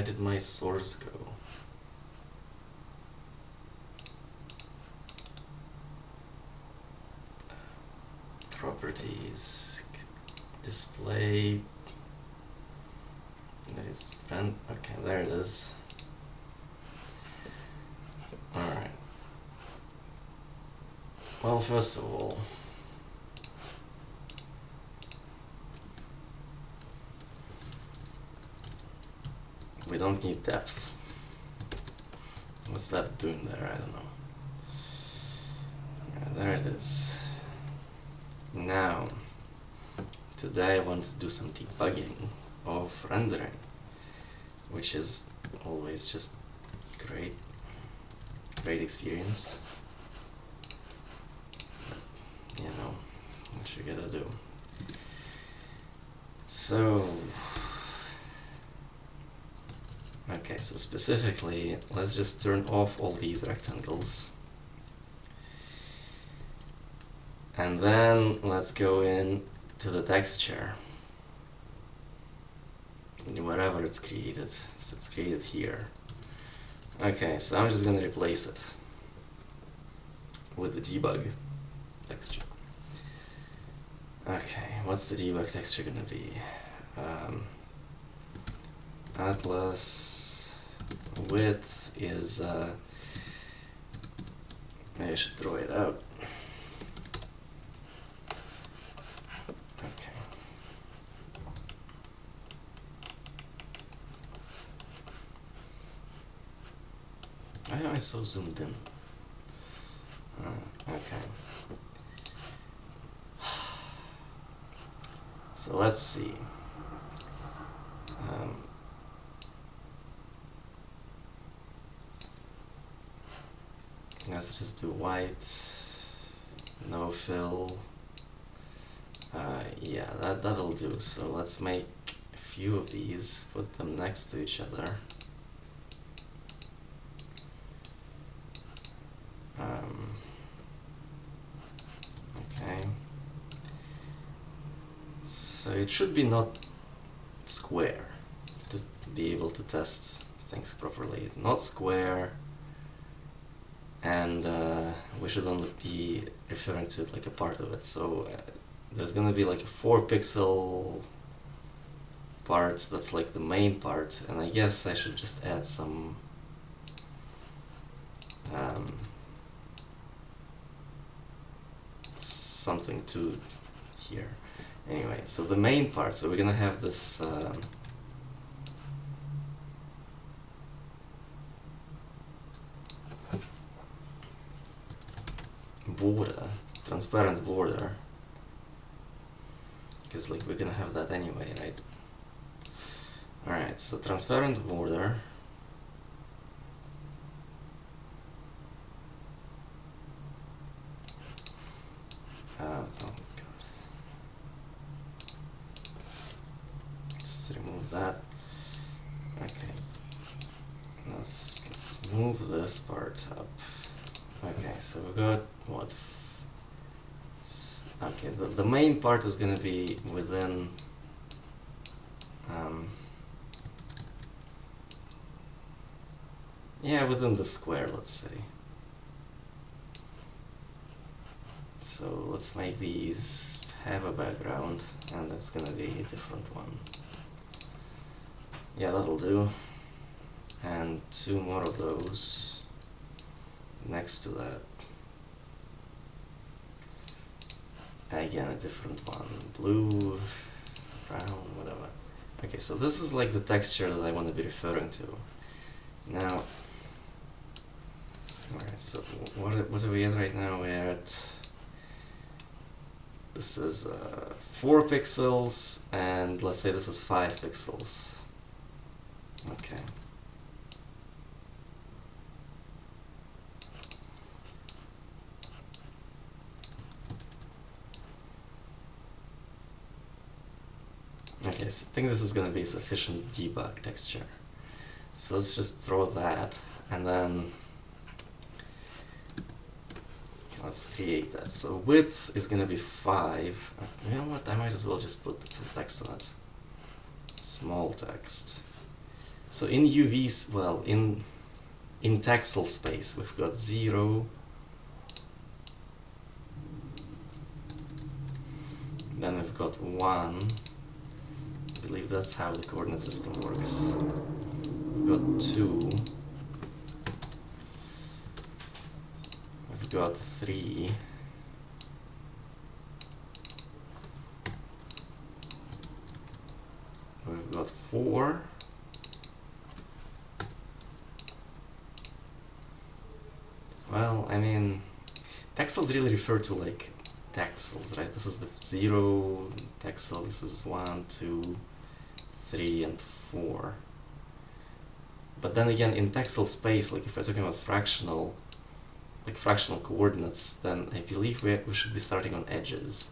Where did my source go? Properties, display. It's okay, there it is. Alright. Well, first of all, we don't need depth. What's that doing there? I don't know. Yeah, there it is. Now, today I want to do some debugging of rendering, which is always just great experience. But, you know, what you gotta do. So, okay, so specifically, let's just turn off all these rectangles. And then let's go in to the texture, wherever it's created. So it's created here. Okay, so I'm just gonna replace it with the debug texture. Okay, what's the debug texture gonna be? Atlas width is I should throw it out. Okay. Why am I so zoomed in? Okay. So let's see. Let's just do white, no fill. Yeah, that'll do. So let's make a few of these, put them next to each other. Okay. So it should be not square to be able to test things properly. Not square, and we should only be referring to it like a part of it. So there's gonna be like a 4-pixel part that's like the main part, and I guess I should just add some something to here. Anyway, so the main part, so we're gonna have this border, transparent border, because like we're gonna have that anyway, right? Alright, so transparent border. Oh god. Let's remove that. Okay. Let's move this part up. Okay, so we got what? Okay, the main part is gonna be within yeah, within the square, let's say. So let's make these have a background, and that's gonna be a different one. Yeah, that'll do. And 2 more of those next to that. Again, a different one. Blue, brown, whatever. Okay, so this is like the texture that I want to be referring to. Now, alright, so what are we at right now? We're at, this is 4 pixels, and let's say this is 5 pixels. Okay. Okay, so I think this is going to be sufficient debug texture. So let's just throw that, and then let's create that. So width is going to be 5. You know what, I might as well just put some text on it. Small text. So in UVs, well, in texel space, we've got 0, then we've got 1. I believe that's how the coordinate system works. We've got 2. We've got 3. We've got 4. Well, I mean, texels really refer to like texels, right? This is the 0 texel, this is 1, 2, 3, and 4. But then again, in texel space, like if we're talking about fractional coordinates, then I believe we should be starting on edges.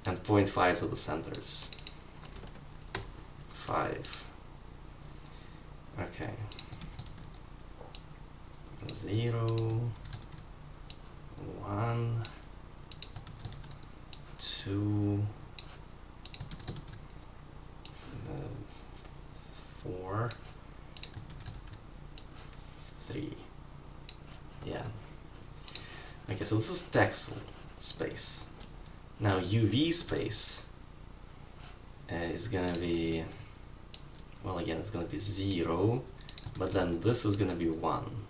And 0.5s are the centers. 5. Okay. 0, 1, 2, 4, 3. Yeah. Okay, so this is texel space. Now UV space is gonna be, well, again, it's gonna be 0, but then this is gonna be 1.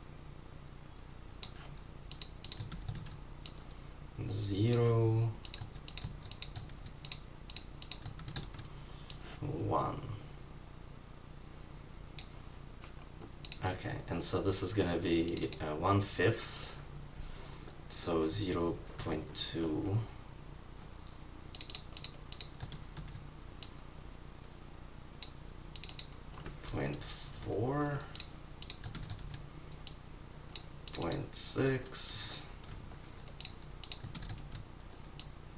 0, 1. Okay, and so this is gonna be 1/5, so 0.2. 0.4, 0.6,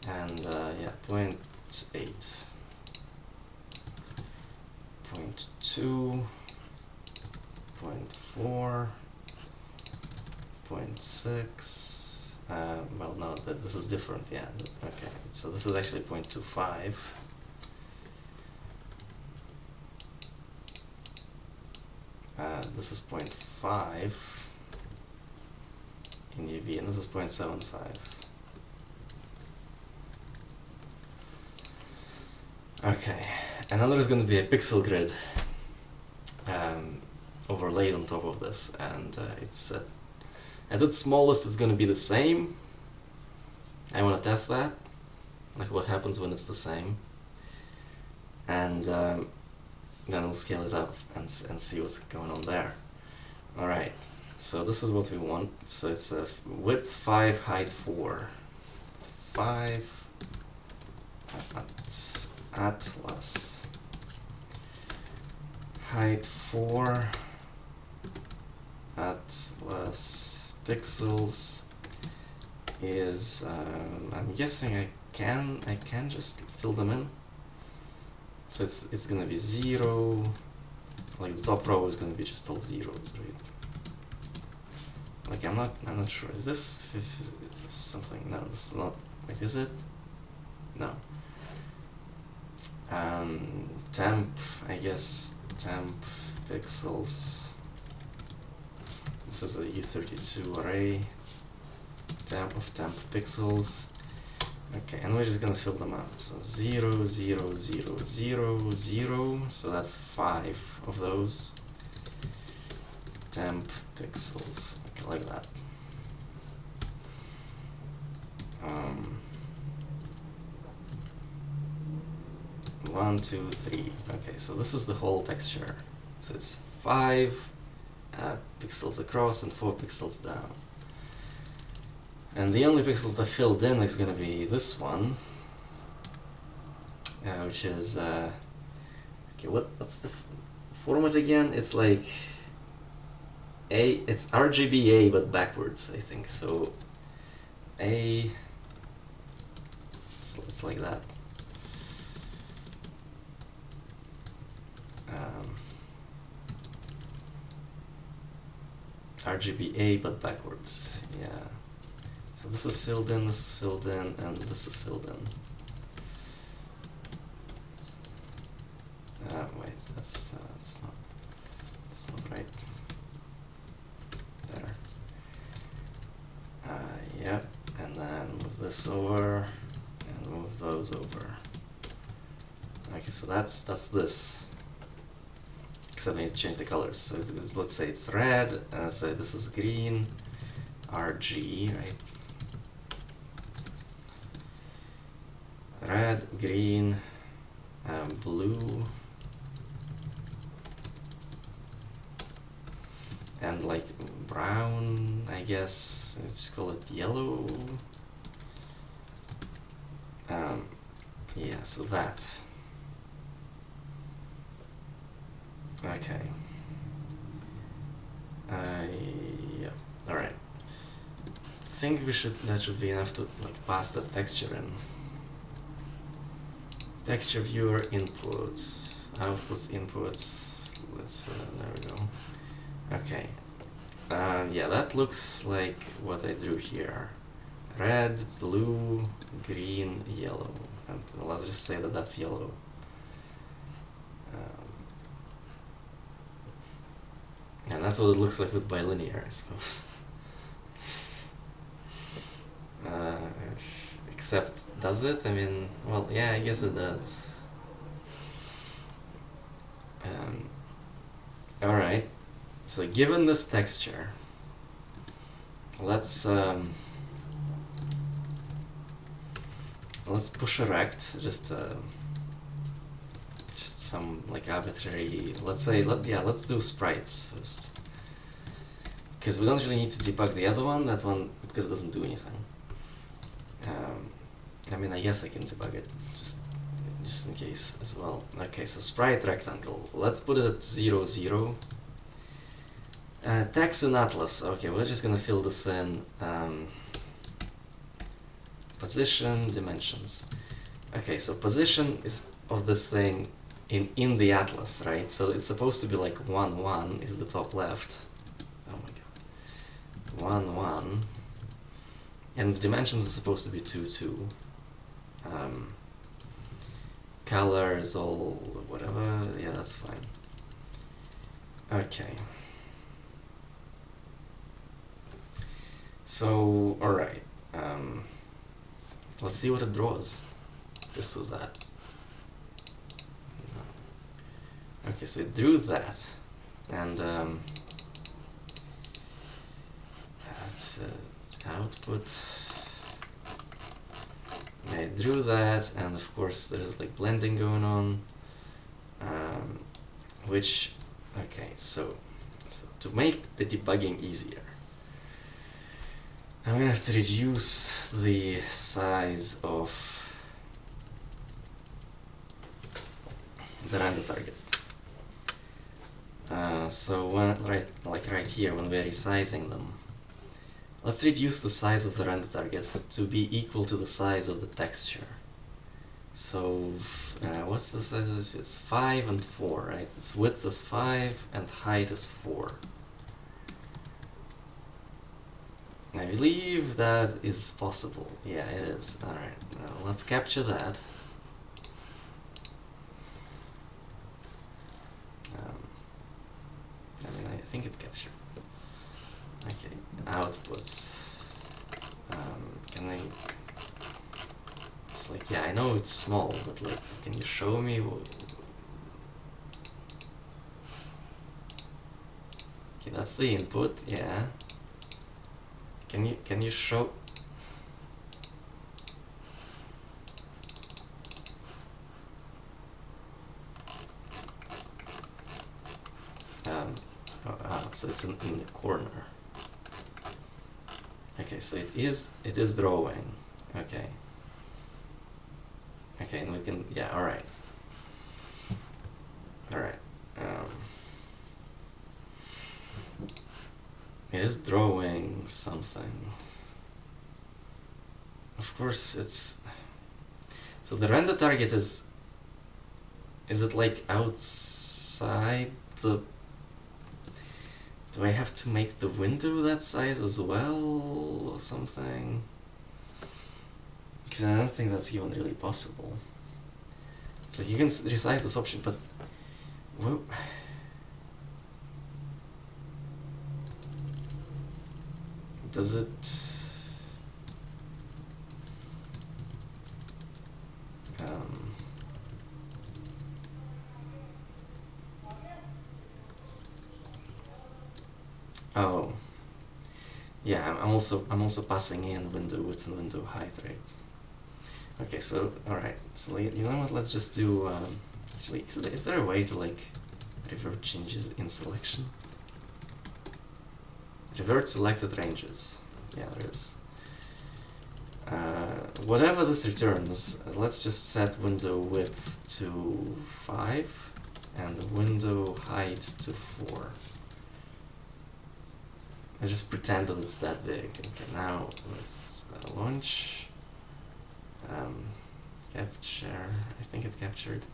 and yeah, 0.8, 0.2, 0.4, 0.6. Well, no, this is different. Yeah. Okay. So this is actually 0.25. This is 0.5 in UV, and this is 0.75. Okay, and then there's going to be a pixel grid overlaid on top of this, and it's at its smallest it's going to be the same. I want to test that, like what happens when it's the same, and then we'll scale it up and see what's going on there. Alright, so this is what we want. So it's a width 5, height 4. 5 atlas. Height 4 atlas pixels is I'm guessing I can just fill them in. So it's gonna be 0, like the top row is gonna be just all zeros, right? Like I'm not sure. Is this something? No, this is not. Like, is it? No. Temp, I guess temp pixels. This is a U32 array. Temp of temp pixels. Okay, and we're just gonna fill them out. So 0, 0, 0, 0, 0. So that's 5 of those. Temp pixels. Okay, like that. 1, 2, 3. Okay, so this is the whole texture. So it's 5 pixels across and 4 pixels down. And the only pixels that filled in is going to be this one, which is okay. What's the format again? It's like it's RGBA but backwards, I think. So it's like that. RGBA but backwards. Yeah. So this is filled in, this is filled in, and this is filled in. Wait, it's not right. There. Yep, and then move this over, and move those over. Okay, so that's this. Except I need to change the colors. So let's say it's red, and let's say this is green, RG, right? Red, green, blue, and like brown, I guess. Let's just call it yellow. Yeah, so that. Okay. Yeah. All right. I think that should be enough to like pass the texture in. Texture viewer inputs, outputs, inputs. Let's there we go. Okay. Yeah, that looks like what I drew here. Red, blue, green, yellow. And let's just say that that's yellow. And that's what it looks like with bilinear, I suppose. Except, does it? I mean, well, yeah, I guess it does. Alright, so given this texture, let's push a rect, just some like arbitrary, let's do sprites first. Because we don't really need to debug the other one, that one, because it doesn't do anything. I mean, I guess I can debug it, just in case as well. Okay, so sprite rectangle, let's put it at 0, 0. Text in Atlas, okay, we're just gonna fill this in. Position, dimensions. Okay, so position is of this thing in the Atlas, right? So it's supposed to be like 1, 1 is the top left. Oh my god. 1, 1. And its dimensions is supposed to be 2, 2. Color is all whatever, yeah, that's fine. Okay. So, alright. Let's see what it draws. This was that. Okay, so it drew that. And that's output. I drew that, and of course there's like blending going on, which, okay, so to make the debugging easier, I'm gonna have to reduce the size of the render target. So when right here, when we're resizing them, let's reduce the size of the render target to be equal to the size of the texture. So, what's the size of this? It's 5 and 4, right? Its width is 5 and height is 4. I believe that is possible. Yeah, it is. Alright, now let's capture that. I mean, I think it captured. Okay, outputs. Can I... It's like, yeah, I know it's small, but like, can you show me? Okay, that's the input, yeah. Can you show? So it's in the corner. Okay, so it is drawing. Okay. Okay, and we can, yeah, alright. Alright. It is drawing something. Of course, it's... So the render target is it like outside the... Do I have to make the window that size as well, or something? Because I don't think that's even really possible. It's like you can resize this option, but Whoa. Does it... Oh, yeah. I'm also passing in window width and window height, right? Okay, so all right. So you know what? Let's just do. Actually, is there a way to like revert changes in selection? Revert selected ranges. Yeah, there is. Whatever this returns, let's just set window width to 5 and the window height to 4. I just pretend that it's that big. Okay, now let's launch. Capture. I think it captured.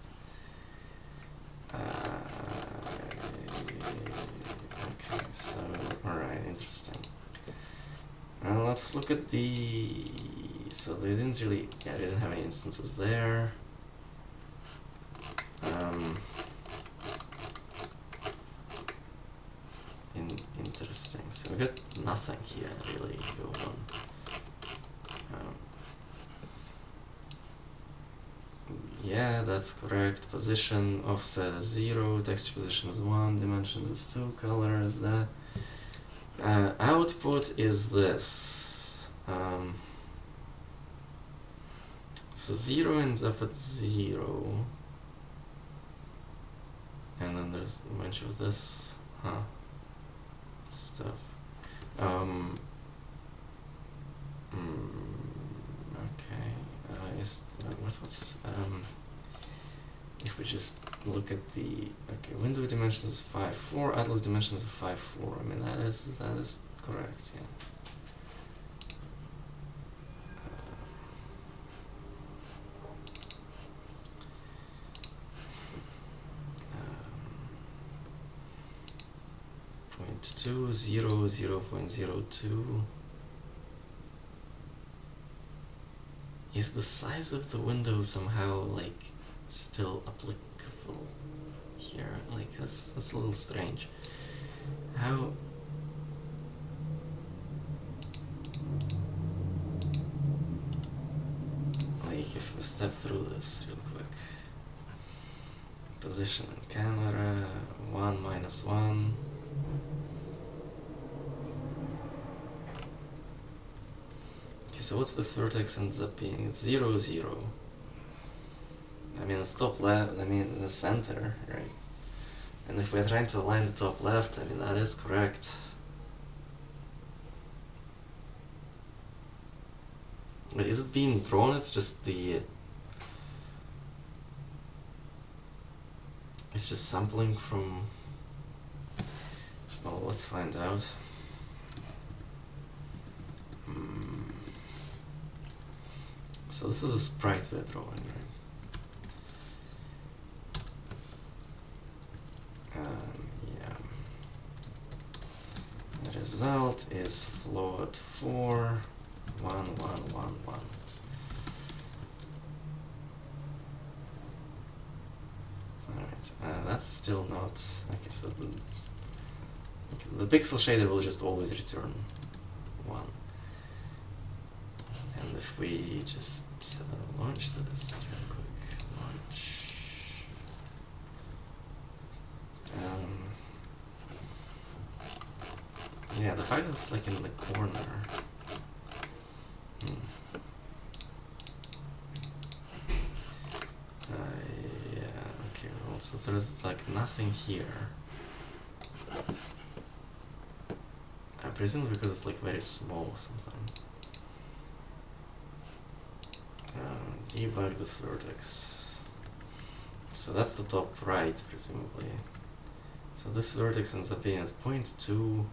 Okay, so alright, interesting. Well, let's look at the... So they didn't really... Yeah, they didn't have any instances there. Interesting. So we got nothing here really going on. Yeah, that's correct. Position offset is 0, texture position is 1, dimensions is 2, color is that. Output is this. So 0 ends up at 0. And then there's a bunch of this stuff. Okay. What's if we just look at the window dimensions is 5.4, atlas dimensions is 5.4. I mean that is correct. Yeah. 0.2, 0, 0.02. Is the size of the window somehow like still applicable here? Like that's a little strange. How? Like if we step through this real quick. Position and camera 1 minus 1. So what's this vertex ends up being? It's 0, 0. I mean, it's top left, I mean, in the center, right? And if we're trying to align the top left, I mean, that is correct. But is it being drawn? It's just the... It's just sampling from... Well, let's find out. So this is a sprite we're drawing, right? Yeah. The result is float 4, 1, 1, 1, 1. Alright, that's still not... Okay, so the pixel shader will just always return 1. And if we just launch this real quick, launch. Yeah, the fact that it's like in the corner. Yeah, okay, well, so there's like nothing here. I presume because it's like very small or something. Debug this vertex. So that's the top right, presumably. So this vertex ends up being at 0.2.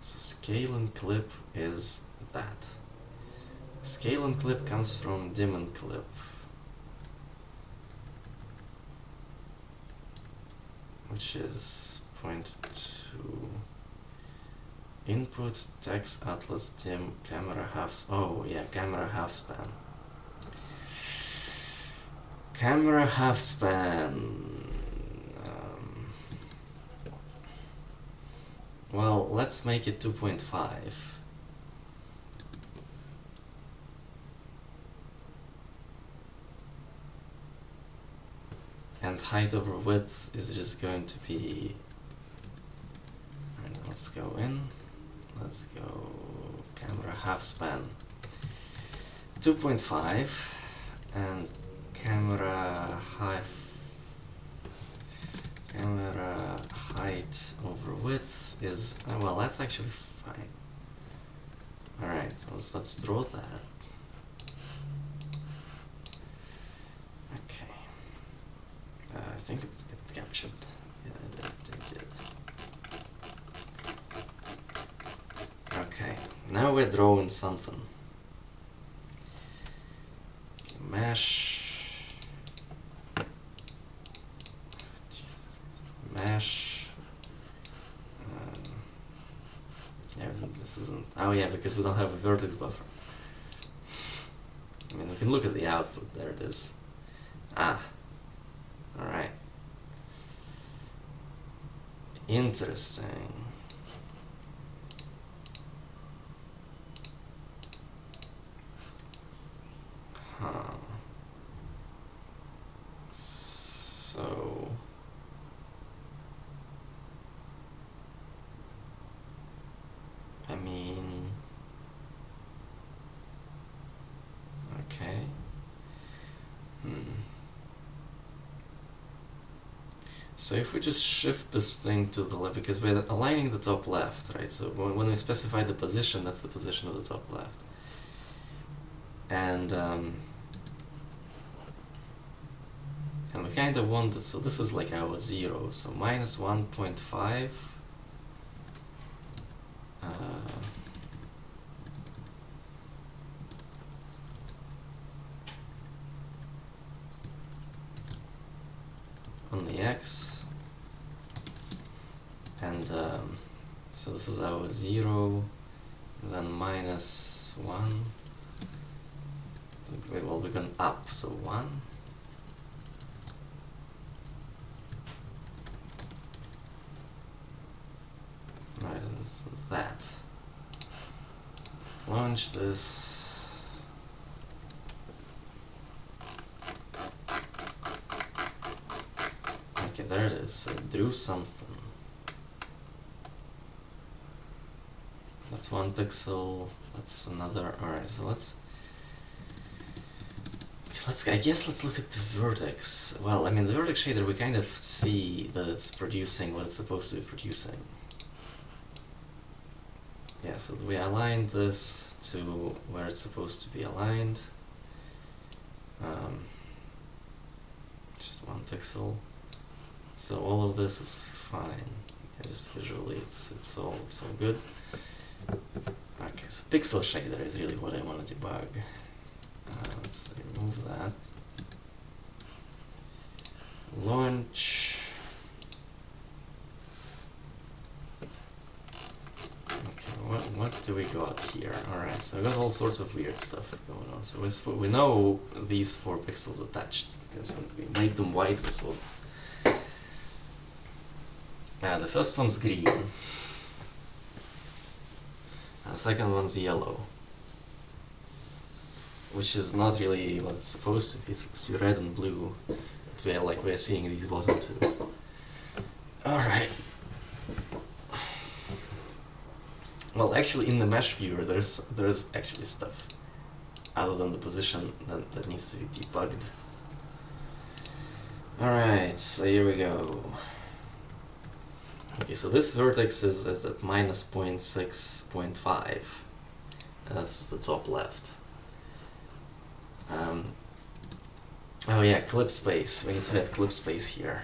So scale and clip is that. Scale and clip comes from dim and clip. Which is 0.2. Input, text, atlas, dim, camera half... Oh, yeah, camera half span. Camera half span. well, let's make it 2.5. And height over width is just going to be, alright, let's go in, let's go camera half span 2.5, and camera height over width is, well, that's actually fine. Alright, let's draw that. Okay. I think it captured. Yeah, it did. Okay, now we're drawing something. Okay, mesh. Mesh. Yeah, this isn't. Oh yeah, because we don't have a vertex buffer. I mean, we can look at the output. There it is. Ah. Alright. Interesting. Huh. So... I mean... Okay. So if we just shift this thing to the left, because we're aligning the top left, right? So when we specify the position, that's the position of the top left. And we kind of want this, so this is like our 0, so minus 1.5. On the x, and so this is our 0, then minus 1. Well, we're going up, so 1. Right, and so that. Launch this. Okay, there it is. So drew something. That's 1 pixel. That's another. Alright, so I guess let's look at the vertex. Well, I mean, the vertex shader, we kind of see that it's producing what it's supposed to be producing. Yeah, so we aligned this to where it's supposed to be aligned. Just 1 pixel. So all of this is fine. Just visually, it's all good. Okay, so pixel shader is really what I want to debug. Let's remove that. Launch. Okay, what do we got here? Alright, so we got all sorts of weird stuff going on. So we know these 4 pixels attached, because when we made them white, we saw them. The first one's green. The second one's yellow, which is not really what it's supposed to be. It's supposed to be red and blue. Like we're seeing these bottom two. Alright. Well, actually, in the mesh viewer, there's actually stuff other than the position that needs to be debugged. Alright, so here we go. Okay, so this vertex is at minus 0.6.5. That's the top left. Oh yeah, clip space. We need to add clip space here.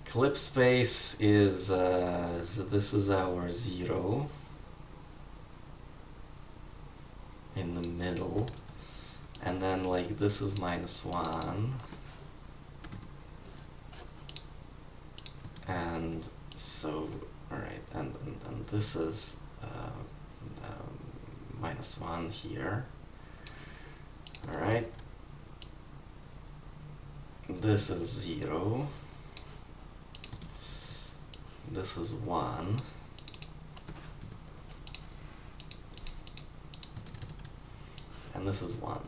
Clip space is, so this is our 0 in the middle, and then like this is minus 1, and so, alright, and this is minus 1 here. Alright, this is 0. this is 1. And this is 1.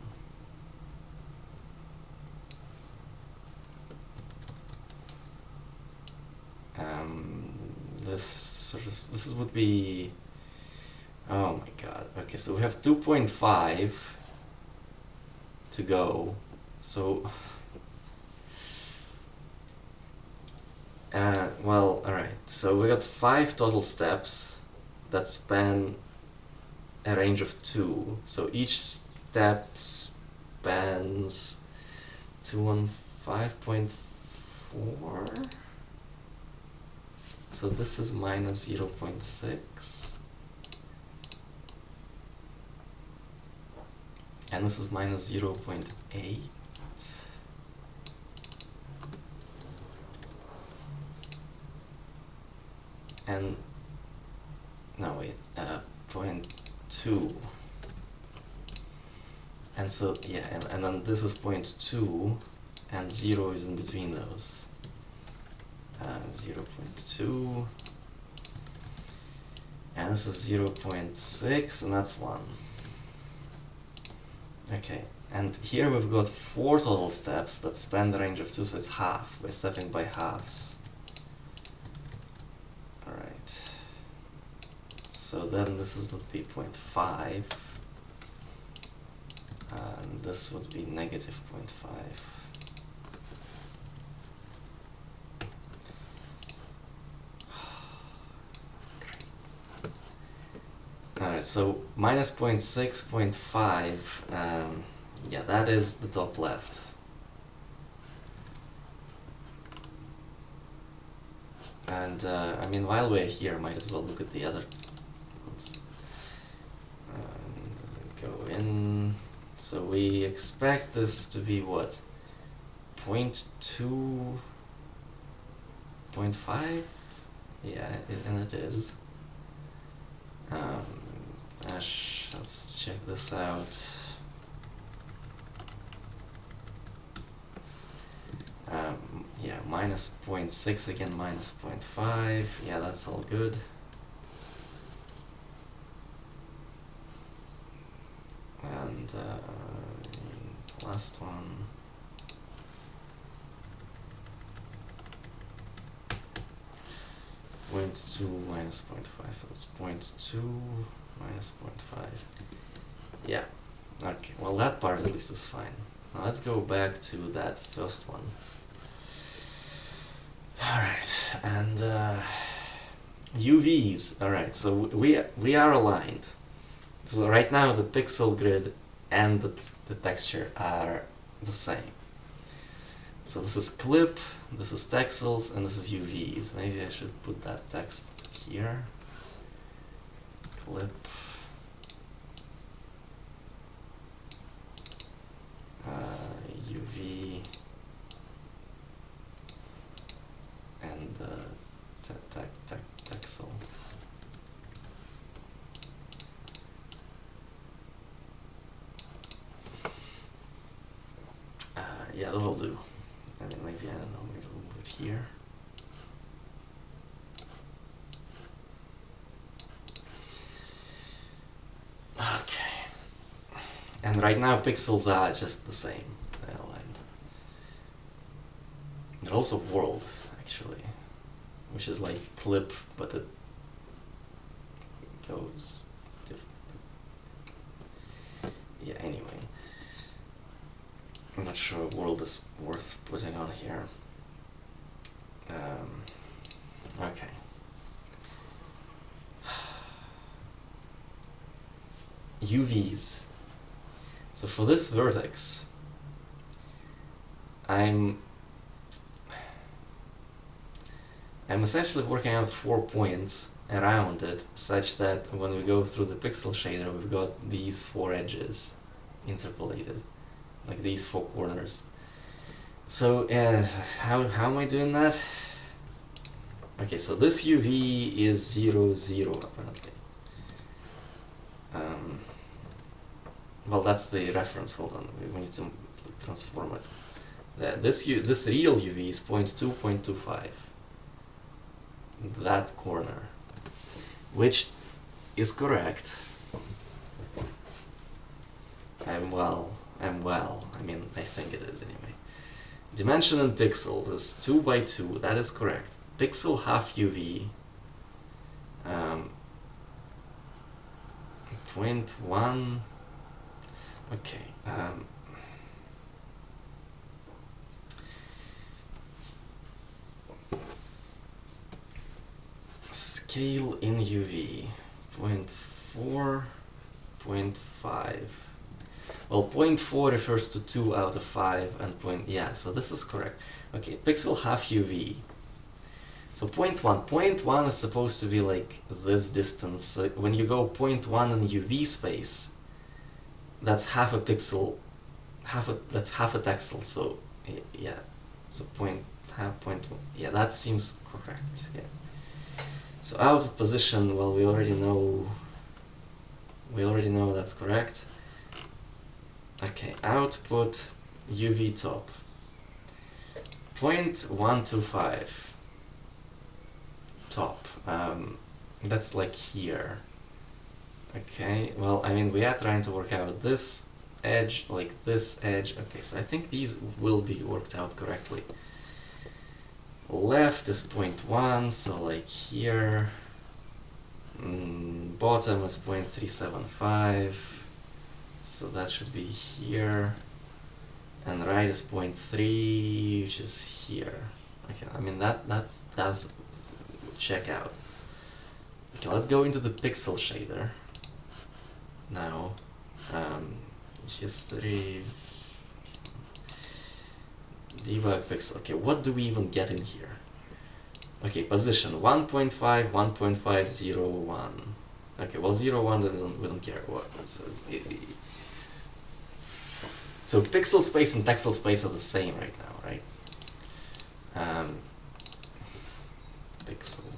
This would be, oh my god. Okay, so we have 2.5 to go. So well, alright, so we got 5 total steps that span a range of 2. So each step spans 215.4. So this is minus 0.6. And this is minus 0.8. And no wait, 0.2. And so yeah, and then this is 0.2, and 0 is in between those. 0.2, and this is 0.6, and that's 1. Okay, and here we've got 4 total steps that span the range of 2, so it's half. We're stepping by halves. Alright. So then this would be 0.5, and this would be negative 0.5. Alright, so minus 0.6, 0.5, yeah, that is the top left. And I mean, while we're here, might as well look at the other ones. Go in. So we expect this to be what? 0.2, 0.5? Yeah, and it is. Let's check this out. Yeah, minus 0.6 again, minus 0.5. Yeah, that's all good. And last one. .2 minus 0.5, so it's 0.2 minus 0.5. Yeah, okay, well that part at least is fine. Now let's go back to that first one. Alright, and UVs, alright, so we are aligned. So right now the pixel grid and the texture are the same. So this is clip, this is texels, and this is UVs. Maybe I should put that text here. Clip. UV. And texel. Yeah, that'll do. I mean, maybe, I don't know, maybe we'll move it here. Okay. And right now pixels are just the same. They're aligned. They're also world, actually. Which is like clip, but it goes yeah, anyway. I'm not sure world is worth putting on here. Okay. UVs. So for this vertex, I'm essentially working out 4 points around it, such that when we go through the pixel shader, we've got these 4 edges interpolated, like these 4 corners. So how am I doing that? Okay, so this UV is 0, 0 apparently. Well, that's the reference. Hold on, we need to transform it. This real UV is 0.2, 0.25. that corner, which is correct. I'm well. I mean, I think it is anyway. Dimension in pixels is 2 by 2. That is correct. Pixel half UV. 0.1. Okay. Scale in UV. 0.4. 0.5. Well, 0.4 refers to 2 out of 5 and yeah, so this is correct. Okay, pixel half UV. So 0.1. 0.1 is supposed to be like this distance. So when you go 0.1 in UV space, that's half a pixel, that's half a texel. So yeah, so half 0.1. Yeah, that seems correct. Yeah. So out of position, well, we already know that's correct. Okay, output UV top 0.125 top. That's like here. Okay, well, I mean, we are trying to work out this edge, like this edge. Okay, so I think these will be worked out correctly. Left is 0.1, so like here. Bottom is 0.375, so that should be here. And right is 0.3, which is here. Okay, I mean that's check out. Okay, let's go into the pixel shader now. History, debug pixel. Okay, what do we even get in here? Okay, position 1.5, 1.501. Okay, well 01 we don't care what. So pixel space and texel space are the same right now, right? Pixel.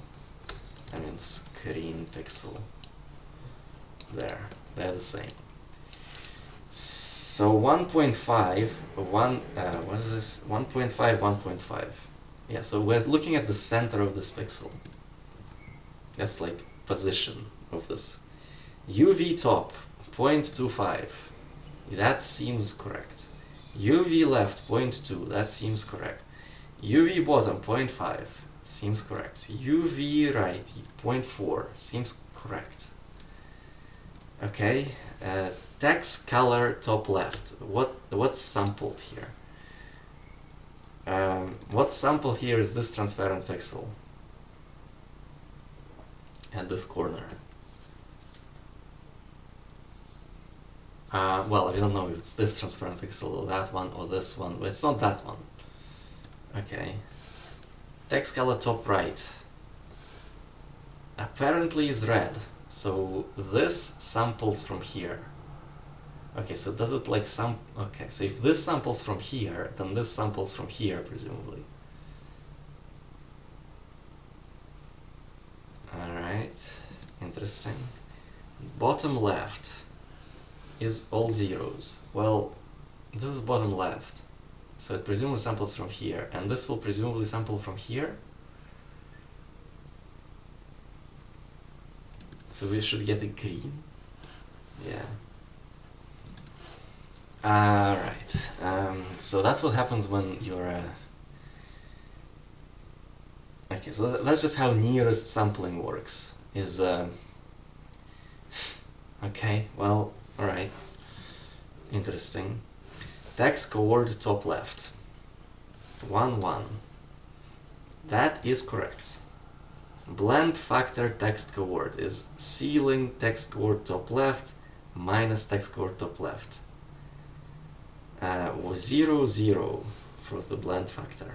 I mean screen pixel. There, they're the same. So 1.5, what is this? 1.5, 1.5. Yeah, so we're looking at the center of this pixel. That's like position of this. UV top, 0.25. That seems correct. UV left, 0.2. That seems correct. UV bottom, 0.5. Seems correct. UV right, 0.4. Seems correct. Okay. Text color top left. What's sampled here? What's sampled here is this transparent pixel at this corner. Well, we don't know if it's this transparent pixel or that one or this one, but it's not that one. Okay. Text color top right. Apparently is red, so this samples from here. Okay, so does it like okay, so if this samples from here, then this samples from here, presumably. Alright, interesting. Bottom left is all zeros. Well, this is bottom left, so it presumably samples from here, and this will presumably sample from here. So we should get a green. Yeah. Alright, so that's what happens when you're okay, so that's just how nearest sampling works, is okay, well, alright, interesting. Text coord top left, 1, 1. That is correct. Blend factor text coord is ceiling text coord top left minus text coord top left. 0, 0 for the blend factor.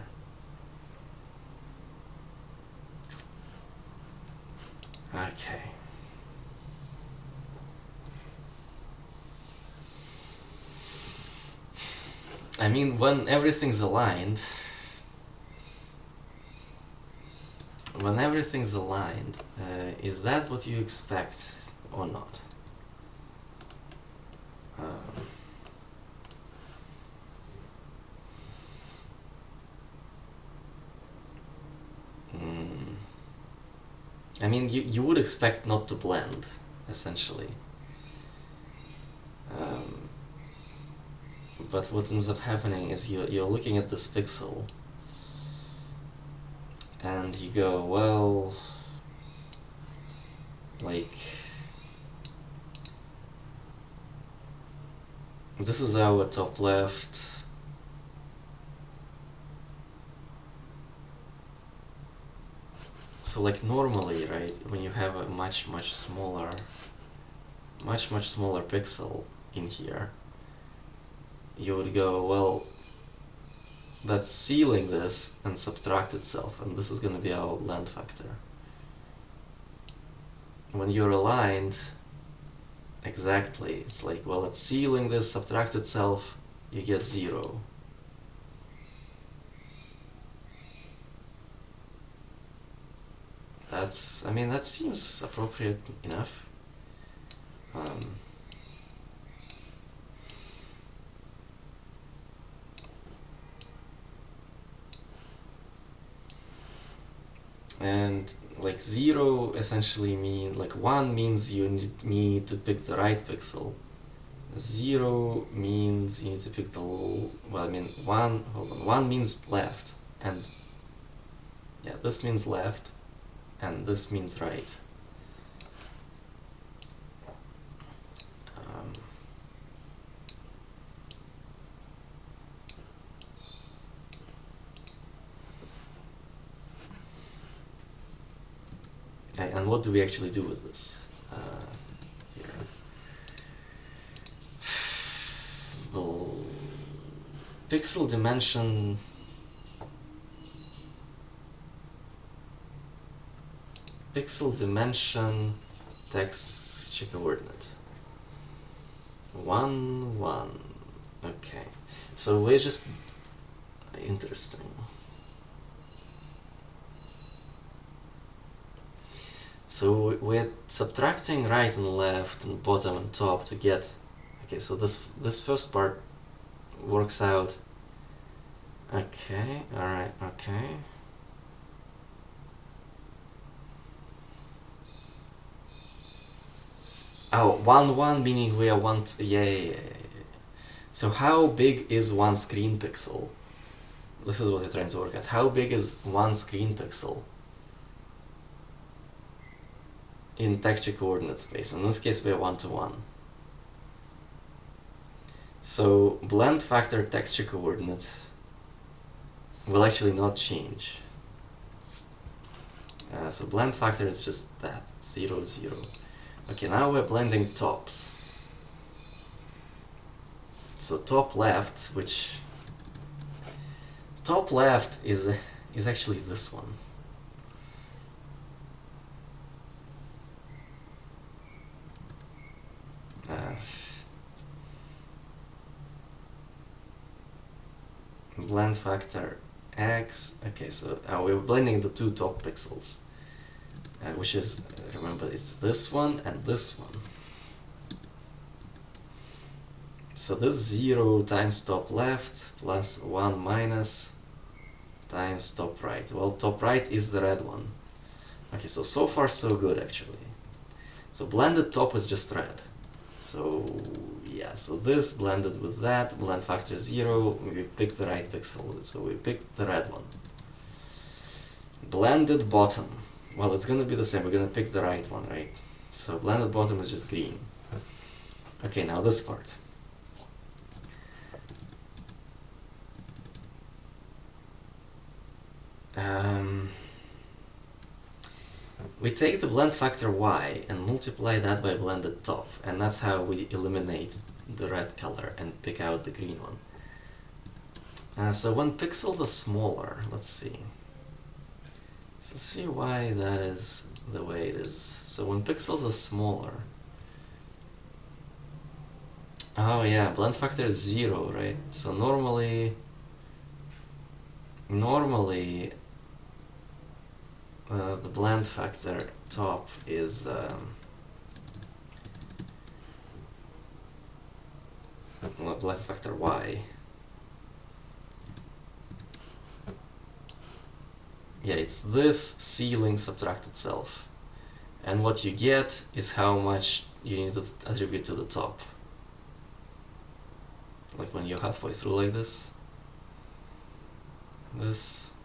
Okay. I mean, when everything's aligned, is that what you expect or not? I mean, you would expect not to blend, essentially. Um, but what ends up happening is you're looking at this pixel and you go, well, like, this is our top left. So like normally, right, when you have a much smaller pixel in here, you would go, well, that's sealing this and subtract itself, and this is going to be our blend factor. When you're aligned, exactly, it's like, well, it's sealing this, subtract itself, you get 0. That's, I mean, that seems appropriate enough. And like 0 essentially like 1 means you need to pick the right pixel. 0 means you need to pick the, well, I mean, 1 means left, and yeah, this means left, and this means right. And what do we actually do with this? Here. Well, pixel dimension. Pixel dimension texture coordinate. 1, 1. Okay. So we're just interesting. So we're subtracting right and left and bottom and top to get. Okay, so this first part works out. Okay, alright, okay. Oh, 1, 1 meaning we are yeah. So how big is one screen pixel? This is what we're trying to work at. How big is one screen pixel in texture coordinate space? In this case, we are 1 to 1. So blend factor texture coordinate will actually not change. So blend factor is just that, 0, 0. Okay, now we're blending tops. So top left, which top left is actually this one. Blend factor X. Okay, so we're blending the two top pixels, which is, remember, it's this one and this one. So this 0 times top left plus 1 minus times top right. Well, top right is the red one. Okay, so far so good actually. So blended top is just red. So yeah, so this blended with that, blend factor 0, we picked the right pixel, so we picked the red one. Blended bottom, well, it's gonna be the same, we're gonna pick the right one, right? So blended bottom is just green. Okay, now this part. We take the blend factor y and multiply that by blended top, and that's how we eliminate the red color and pick out the green one. So when pixels are smaller, let's see. So let's see why that is the way it is. So when pixels are smaller, oh yeah, blend factor is 0, right? So normally the blend factor top is blend factor y. Yeah, it's this ceiling subtract itself. and what you get is how much you need to attribute to the top. Like when you're halfway through like this.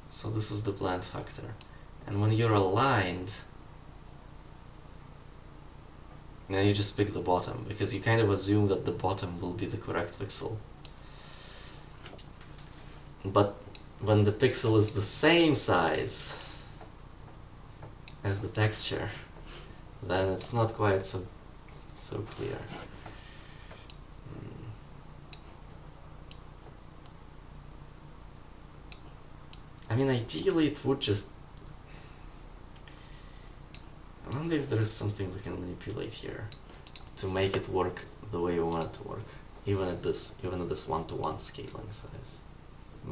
So this is the blend factor. And when you're aligned, now you just pick the bottom, because you kind of assume that the bottom will be the correct pixel. But when the pixel is the same size as the texture, then it's not quite so clear. I mean, ideally it would just... I wonder if there is something we can manipulate here to make it work the way we want it to work, even at this 1-to-1 scaling size.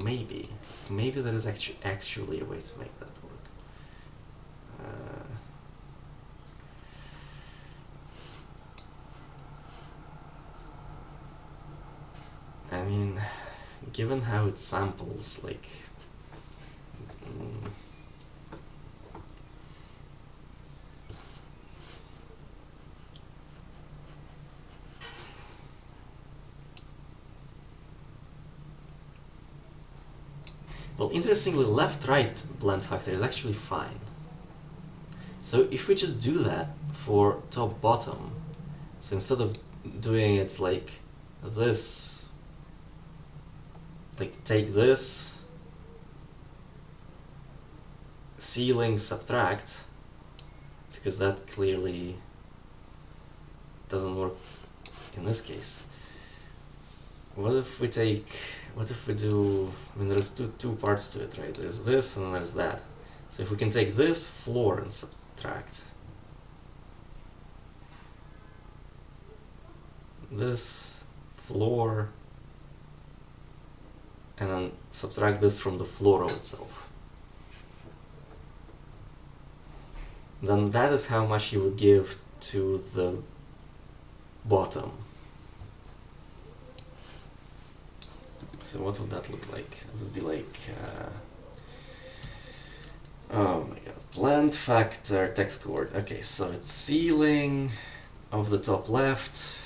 Maybe there is actually a way to make that work. I mean, given how it samples, like... Well, interestingly, left-right blend factor is actually fine. So if we just do that for top-bottom, so instead of doing it like this, like take this, ceiling, subtract, because that clearly doesn't work in this case. What if we do, I mean, there's two parts to it, right? There's this and there's that. So if we can take this floor and subtract this floor and then subtract this from the floor itself, then that is how much you would give to the bottom. So what would that look like? It would be like, oh my god, blend factor, text coord. Okay, so it's ceiling of the top left.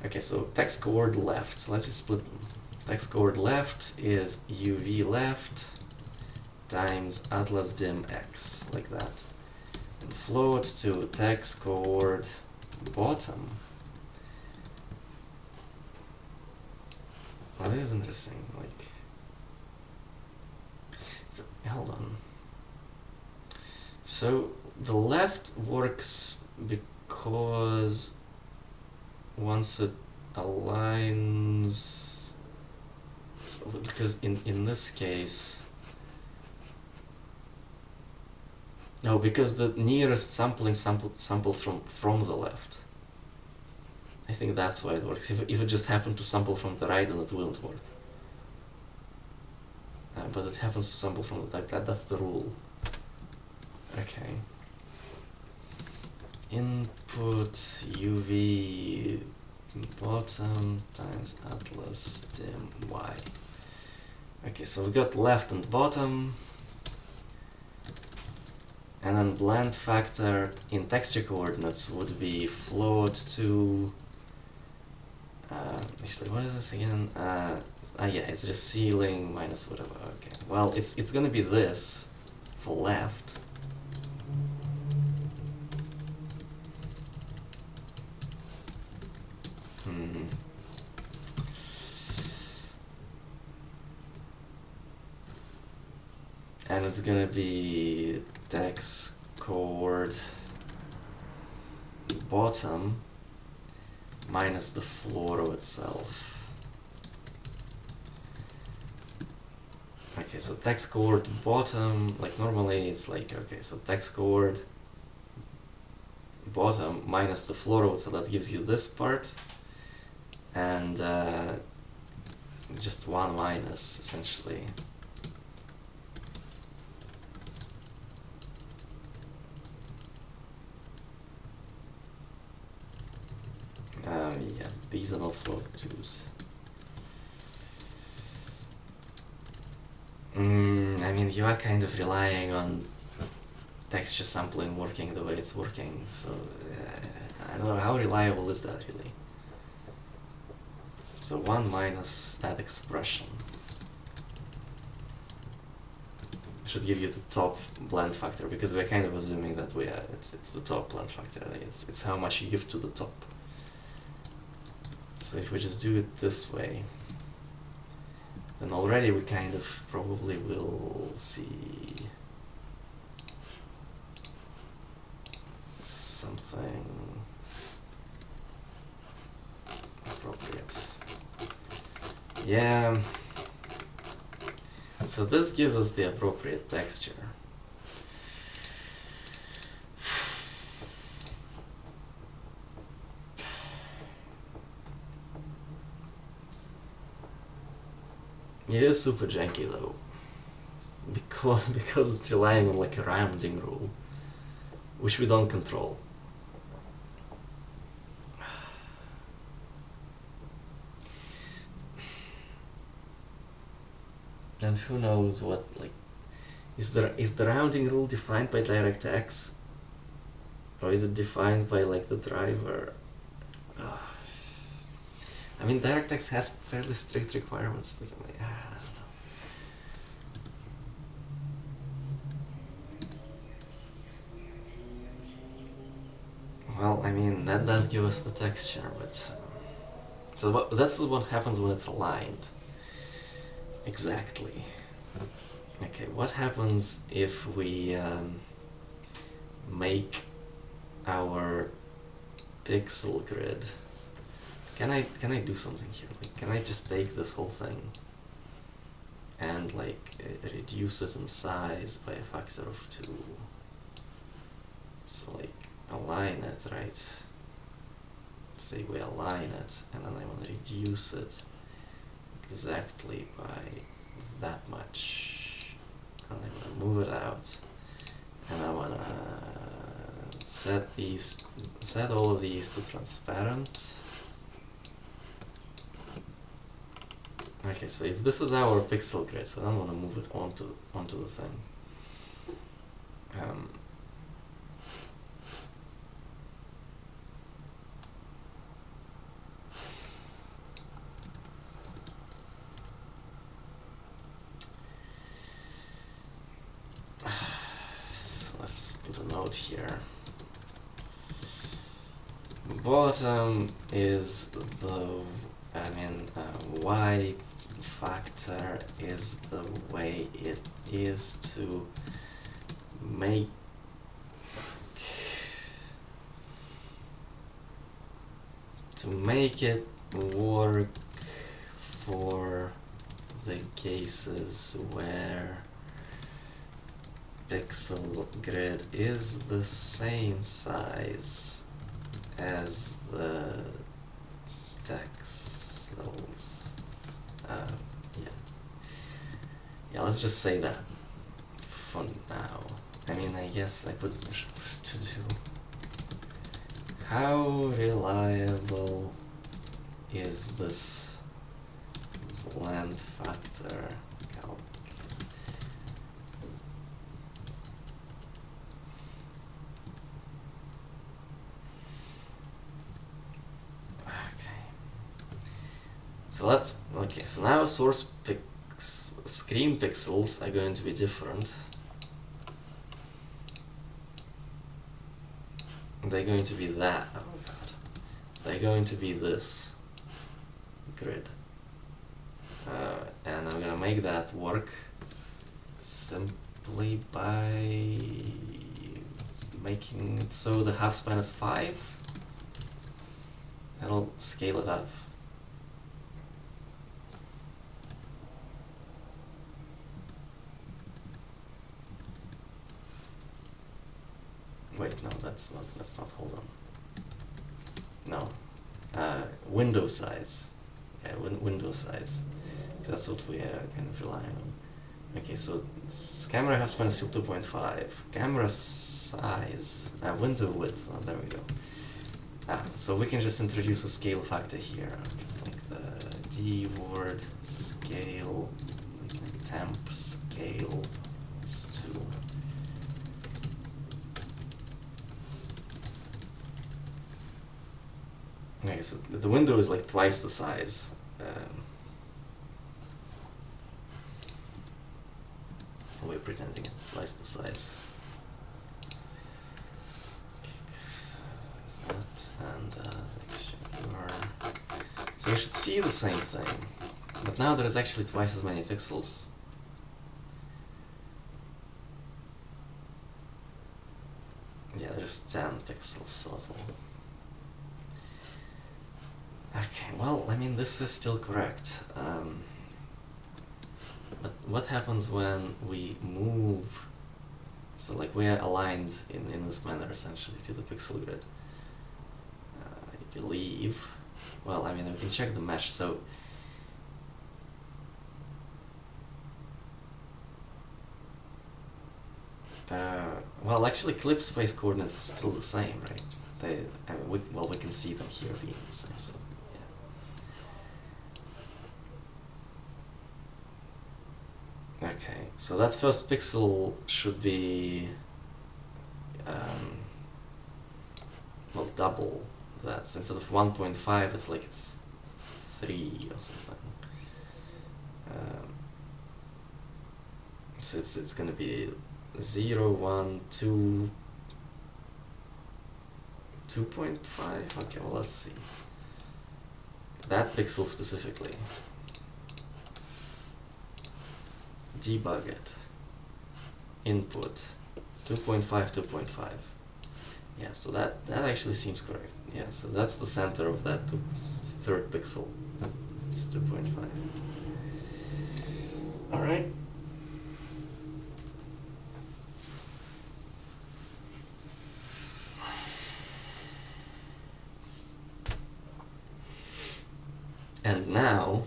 Okay, so text coord left. Let's just split them. Text coord left is UV left times atlas dim x, like that. And float to text coord bottom. Well, that is interesting. Like, hold on. So the left works because once it aligns. So, because in this case, no, because the nearest samples from the left. I think that's why it works. If it just happened to sample from the right, then it wouldn't work. But it happens to sample from the right. That's the rule. Okay. Input UV bottom times atlas dim y. Okay, so we've got left and bottom, and then blend factor in texture coordinates would be float to actually, what is this again? Yeah, it's just ceiling minus whatever. Okay, well, it's gonna be this for left. And it's gonna be text coord bottom minus the fluoro itself. Okay, so text coord bottom, like normally it's like, okay, so text coord bottom minus the fluoro, so that gives you this part, and just one minus, essentially. threes and not float twos. I mean, you are kind of relying on texture sampling working the way it's working, so I don't know, how reliable is that really? So 1 minus that expression should give you the top blend factor, because we're kind of assuming that it's the top blend factor. Like it's how much you give to the top. So if we just do it this way, then already we kind of probably will see something appropriate. Yeah. So this gives us the appropriate texture. It is super janky though, because it's relying on like a rounding rule, which we don't control. And who knows what, like, is the rounding rule defined by DirectX, or is it defined by like the driver? I mean, DirectX has fairly strict requirements. Like, I don't know. Well, I mean, that does give us the texture, but so this is what happens when it's aligned. Exactly. Okay, what happens if we make our pixel grid? Can I do something here? Like, can I just take this whole thing and like reduce it in size by a factor of 2? So like align it, right? Say we align it, and then I want to reduce it exactly by that much, and I want to move it out, and I want to set all of these to transparent. Okay, so if this is our pixel grid, so I don't want to move it onto the thing. So let's put a note here. Bottom is the, y factor is the way it is to make it work for the cases where pixel grid is the same size as the texels. Yeah, let's just say that for now. I mean, I guess I could to do. How reliable is this blend factor calc? So now screen pixels are going to be different. They're going to be that, oh god. They're going to be this grid. And I'm gonna make that work simply by making it so the half span is 5. That'll scale it up. Wait, no, that's not, hold on. No. Window size. Yeah, window size. That's what we are kind of relying on. Okay, so camera half span is still 2.5. Camera size, window width, there we go. So we can just introduce a scale factor here, like the d word scale, like temp scale is 2. Okay, so the window is like twice the size. We're pretending it's twice the size. That and so you should see the same thing, but now there is actually twice as many pixels. Yeah, there's 10 pixels total. Okay, well, I mean, this is still correct. But what happens when we move? So, like, we are aligned in this manner, essentially, to the pixel grid. I believe. Well, I mean, we can check the mesh, so... well, actually, clip space coordinates are still the same, right? I mean, we can see them here being the same, so... Okay, so that first pixel should be, well, double that. So instead of 1.5, it's like it's 3 or something. So it's gonna be 0, 1, 2, 2.5? Okay, well, let's see. That pixel specifically. Debug it. Input 2.5, 2.5. Yeah, so that actually seems correct. Yeah, so that's the center of that third pixel. It's 2.5. Alright. And now,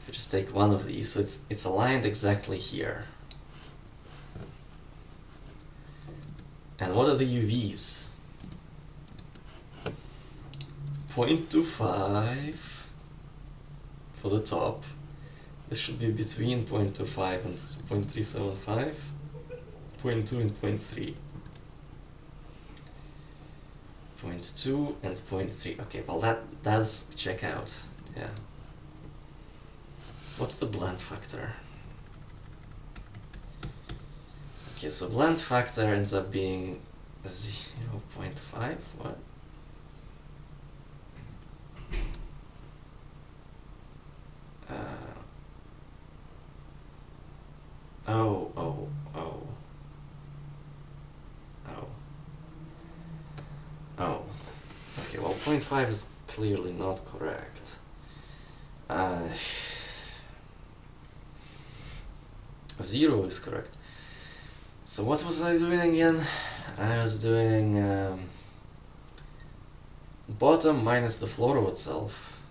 if we just take one of these, so it's aligned exactly here. And what are the UVs? 0.25 for the top. This should be between 0.25 and 0.375. 0.2 and 0.3. 0.2 and 0.3. Okay, well that does check out. Yeah. What's the blend factor? Okay, so blend factor ends up being 0.5. What? Oh. Okay, well, 0.5 is clearly not correct. 0 is correct. So what was I doing again? I was doing bottom minus the floor of itself.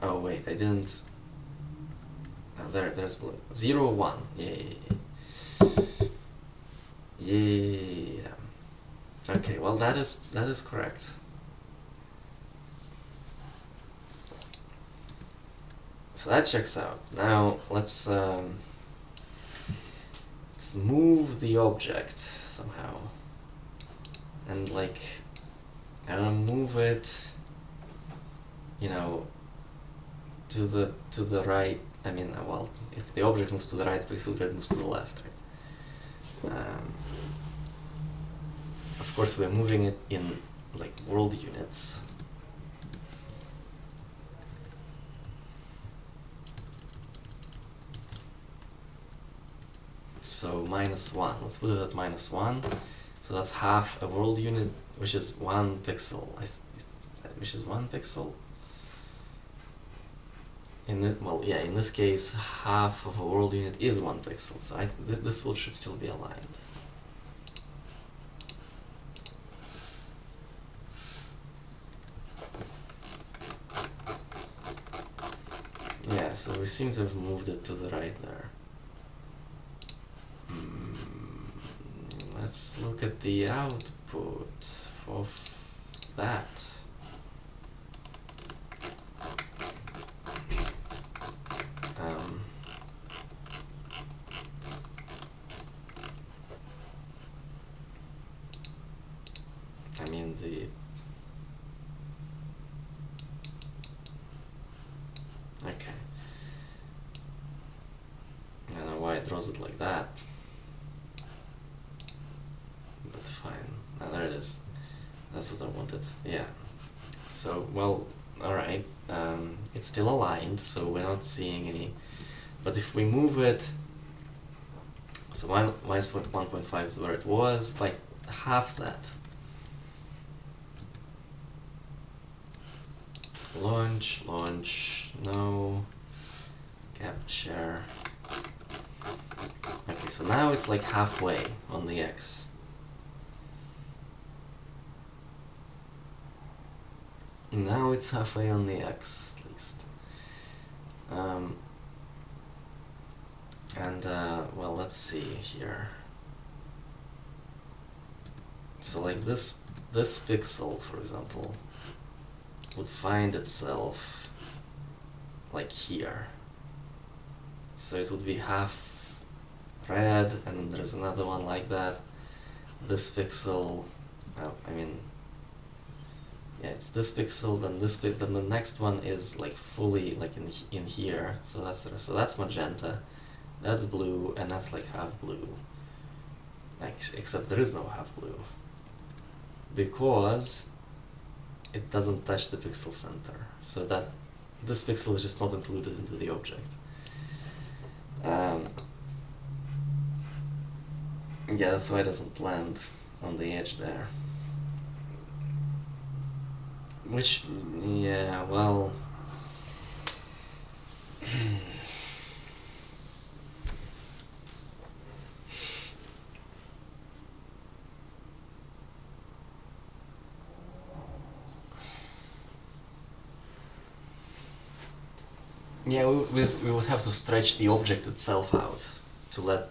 Oh wait, I didn't. Oh, there's blue. 0, 1. Yeah. Okay, well that is correct. So that checks out. Now let's move the object somehow, and like I don't know, move it, you know, to the right. I mean, well, if the object moves to the right, pixel grid moves to the left, right? Of course, we're moving it in like world units. So -1, let's put it at -1. So that's half a world unit, which is 1 pixel. Which is 1 pixel. In this case, half of a world unit is 1 pixel. So this should still be aligned. Yeah, so we seem to have moved it to the right there. Let's let's look at the output of that. I mean okay. I don't know why it draws it like that. But fine. Ah, there it is. That's what I wanted. Yeah. So, well, alright. It's still aligned, so we're not seeing any. But if we move it, so minus 1.5 is where it was, by half that. Launch, no, capture. Okay, so now it's like halfway on the X. Now it's halfway on the X, at least. Well, let's see here. So like this pixel, for example, would find itself like here. So it would be half red, and then there's another one like that. This pixel, yeah, it's this pixel, then this pixel, then the next one is like fully like in here. So that's magenta, that's blue, and that's like half blue. Except there is no half blue, because it doesn't touch the pixel center. So that this pixel is just not included into the object. Yeah, that's why it doesn't land on the edge there. Which, yeah, well... yeah, we would have to stretch the object itself out to let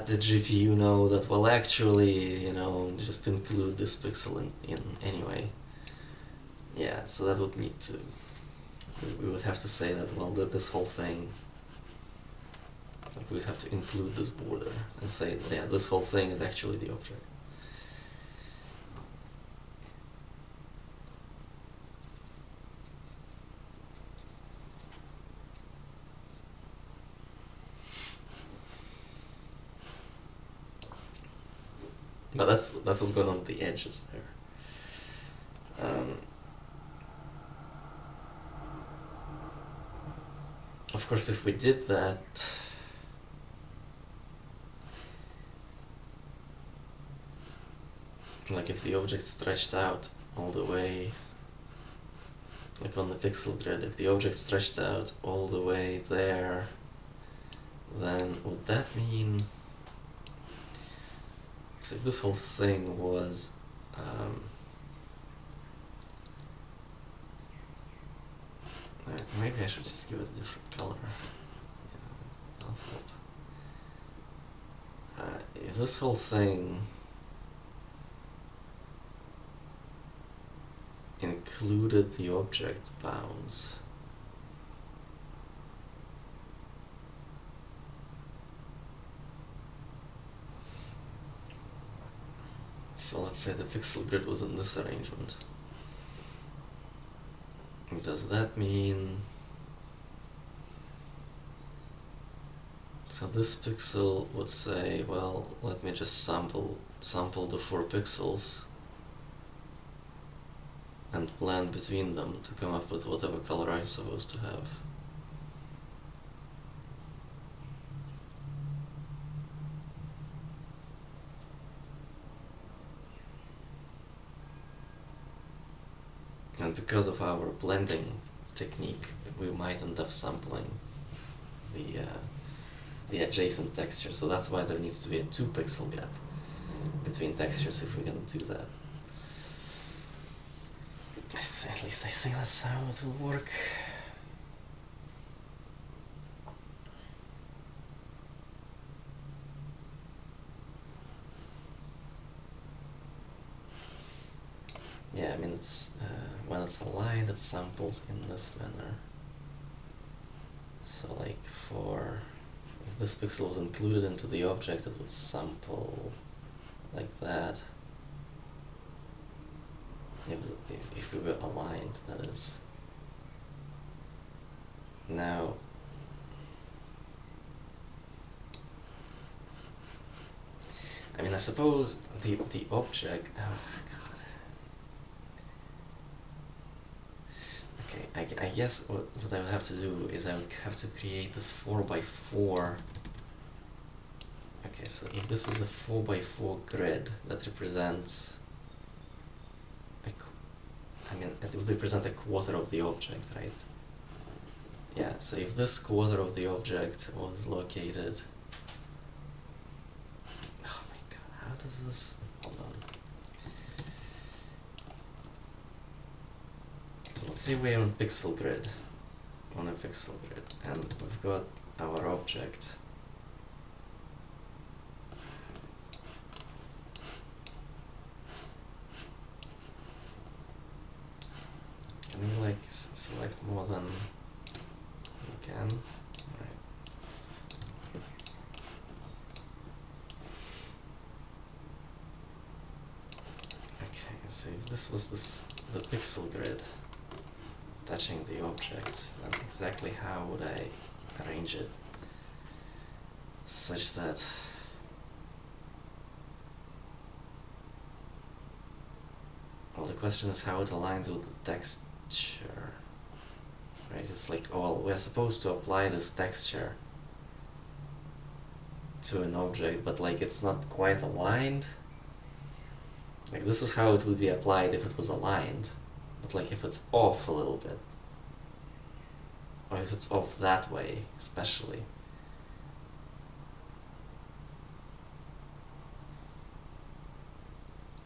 the GPU know that, well, actually, you know, just include this pixel in anyway. Yeah, so that would need to... we would have to say that, well, this whole thing... like, we would have to include this border and say, yeah, this whole thing is actually the object. But that's what's going on with the edges there. Of course, if we did that, like if the object stretched out all the way, like on the pixel grid, if the object stretched out all the way there, then would that mean... so if this whole thing was maybe I should just give it a different color. Yeah, if this whole thing included the object bounds, so let's say the pixel grid was in this arrangement. Does that mean... so this pixel would say, well, let me just sample the 4 pixels and blend between them to come up with whatever color I'm supposed to have. And because of our blending technique, we might end up sampling the adjacent texture, so that's why there needs to be a 2 pixel gap between textures if we're gonna do that. At least I think that's how it will work. when it's aligned, it samples in this manner. So like if this pixel was included into the object, it would sample like that. If we were aligned, that is. Now, I mean, I suppose the object. Oh God. Okay, I guess what I would have to do is I would have to create this 4x4. Okay, so if this is a 4x4 grid that represents, I mean, it would represent a quarter of the object, right? Yeah, so if this quarter of the object was located, oh my God, how does this, hold on. So let's say we're on a pixel grid, and we've got our object. Can we like select more than we can? Right. Okay, so if this was the pixel grid touching the object, then exactly how would I arrange it such that well, the question is how it aligns with the texture, right? It's like, oh, well, we're supposed to apply this texture to an object, but like it's not quite aligned. Like this is how it would be applied if it was aligned, but like if it's off a little bit, or if it's off that way especially.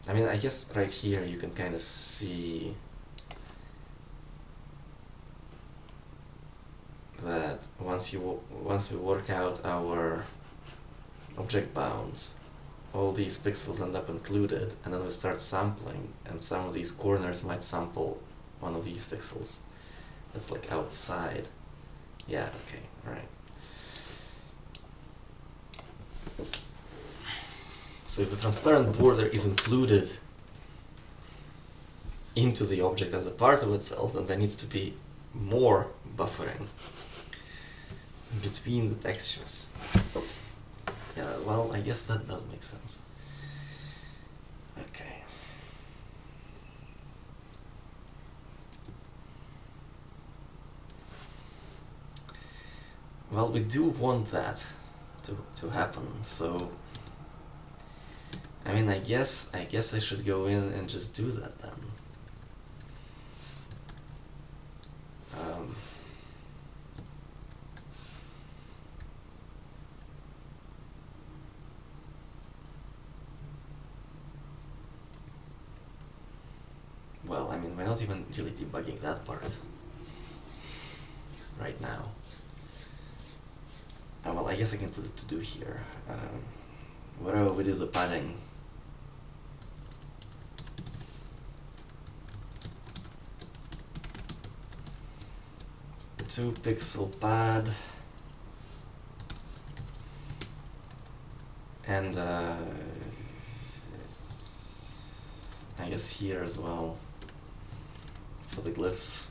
I mean, I guess right here you can kind of see that once we work out our object bounds, all these pixels end up included, and then we start sampling, and some of these corners might sample one of these pixels that's like outside. Yeah, okay, alright. So if the transparent border is included into the object as a part of itself, then there needs to be more buffering between the textures. Yeah, well, I guess that does make sense. Okay. Well, we do want that to happen, so I mean, I guess I should go in and just do that then. Well, I mean, we're not even really debugging that part right now. Well, I guess I can put it to do here. Wherever we do the padding, the 2-pixel pad, and I guess here as well for the glyphs.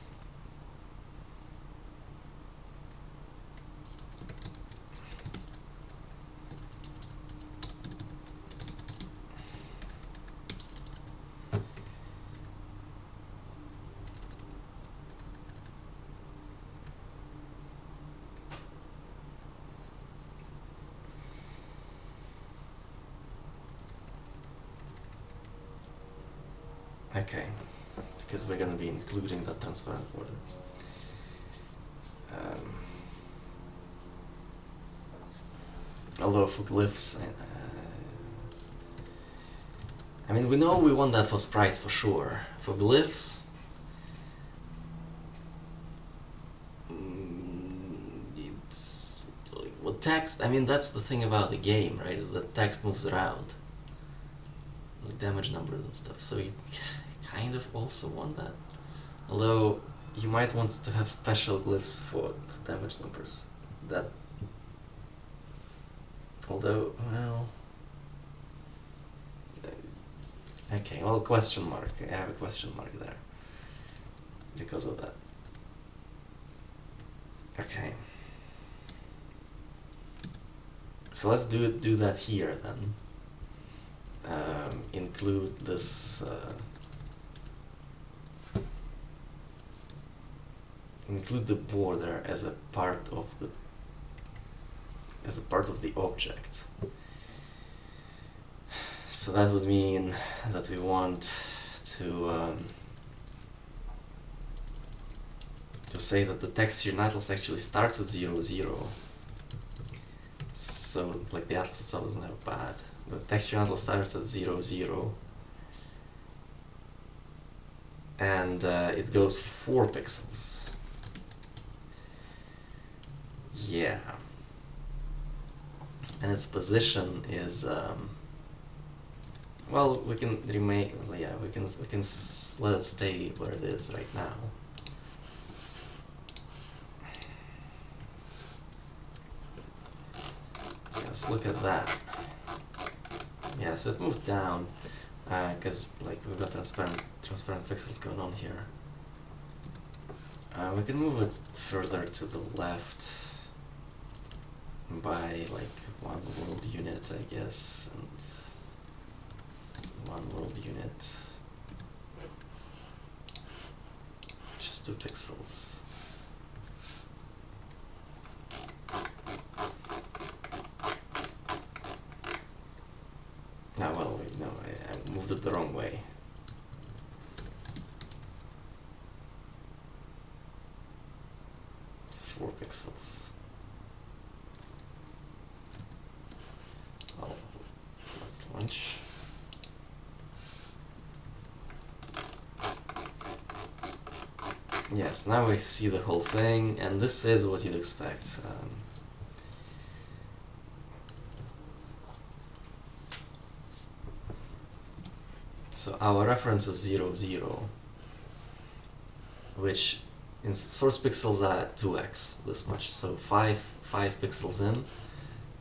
Okay, because we're going to be including that transparent border. Although for glyphs, I mean, we know we want that for sprites for sure. For glyphs, it's like, well, text, I mean, that's the thing about the game, right, is that text moves around, like damage numbers and stuff, so you kind of also want that. Although you might want to have special glyphs for damage numbers. That. Although, well. Okay, well, question mark. I have a question mark there. Because of that. Okay. So let's do that here then. Include this. Include the border as a part of the object. So that would mean that we want to say that the texture in Atlas actually starts at 0, 0. So like the Atlas itself doesn't have a path. The texture in Atlas starts at 0, 0. And it goes for 4 pixels. Yeah. And its position is well, we can remain. Yeah, we can let it stay where it is right now. Let's look at that. Yeah, so it moved down because like we've got transparent pixels going on here. We can move it further to the left by like 1 world unit, I guess, and 1 world unit, just 2 pixels. No, well, wait, no, I moved it the wrong way. It's 4 pixels. Well, let's launch. Yes, now we see the whole thing, and this is what you'd expect. So our reference is 0, 0, which in source pixels are 2x, this much. So 5 pixels in,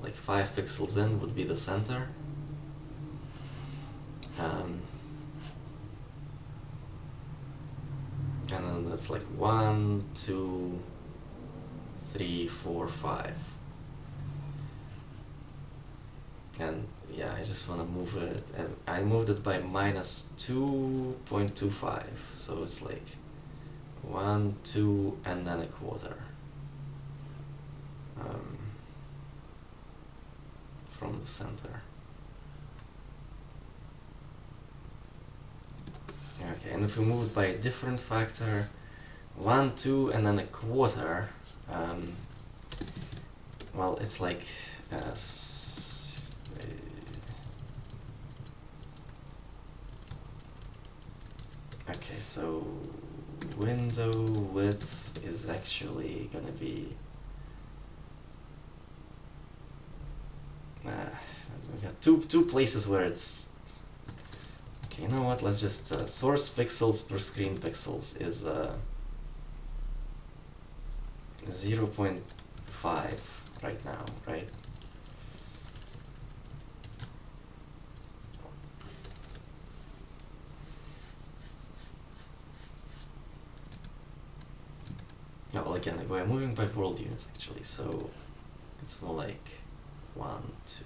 like 5 pixels in would be the center. And then that's like 1, 2, 3, 4, 5. And yeah, I just want to move it, and I moved it by minus 2.25, so it's like 1, 2, and then a quarter from the center. Okay, and if we move it by a different factor, 1, 2, and then a quarter, well, it's like okay, so window width is actually gonna be we got two places where it's okay. You know what? Let's just source pixels per screen pixels is 0.5 right now, right? No, well, again, we're moving by world units actually, so it's more like 1, 2,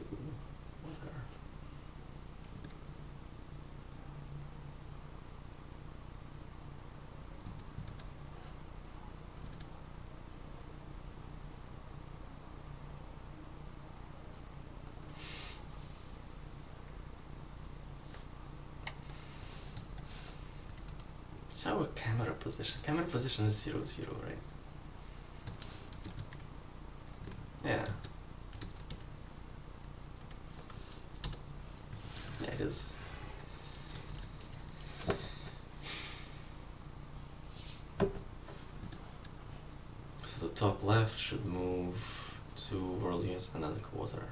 whatever. It's our camera position. Camera position is 0, 0, right? Yeah. Yeah, it is. So the top left should move 2 world units and then a quarter.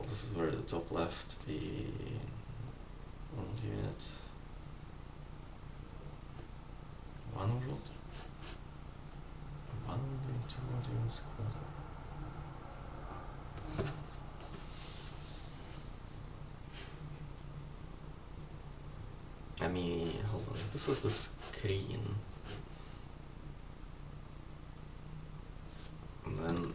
this is where the top left be 1 unit, 1 world, 1 world, 2 world units, quarter. I mean, hold on, if this is the screen, and then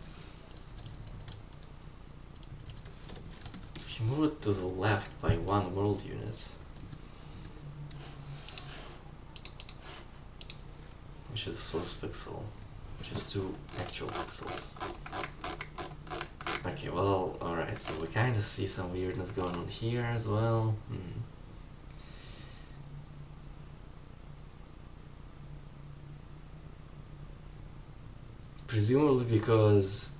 if you move it to the left by 1 world unit, which is source pixel, which is 2 actual pixels. Okay, well, alright, so we kind of see some weirdness going on here as well. Presumably because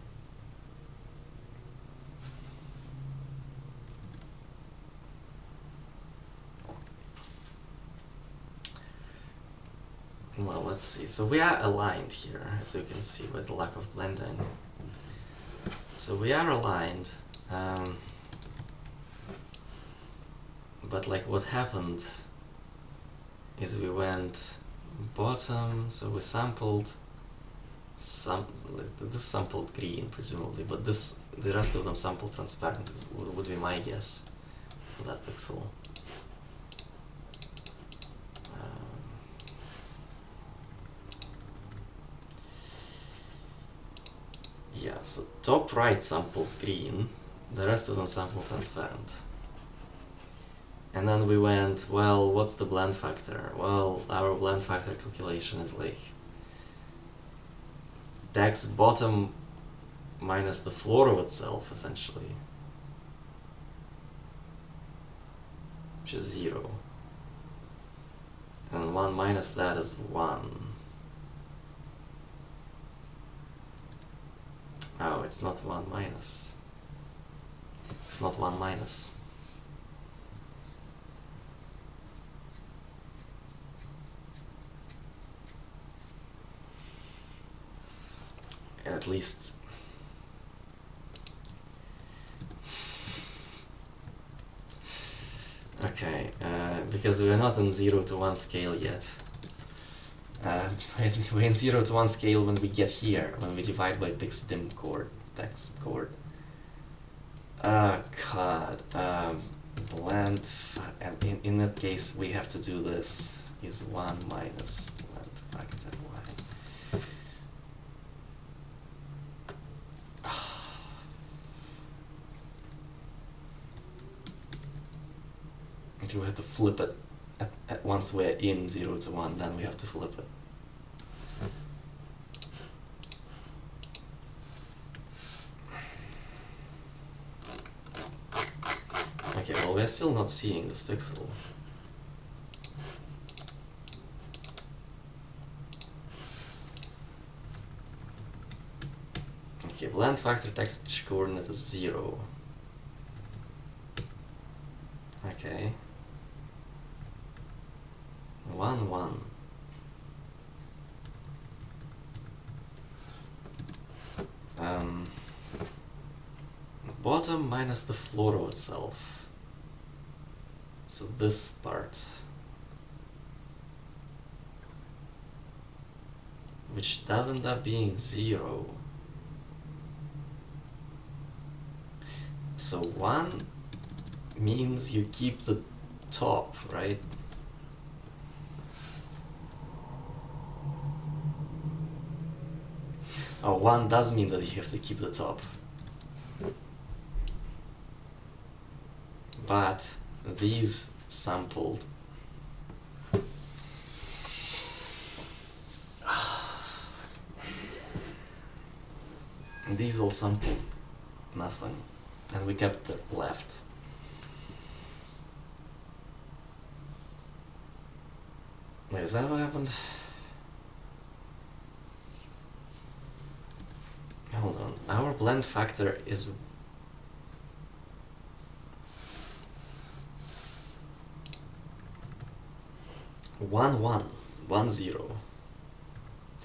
well, let's see. So we are aligned here, as you can see, with the lack of blending. So we are aligned, but like what happened is we went bottom, so we sampled this sampled green presumably, but the rest of them sampled transparent would be my guess for that pixel. Yeah, so top right sampled green, the rest of them sampled transparent. And then we went, well, what's the blend factor? Well, our blend factor calculation is like text bottom minus the floor of itself, essentially, which is 0. And 1 minus that is 1. Oh, it's not 1 minus. It's not 1 minus. At least okay, because we're not in 0 to 1 scale yet. We're in 0 to 1 scale when we get here, when we divide by dim chord, text chord. God, blend, and in that case we have to do this, is 1 minus blend factor y. If we have to flip it at once we're in 0 to 1, then we have to flip it. Okay, well, we're still not seeing this pixel. Okay, blend factor text coordinate is 0. Okay. 1, 1. Bottom minus the floor of itself. So this part, which does end up being 0. So 1 means you keep the top, right? Oh, 1 does mean that you have to keep the top. But these sampled these all sampled nothing, and we kept the left. Wait, is that what happened? Hold on, our blend factor is 1, 1, 1, 0,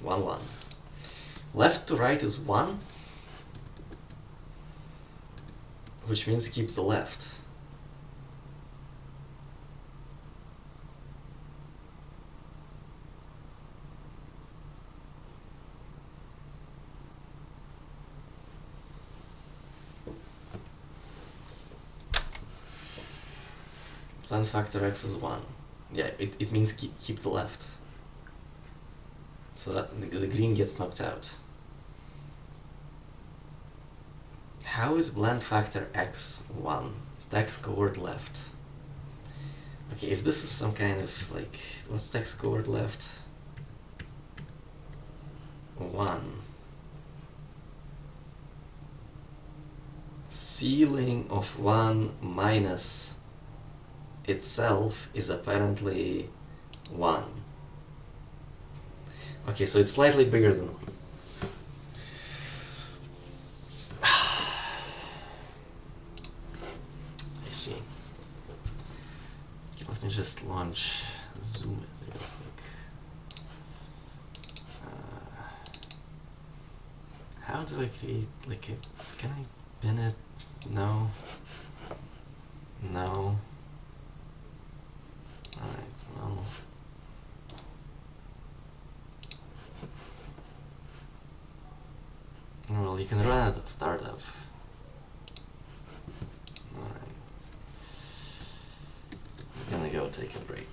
1, 1. Left to right is 1. which means keep the left. Blend factor x is 1. Yeah, it means keep the left. So that the green gets knocked out. How is blend factor x 1? The x coord left. Okay, if this is some kind of like, what's the x coord left? 1. Ceiling of 1 minus itself is apparently 1. Okay, so it's slightly bigger than 1. I see. Okay, let me just launch zoom in real quick. How do I create like a, can I pin it? No. No. Alright, well. Well, you can run it at startup. Alright. I'm gonna go take a break.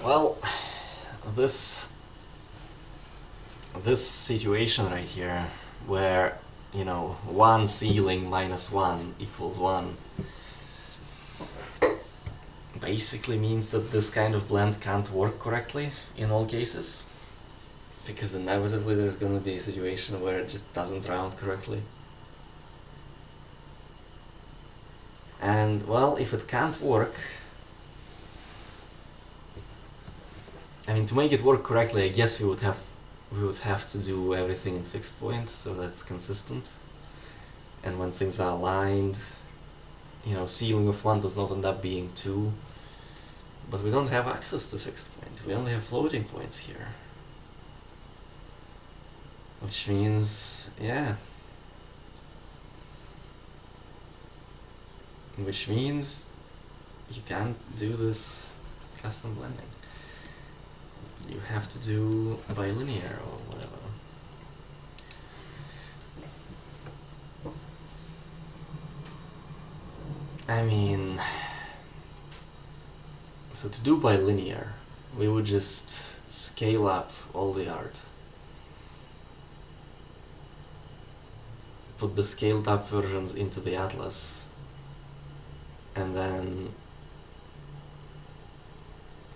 Well, this situation right here, where, you know, 1 ceiling minus 1 equals 1, basically means that this kind of blend can't work correctly in all cases, because inevitably there's gonna be a situation where it just doesn't round correctly. And, well, if it can't work, I mean, to make it work correctly, I guess we would have to do everything in fixed point so that it's consistent. And when things are aligned, you know, ceiling of 1 does not end up being 2. But we don't have access to fixed point. We only have floating points here. Which means, yeah. Which means you can't do this custom blending. You have to do bilinear or whatever. I mean, so to do bilinear, we would just scale up all the art. Put the scaled up versions into the atlas, and then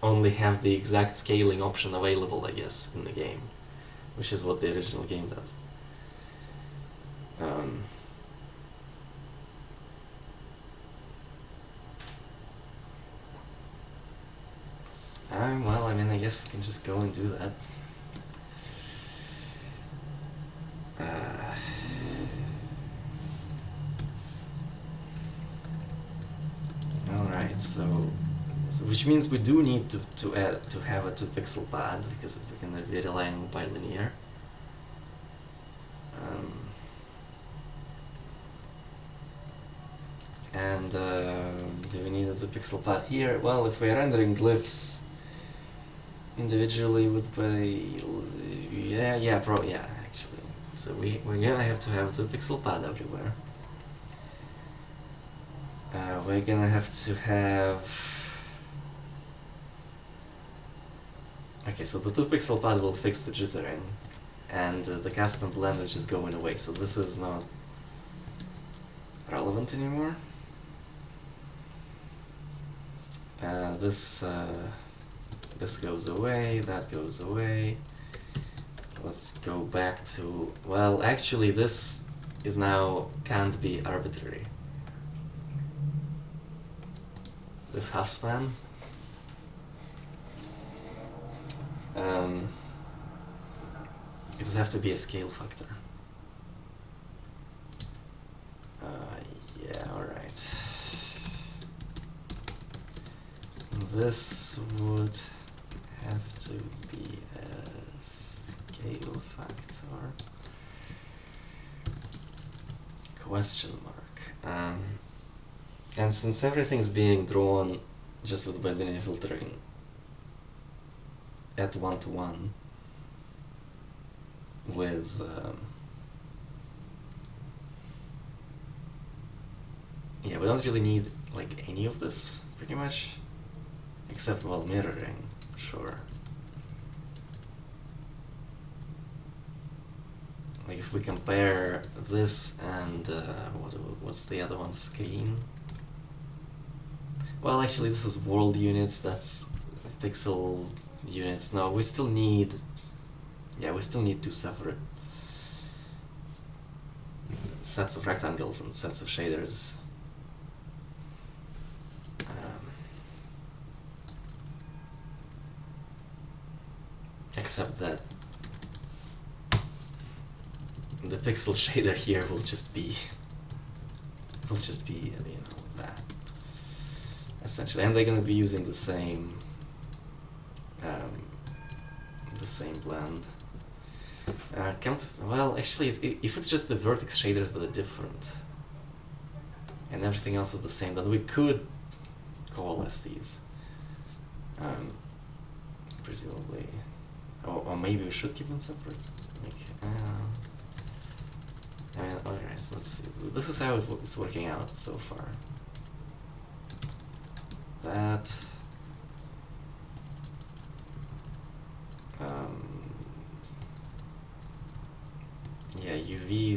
only have the exact scaling option available, I guess, in the game, which is what the original game does. Well, I mean, I guess we can just go and do that. Alright, so which means we do need to have a 2-pixel pad, because if we're gonna be relying on bilinear. And do we need a 2-pixel pad here? Well, if we're rendering glyphs individually with yeah, actually. So we're gonna have to have a 2-pixel pad everywhere. We're gonna have to have... Okay, so the 2-pixel pad will fix the jittering, and the custom blend is just going away, so this is not relevant anymore. This goes away, that goes away. Let's go back to... Well, actually this is now can't be arbitrary. This half span. It would have to be a scale factor. Yeah, alright. This would have to be a scale factor. Question mark. And since everything's being drawn just with bilinear filtering at 1-to-1 with yeah, we don't really need like any of this pretty much, except while mirroring, sure. Like if we compare this and what's the other one, screen? Well, actually this is world units, that's pixel units. No, we still need, yeah, we still need 2 separate sets of rectangles and sets of shaders. Except that the pixel shader here will just be, you know, that essentially, and they're gonna be using the same blend. Well, actually, if it's just the vertex shaders that are different and everything else is the same, then we could coalesce these, presumably. Or maybe we should keep them separate. I mean, alright, so let's see. This is how it's working out so far. That.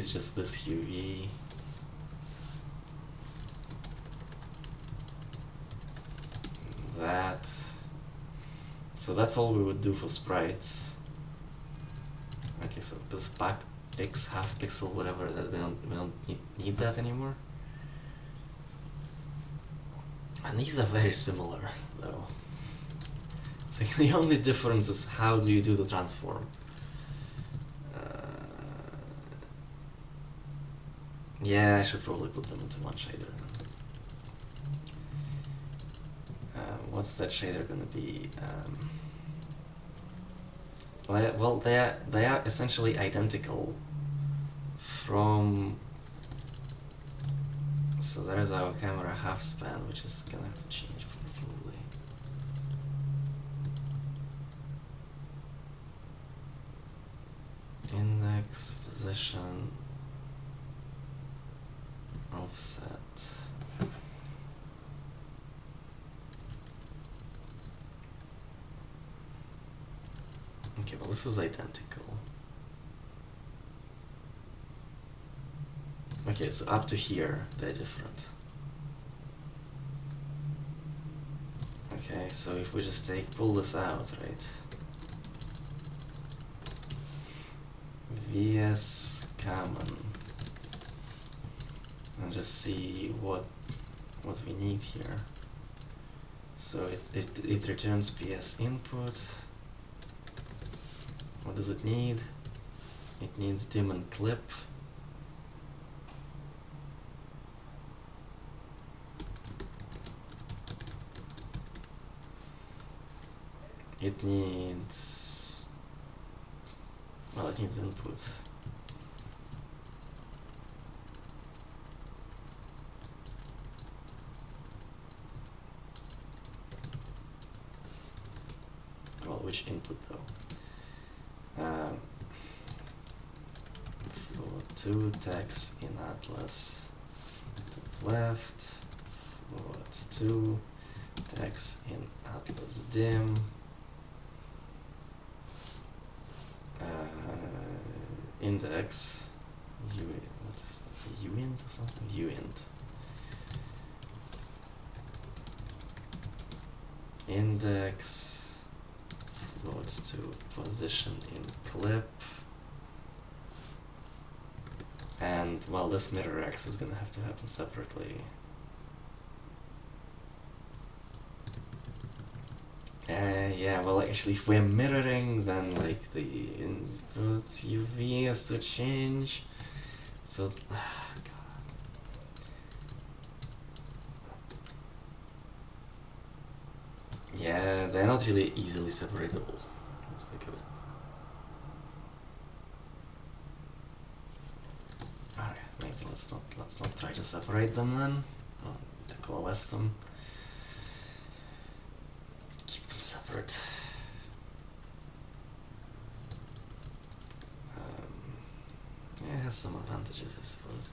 is just this UV. That. So that's all we would do for sprites. Okay, so this back pix, half pixel, whatever, that we don't need that anymore. And these are very similar, though. So the only difference is how do you do the transform. Yeah, I should probably put them into one shader. What's that shader gonna be? Well, they are essentially identical from. So there's our camera half span, which is gonna have to change probably. Index, position, offset. Okay, well this is identical. Okay, so up to here they're different. Okay, so if we just pull this out, right? VS common, and just see what we need here. So it returns PS input. What does it need? It needs dim and clip. It needs, well, it needs input. Well, which input though? Float 2 text in atlas to left, float 2 text in atlas dim. Index, what is that, uint or something? Uint. Index, floats to position in clip. And, well, this mirror X is gonna have to happen separately. Yeah, well, actually, if we're mirroring, then, like, the input UV has to change. So, God. Yeah, they're not really easily separatable. Think of it. Alright, maybe let's not try to separate them then. Or to coalesce them. Keep them separate. Yeah, it has some advantages, I suppose.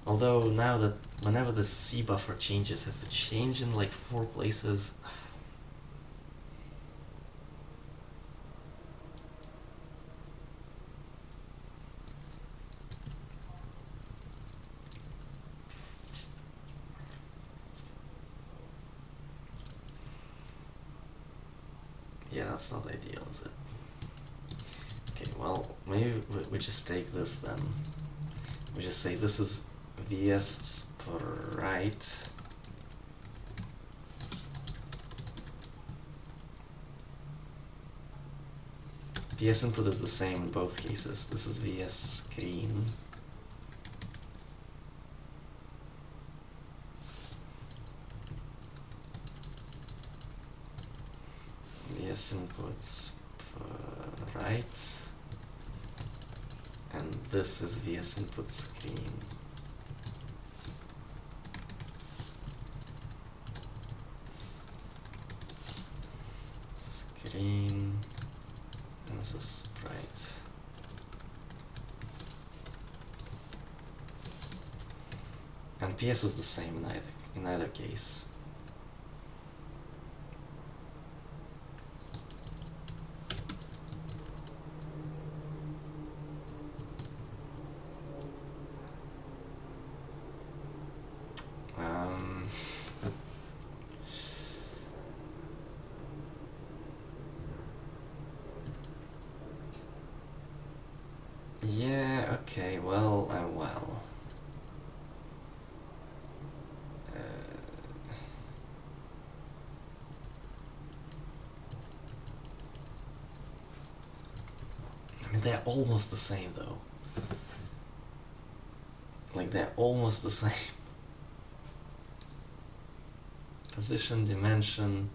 Although now that whenever the C buffer changes, it has to change in like 4 places. Yeah, that's not ideal, is it? Okay, well, maybe we just take this then. We just say this is VS sprite. VS input is the same in both cases. This is VS screen. VS inputs right. And this is VS input screen. Screen, and this is sprite. And PS is the same in either case. they're almost the same though. Like they're almost the same. Position, dimension.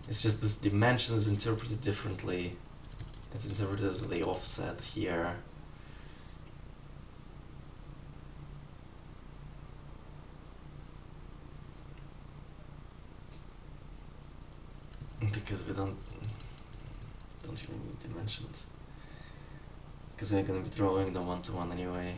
It's just this dimension is interpreted differently. It's interpreted as the offset here. Because we don't really need dimensions. Because we're gonna be drawing them one-to-one anyway.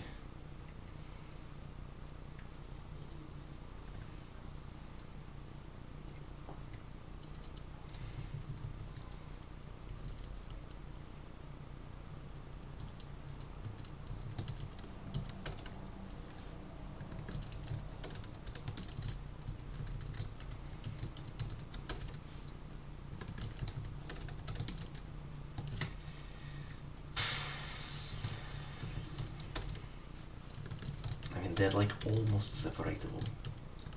They're like almost separatable,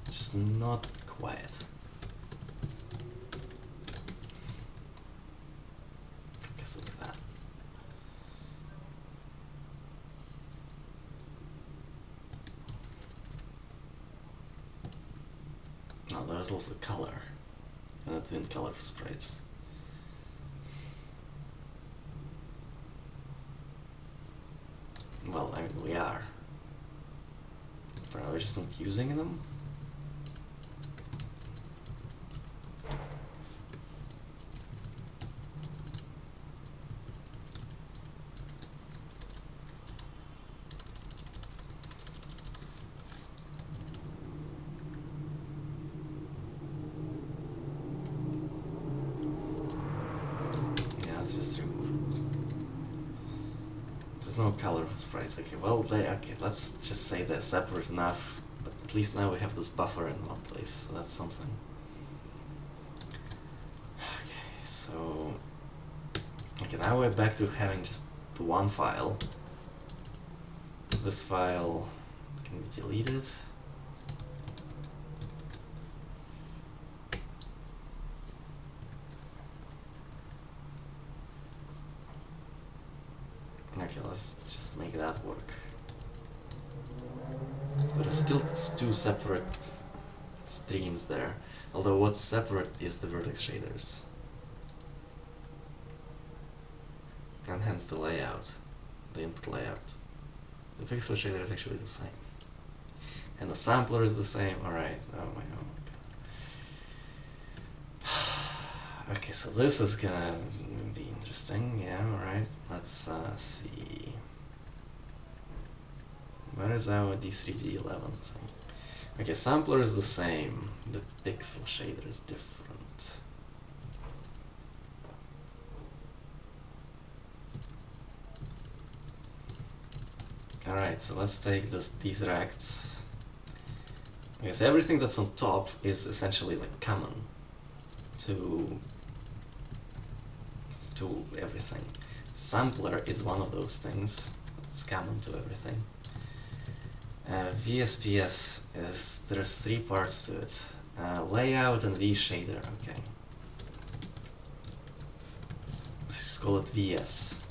just not quite. Because of that. Now there's also color. I'm not doing color for sprites. Well, I mean, we are. But are we just not using them? Yeah, let's just remove it. There's no color for sprites. Okay, well, okay, let's just say they're separate enough, but at least now we have this buffer in one place, so that's something. Okay, so... Okay, now we're back to having just the one file. This file can be deleted. Okay, let's just make that work. There are still two separate streams there, although what's separate is the vertex shaders. And hence the layout, the input layout. The pixel shader is actually the same. And the sampler is the same, alright, oh my god. Okay, so this is gonna be interesting, yeah, alright. Let's see. Where is our D3D11 thing? Okay, sampler is the same, the pixel shader is different. Alright, so let's take these rects. Okay, so everything that's on top is essentially like common to everything. Sampler is one of those things that's common to everything. VSPS is, there's three parts to it. Layout and V-shader, okay. Let's just call it VS.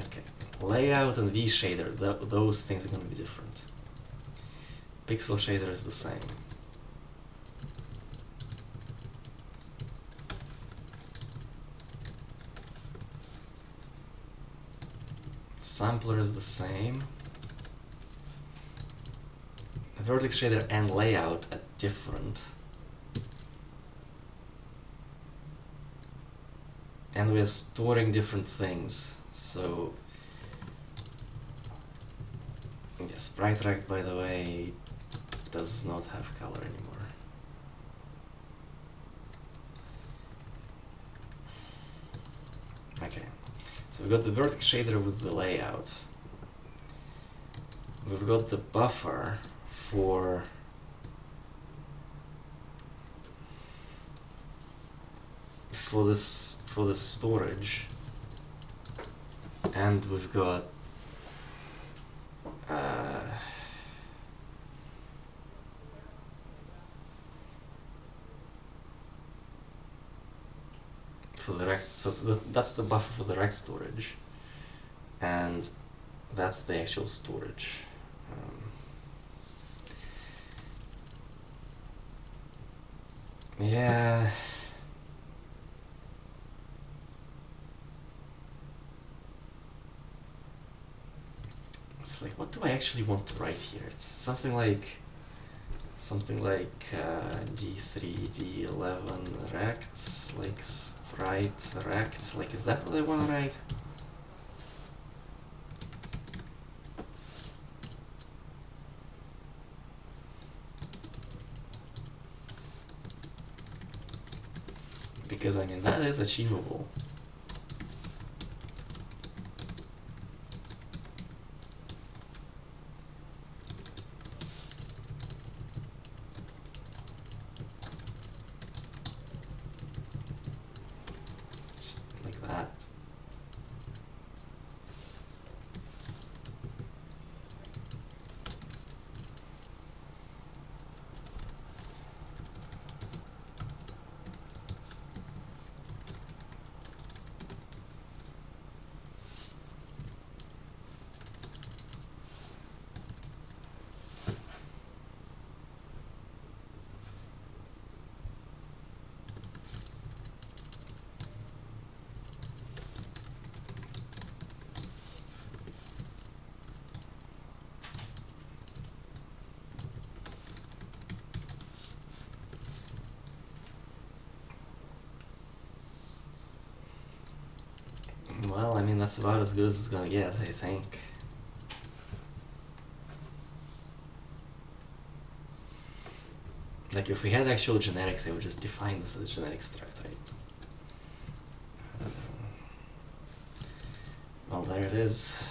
Okay, layout and V-shader, those things are going to be different. Pixel shader is the same. Sampler is the same. Vertex shader and layout are different. And we're storing different things, so... Yeah, sprite rect, by the way, does not have color anymore. Okay, so we've got the vertex shader with the layout. We've got the buffer for this storage, and we've got for the rect, so that's the buffer for the rect storage. and that's the actual storage. Yeah. It's like, what do I actually want to write here? It's something like D3, D11 rects, like sprite rect. Like, is that what I want to write? Because I mean, that is achievable. Just like that. Well, I mean, that's about as good as it's gonna get, I think. Like, if we had actual genetics, I would just define this as genetic struct, right? Well, there it is.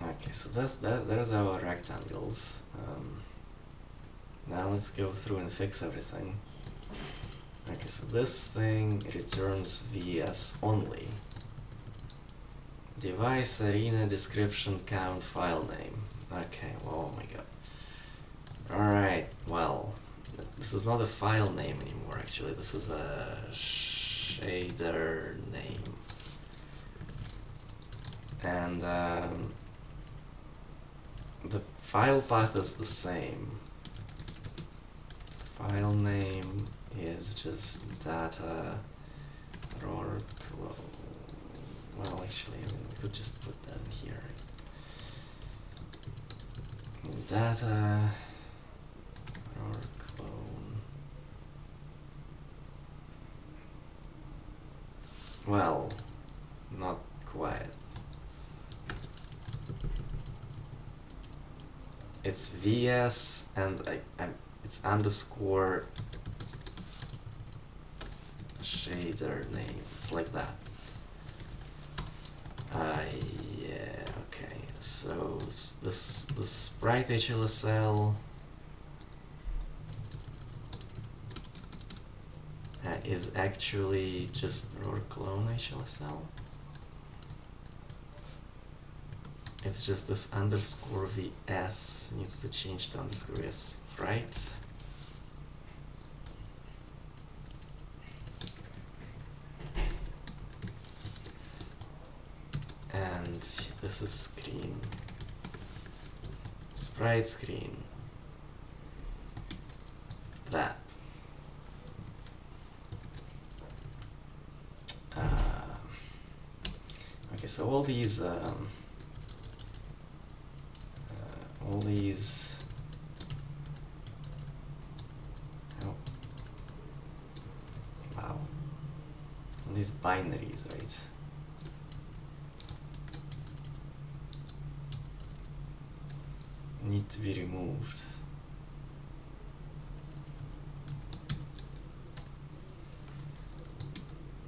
Okay, so there's our rectangles. Now let's go through and fix everything. Okay, so this thing returns VS only. Device, arena, description, count, file name. Okay, well, oh my god. Alright, well, this is not a file name anymore, actually. This is a shader name. And the file path is the same. File name is just data raw. Well, actually, I mean, we could just put that in here. Data raw clone. Well, not quite. It's VS and it's underscore shader name. It's like that. Yeah, okay. So this sprite HLSL is actually just raw clone HLSL. It's just this underscore VS needs to change to underscore VS, right? And this is screen. Sprite screen. That. Okay, so all these oh, wow, all these binaries, right? Need to be removed.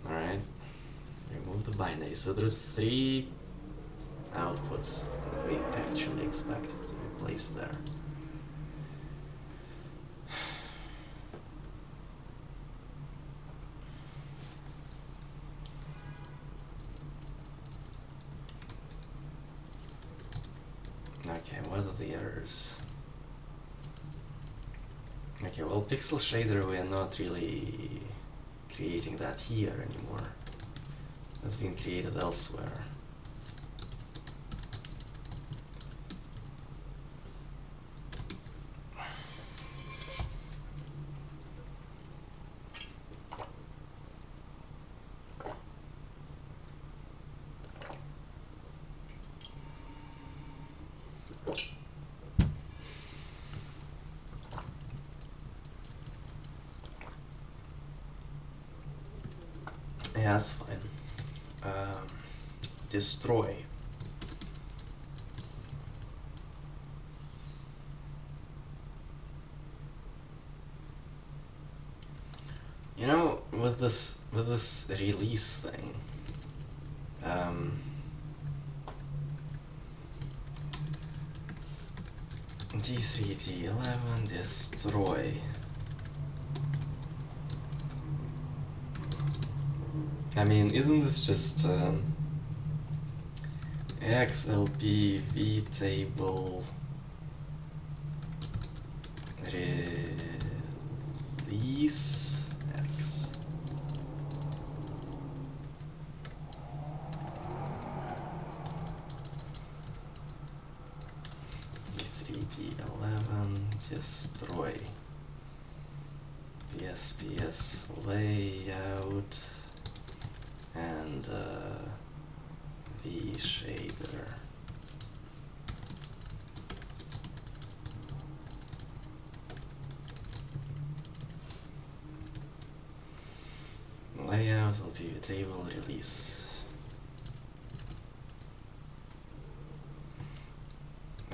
Alright, remove the binary. So there's 3 outputs that we actually expect to be placed there. Okay, what are the errors? Okay, well, pixel shader, we are not really creating that here anymore. That's been created elsewhere. Yeah, that's fine. Destroy. You know, with this release thing, D3, D11, destroy. I mean, isn't this just XLP V table release X? D3, D11, destroy. VSPS layout and V shader. Layout will be table release.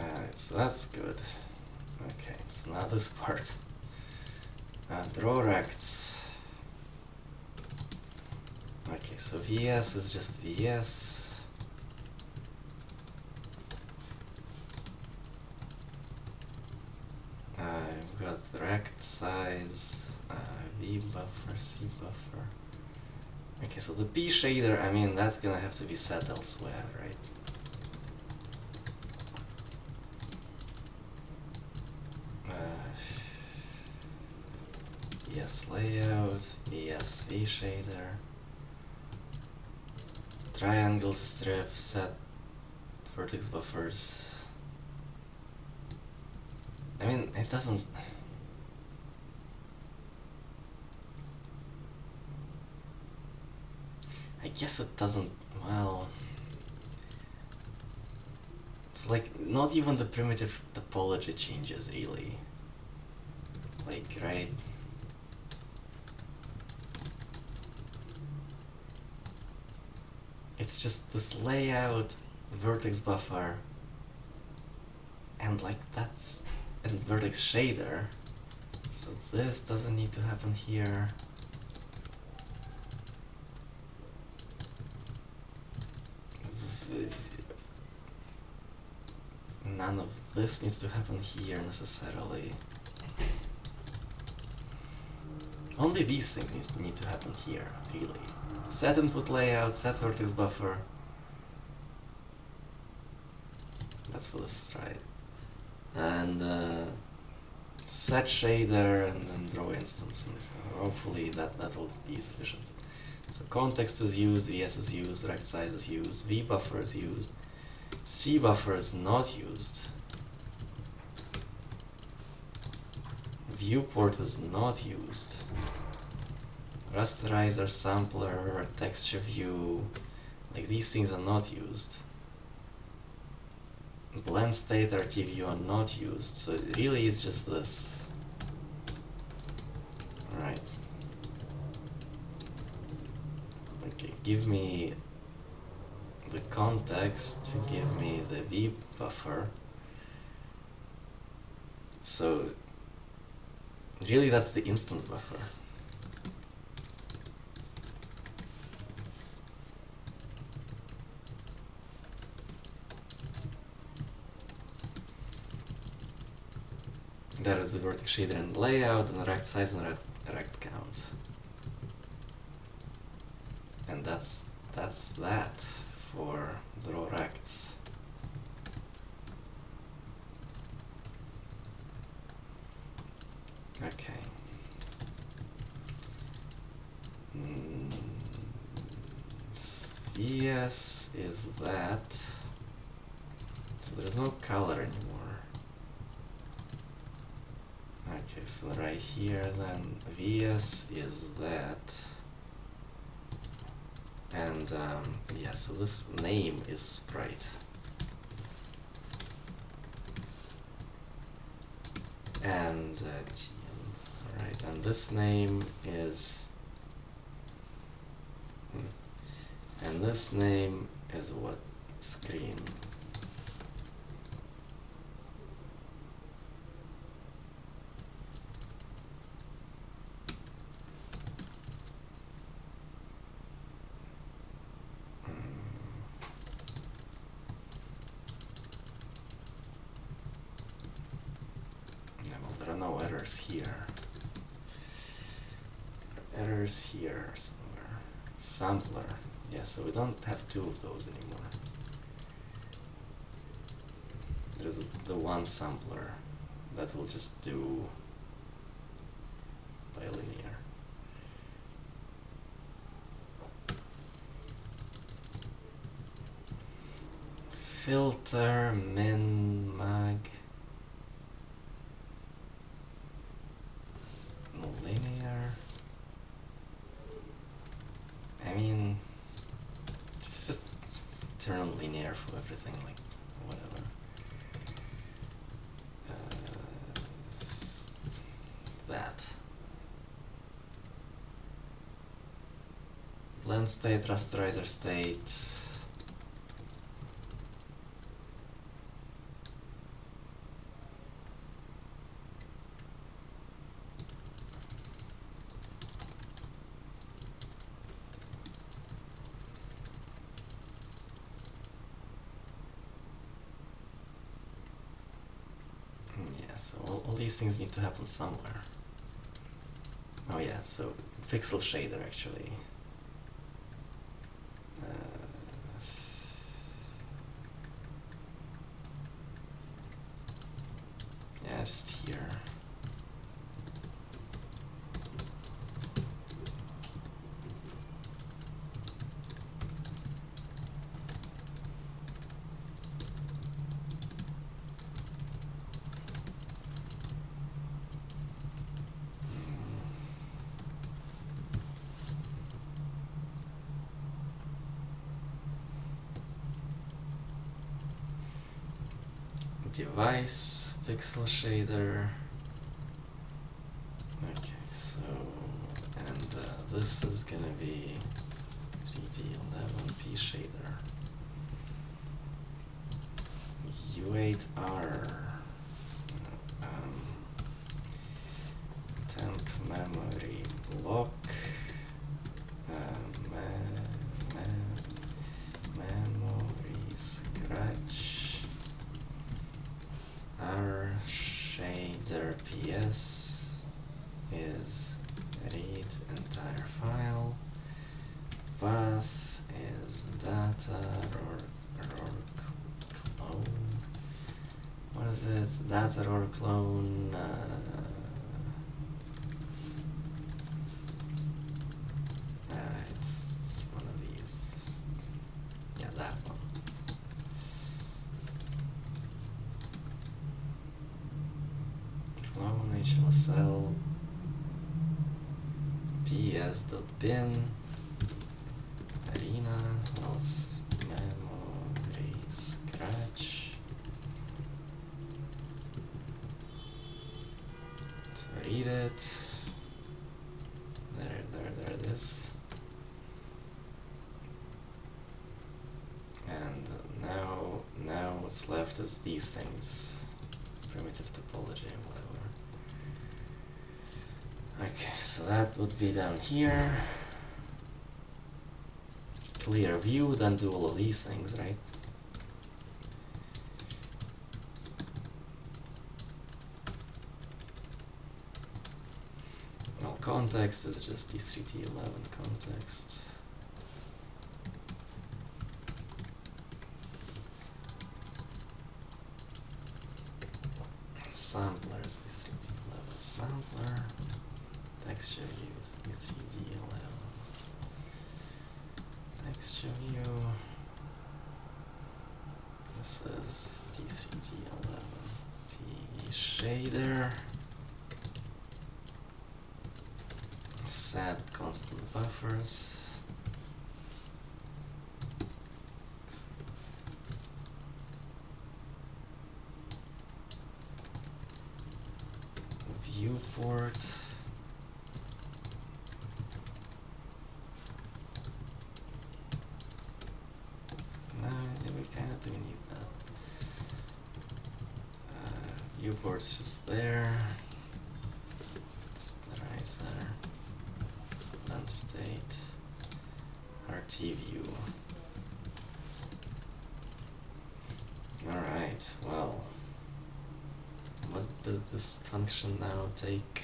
Alright, so that's good. Okay, so now this part. Draw rects. Okay, so VS is just VS. We've got the rect size, V buffer, C buffer. Okay, so the P shader, I mean, that's gonna have to be set elsewhere, right? ES layout, ES V shader, triangle strip, set vertex buffers. I mean, it doesn't. I guess it doesn't. Well, it's like not even the primitive topology changes really. Like, right? It's just this layout, vertex buffer, and like that's, and vertex shader. So this doesn't need to happen here. None of this needs to happen here necessarily. Only these things need to happen here, really. Set input layout, set vertex buffer. That's for the stride. And set shader and then draw instance. And hopefully that will be sufficient. So context is used, VS is used, rect size is used, V buffer is used, C buffer is not used, viewport is not used, rasterizer, sampler, texture view, like these things are not used. Blend state, RT view are not used, so it really is just this. Alright. Okay, give me the context, give me the V buffer. So really that's the instance buffer. That is the vertex shader and layout, and the rect size and rect count. And that's that for draw rects. Okay. VS is that. So there's no color anymore. Okay, so right here then VS is that. And yeah, so this name is sprite. And alright, and this name is and this name is what? Screen. Yeah, well, there are no errors here. Errors here somewhere. Sampler. Yeah, so we don't have two of those anymore. There's the one sampler that will just do bilinear. Filter, min, mag, linear. I mean, just turn on linear for everything, like whatever. That. Blend state, rasterizer state. Yeah, so all these things need to happen somewhere. Oh yeah, so pixel shader actually. Yeah, just here. Device, pixel shader. Okay, so, and this is gonna be 3D11P shader. U8R. Temp memory block. Memory scratch. R shader PS is read entire file. Path is data or clone. What is it? Data or clone. It's one of these. Yeah, that one. Clone HLSL ps.bin arena else memory scratch. So read it. There it is. And now what's left is these things. Primitive topology and whatever. Okay, so that would be down here. Clear view, then do all of these things, right? Well, context is just D3T11 context. Sampler is D3T11 sampler, texture use D3D11, texture view, this is D3D11, P shader, set constant buffers, viewport, no, we kind of do need that. Viewport's just there, rasterizer, blend state, RT view. Alright, well, what did this function now take?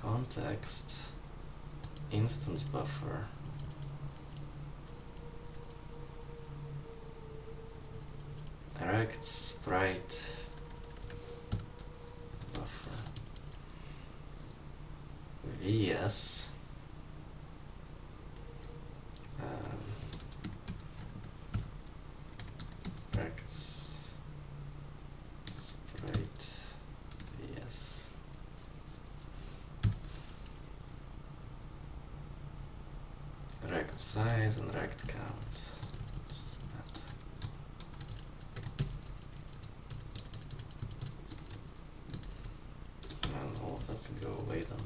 Context, instance buffer, erect sprite buffer, vs erect sprite vs rect size and rect count. Just that. And all of that can go away then.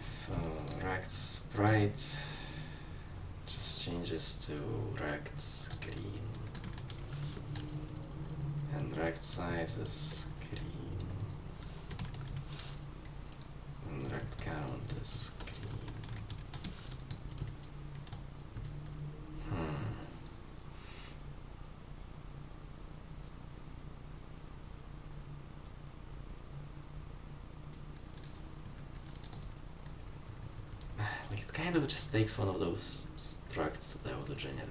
So rect sprite just changes to rect screen, and rect size is screen, and rect count is screen. Like it kind of just takes one of those structs that I would generate.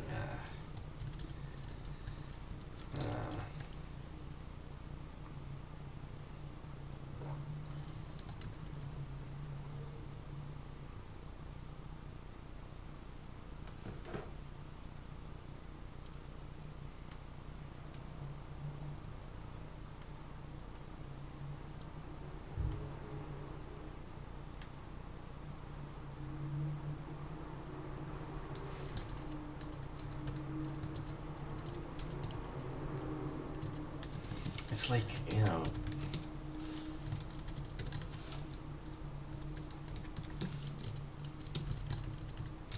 It's like, you know,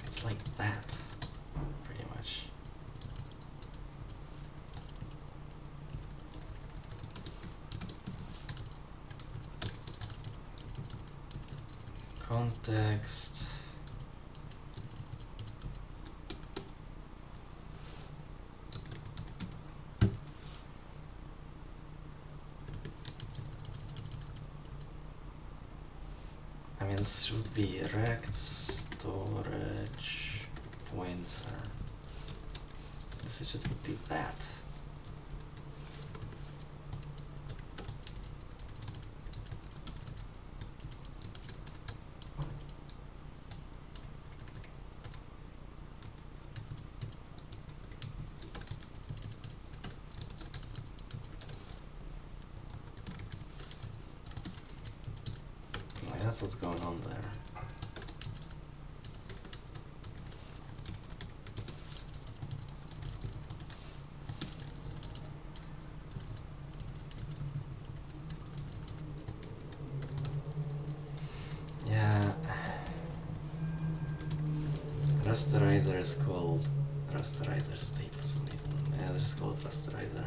it's like that, pretty much. Context. I mean, this should be rect storage pointer. This is just would be that. Like, that's what's going on there. Yeah. Rasterizer is called rasterizer state for some reason. Yeah, just call it rasterizer.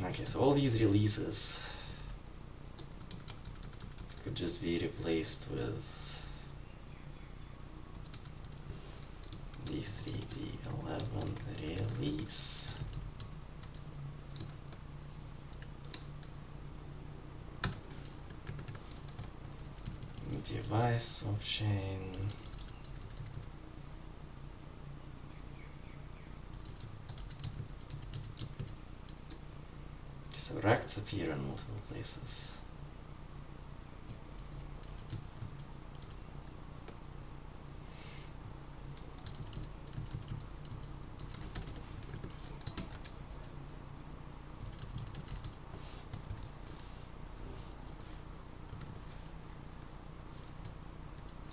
Okay, so all these releases could just be replaced with D3, D11 release. Device swap chain. So rects appear in multiple places.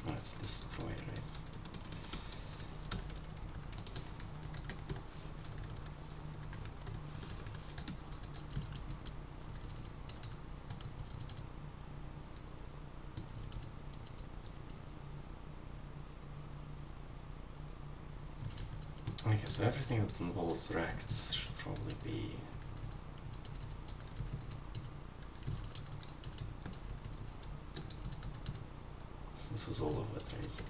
Let's destroy it, right? Okay, so everything that involves rects should probably be so this is all of it, right?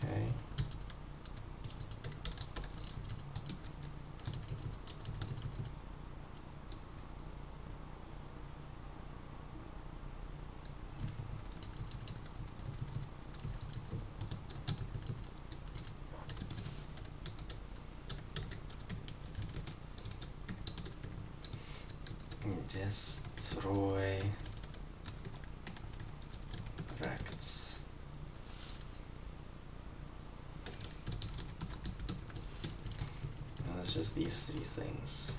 Okay. Destroy rects. And it's just these three things.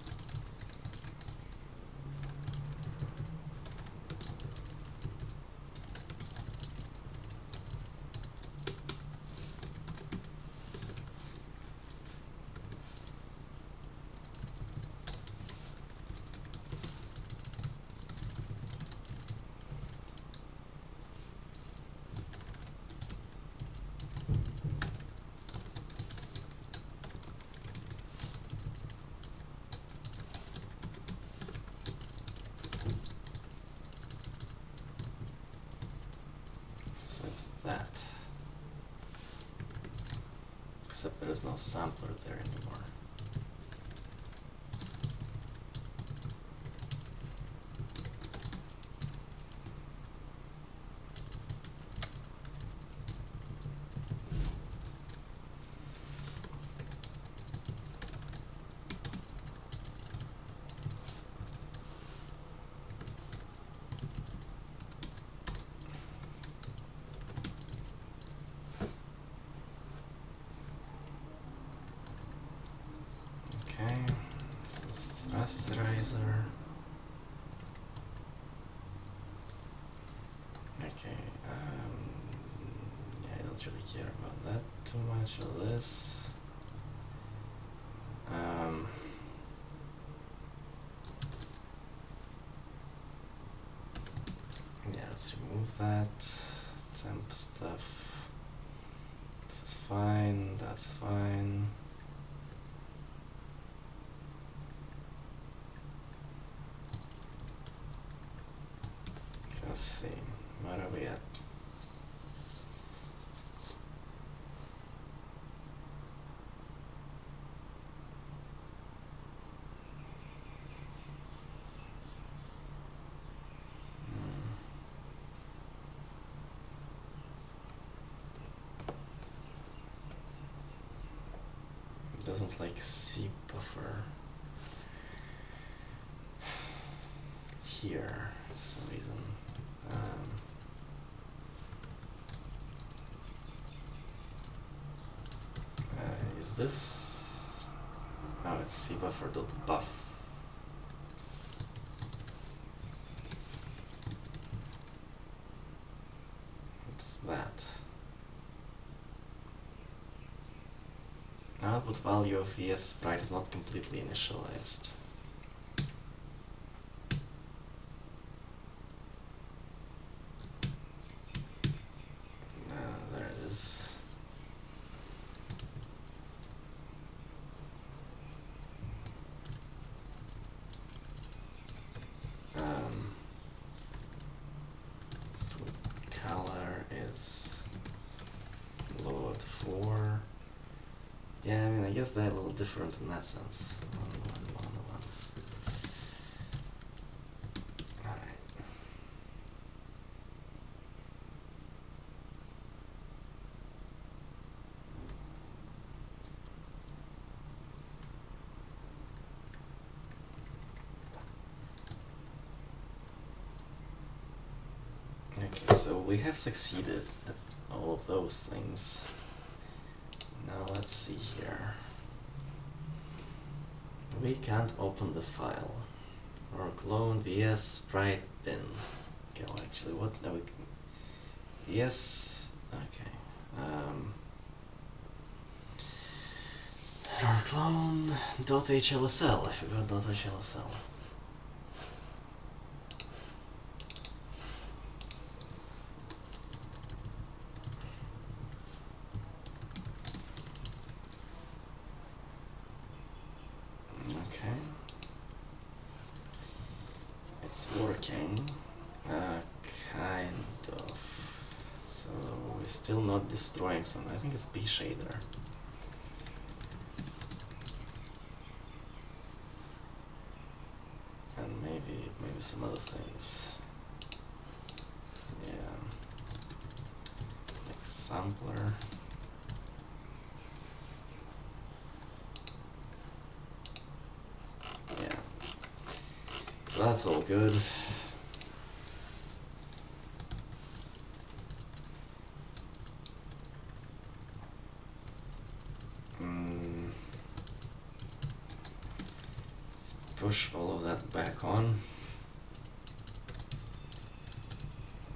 So it's that. Except there is no sampler there anymore. Okay, so this is rasterizer. Okay, yeah, I don't really care about that too much, or this. Yeah, let's remove that. Temp stuff. This is fine, that's fine. Let's see, where are we at? It doesn't like C buffer here for some reason. Is this? Oh, it's C buffer dot buff. What's that? Output value of VS sprite not completely initialized. There it is. guess they're a little different in that sense. 1, 1, 1, 1. Alright. Okay, so we have succeeded at all of those things. Now let's see here. We can't open this file. Or clone vs sprite bin. Okay, well actually what now we can yes okay. Or clone .hlsl, I forgot .hlsl. Okay. It's working. Kind of. So we're still not destroying something. I think it's B shader. And maybe some other things. Yeah. Like sampler. Yeah. So that's all good. Let's push all of that back on.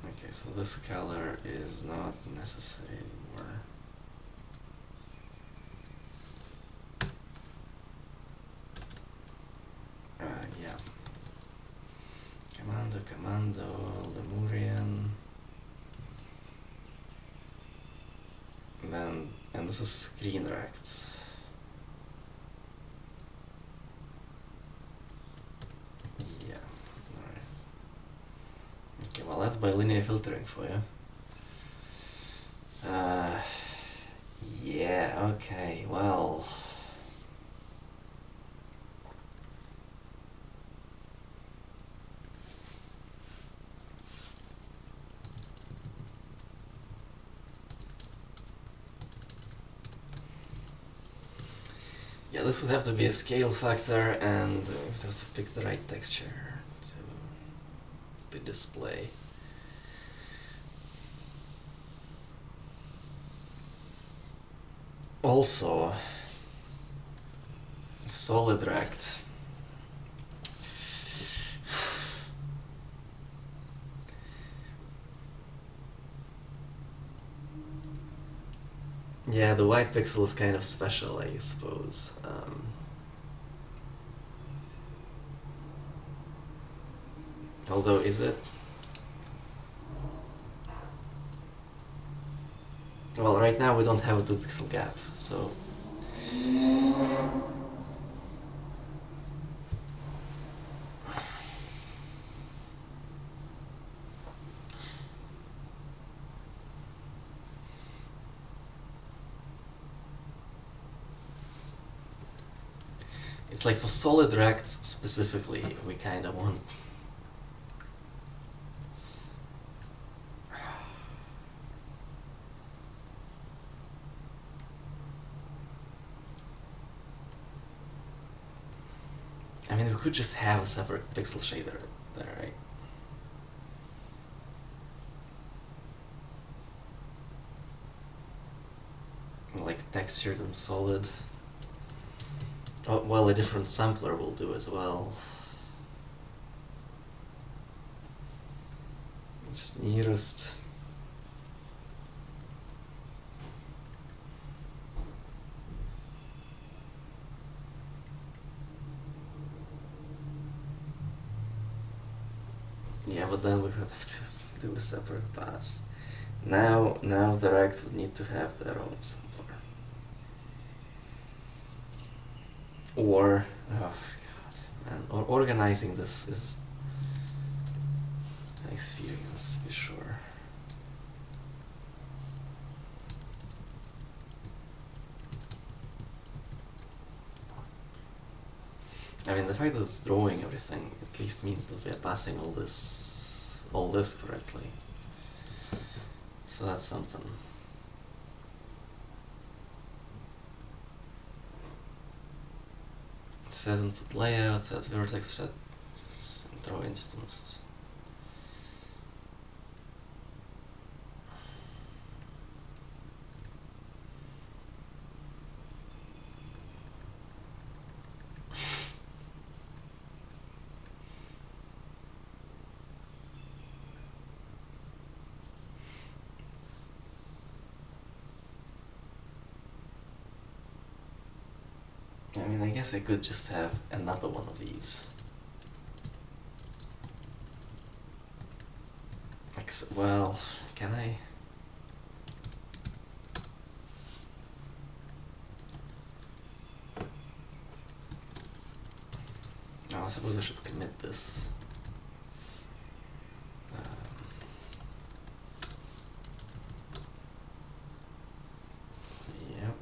Okay, so this color is not necessary anymore. Yeah. Commando, Lemurian. And this is screen rects. Yeah, alright. Okay, well that's bilinear filtering for you. Yeah, okay, well. Yeah, this would have to be a scale factor, and we would have to pick the right texture to display. Also, solid rect. Yeah, the white pixel is kind of special, I suppose. Although, is it? Well, right now we don't have a 2 pixel gap, so... It's like for solid rects specifically, we kind of want... I mean, we could just have a separate pixel shader there, right? Like textured and solid. Oh, well, a different sampler will do as well. Just nearest. Yeah, but then we would have to do a separate pass. Now the rects would need to have their own sampler. Or, oh god, man, or organizing this is an experience, to be sure. I mean, the fact that it's drawing everything at least means that we are passing all this correctly. So that's something. Set input layout, set vertex, set draw instance. I mean, I guess I could just have another one of these. Well, can I? Oh, I suppose I should commit this. Yep.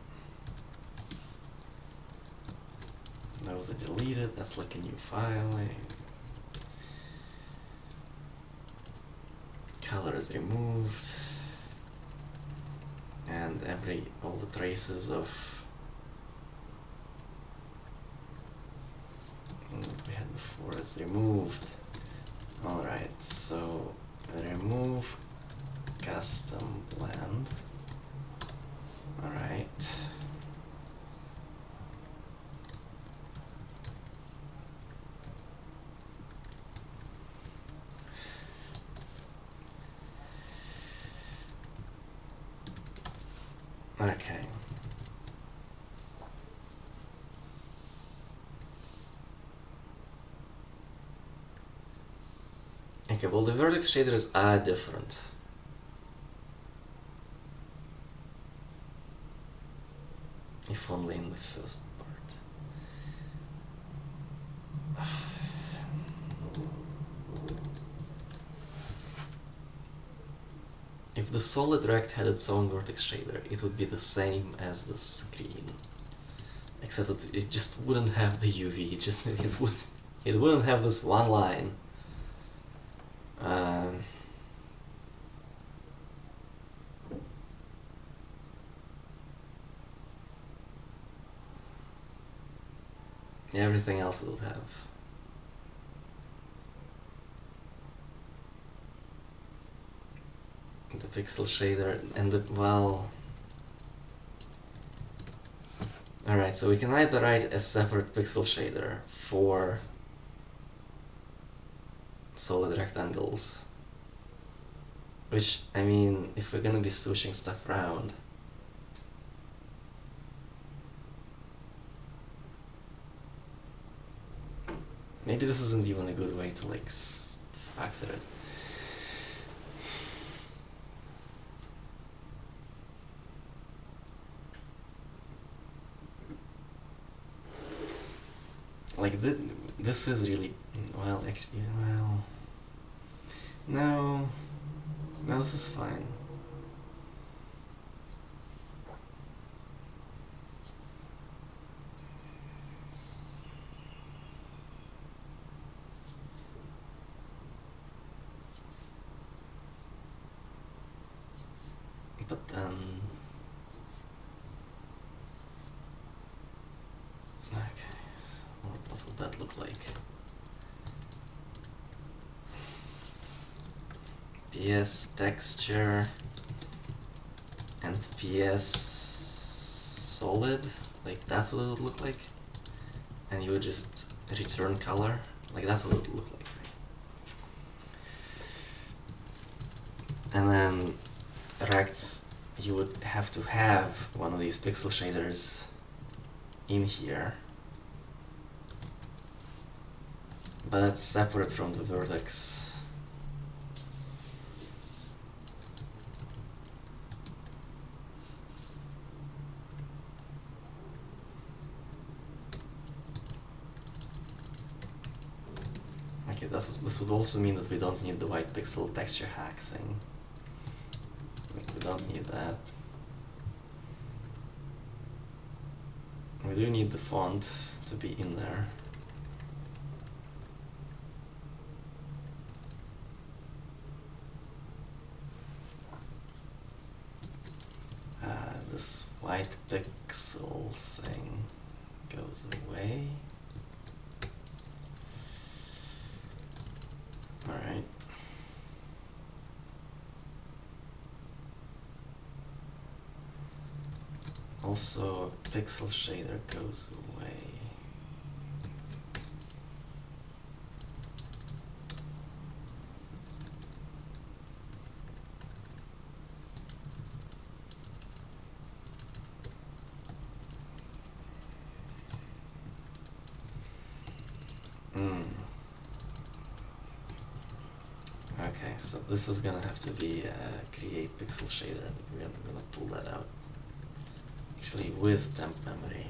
Those are deleted, that's like a new file. Color is removed. And all the traces of what we had before is removed. Alright, so remove custom blend. Alright. Okay. Okay, well the vertex shaders are different. If only in the first part. If the solid rect had its own vertex shader, it would be the same as the screen. Except it just wouldn't have the UV, it wouldn't have this one line. Everything else it would have. The pixel shader and well... Alright, so we can either write a separate pixel shader for solid rectangles, which, I mean, if we're gonna be switching stuff around, maybe this isn't even a good way to like factor it. Like this is really, well, actually, well, no, this is fine. But then, okay, so what would that look like? PS texture and PS solid, like that's what it would look like, and you would just return color, like that's what it would look like, right? And then rects, you would have to have one of these pixel shaders in here, but that's separate from the vertex. Okay, this would also mean that we don't need the white pixel texture hack thing. We don't need that. We do need the font to be in there. white pixel thing goes away. Alright. Also, pixel shader goes away. Okay, so this is gonna have to be create pixel shader. We're gonna pull that out. Actually, with temp memory.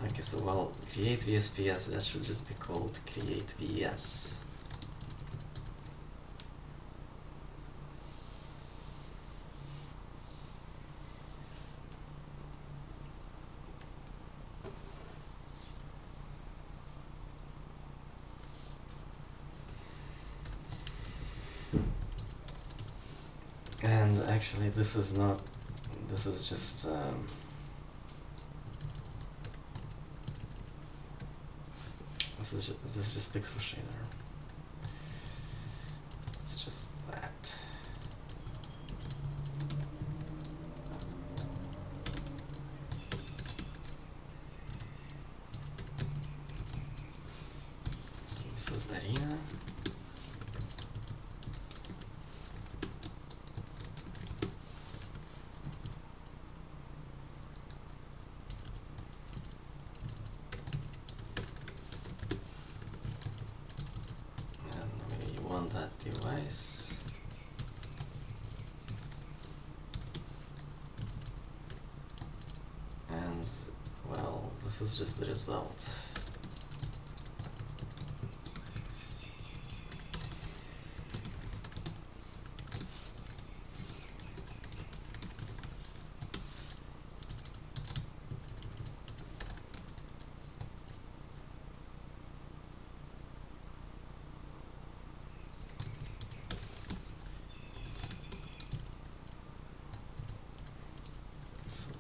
Okay, so well, create VSPS, that should just be called create VS. And actually, this is not, this is just, this is just pixel shader. It's just that. So this is arena. That device. And well, this is just the result.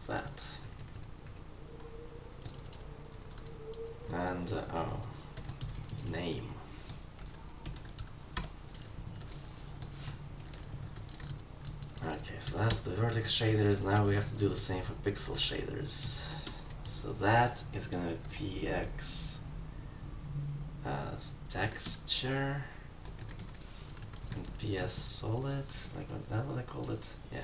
That and oh, name. Okay, so that's the vertex shaders. Now we have to do the same for pixel shaders. So that is gonna be px texture and ps solid, like what I called it, yeah.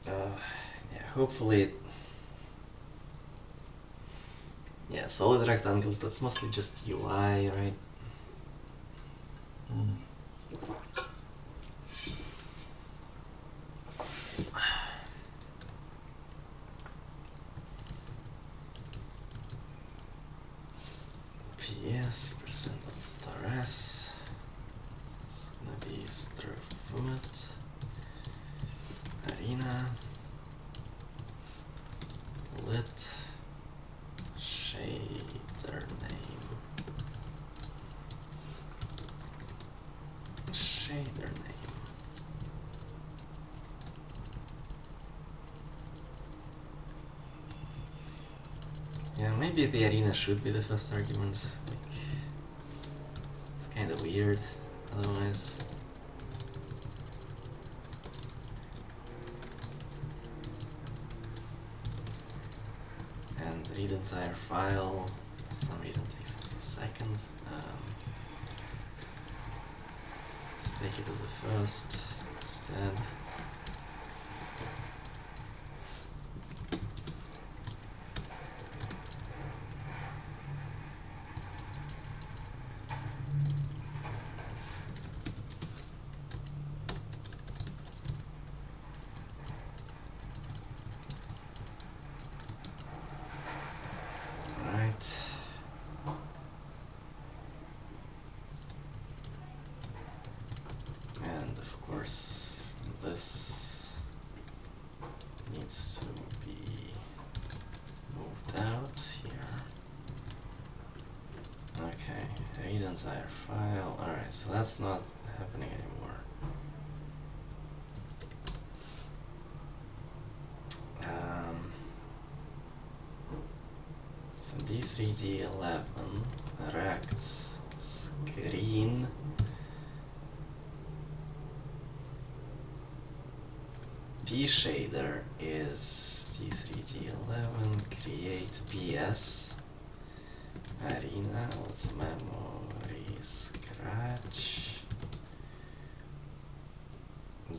Yeah, hopefully, yeah, solid rectangles, that's mostly just UI, right? PS %.stars. It's gonna be star format. Arena. Lit. Shader name. Shader name. Yeah, maybe the arena should be the first argument. Like, it's kind of weird otherwise. And read entire file. For some reason takes us a second. Let's take it as a first instead. course, this needs to be moved out here. Okay, read entire file. Alright, so that's not happening anymore. So D3D11 rects screen P shader is D3D11 create PS arena. Let's memory scratch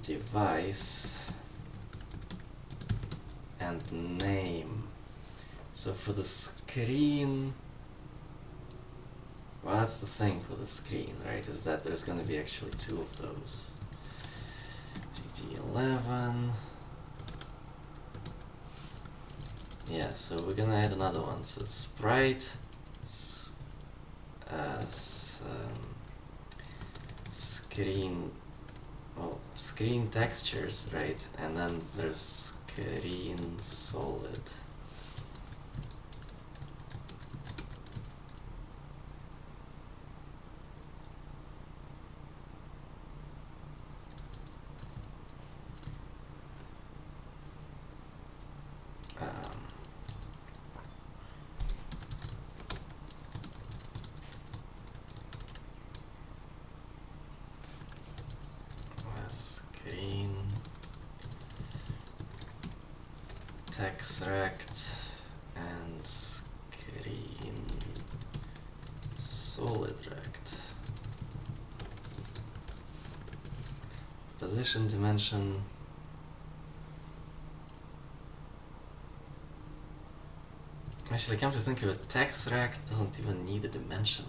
device and name. So for the screen, well, that's the thing for the screen, right? Is that there's going to be actually two of those. GT11. Yeah, so we're gonna add another one. So it's sprite, screen, well, screen textures, right? And then there's screen solid. Screen texrect and screen solid rect. Position dimension. Actually, come to think of it, texrect doesn't even need a dimension.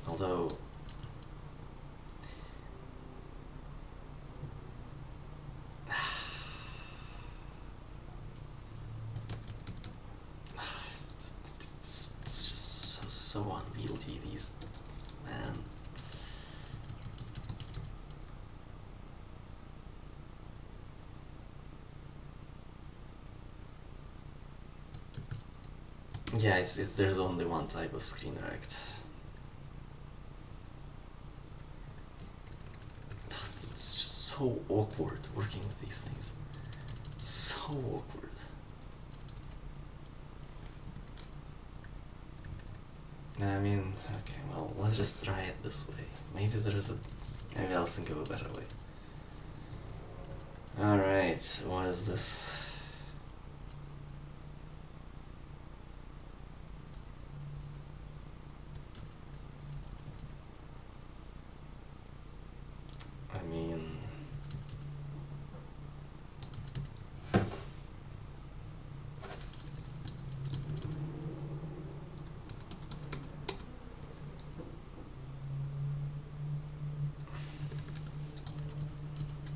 Although it's just so unwieldy, these, man. Yeah, it's there's only one type of screen rect. It's just so awkward working with these things. So awkward. I mean, okay, well, let's just try it this way. Maybe maybe I'll think of a better way. Alright, what is this?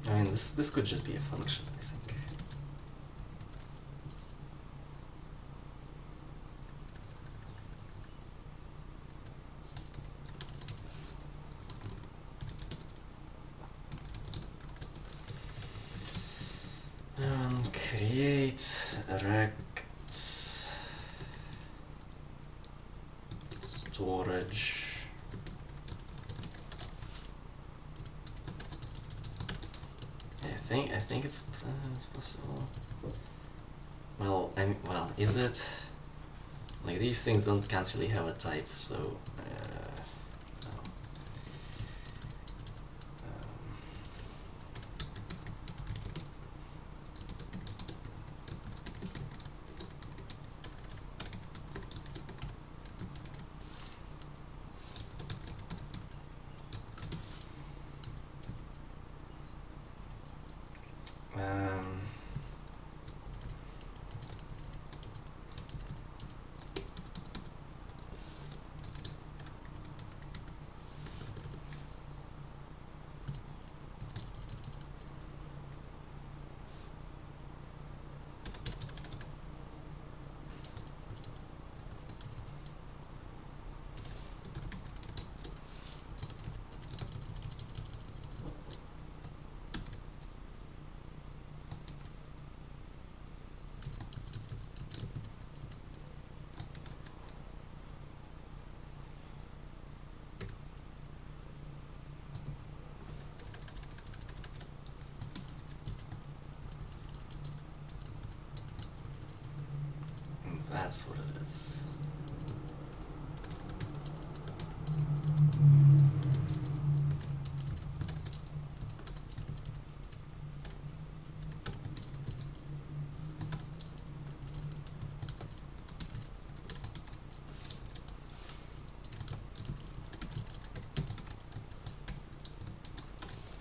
I mean, this could just be a function, I think. Create rect storage. I think it's possible. Well, is it? Like, these things can't really have a type, so no. that's what it is.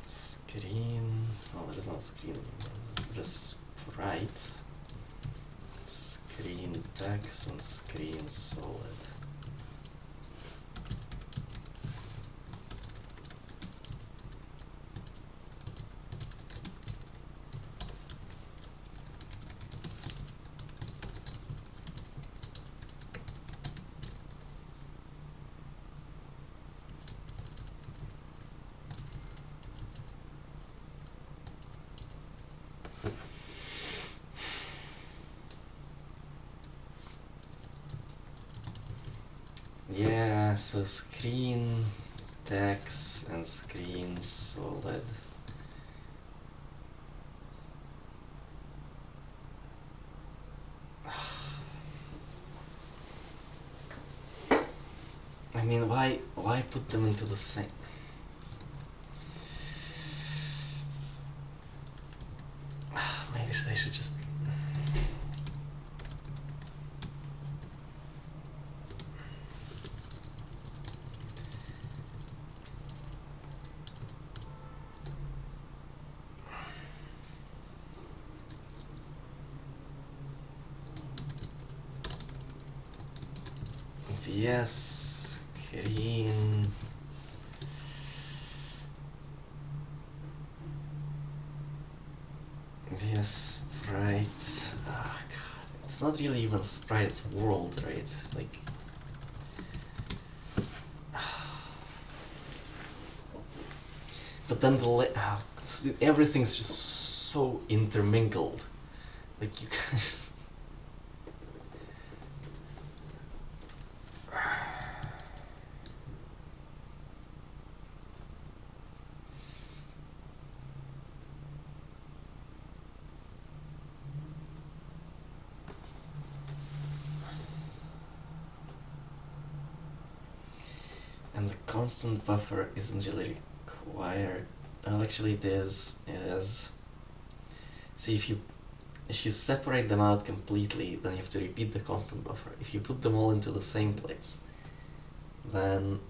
Screen. Oh, there is no screen anymore. Just sprite. Screen text and screen solid. Yeah, so screen text and screen solid. I mean, why put them into the same? Maybe they should just. Yes, screen. Yes, sprite. Ah, God, it's not really even sprite. It's world, right? Like. But then everything's just so intermingled. Like you can. And the constant buffer isn't really required. Well, actually, it is. It is. See, if you separate them out completely, then you have to repeat the constant buffer. If you put them all into the same place, then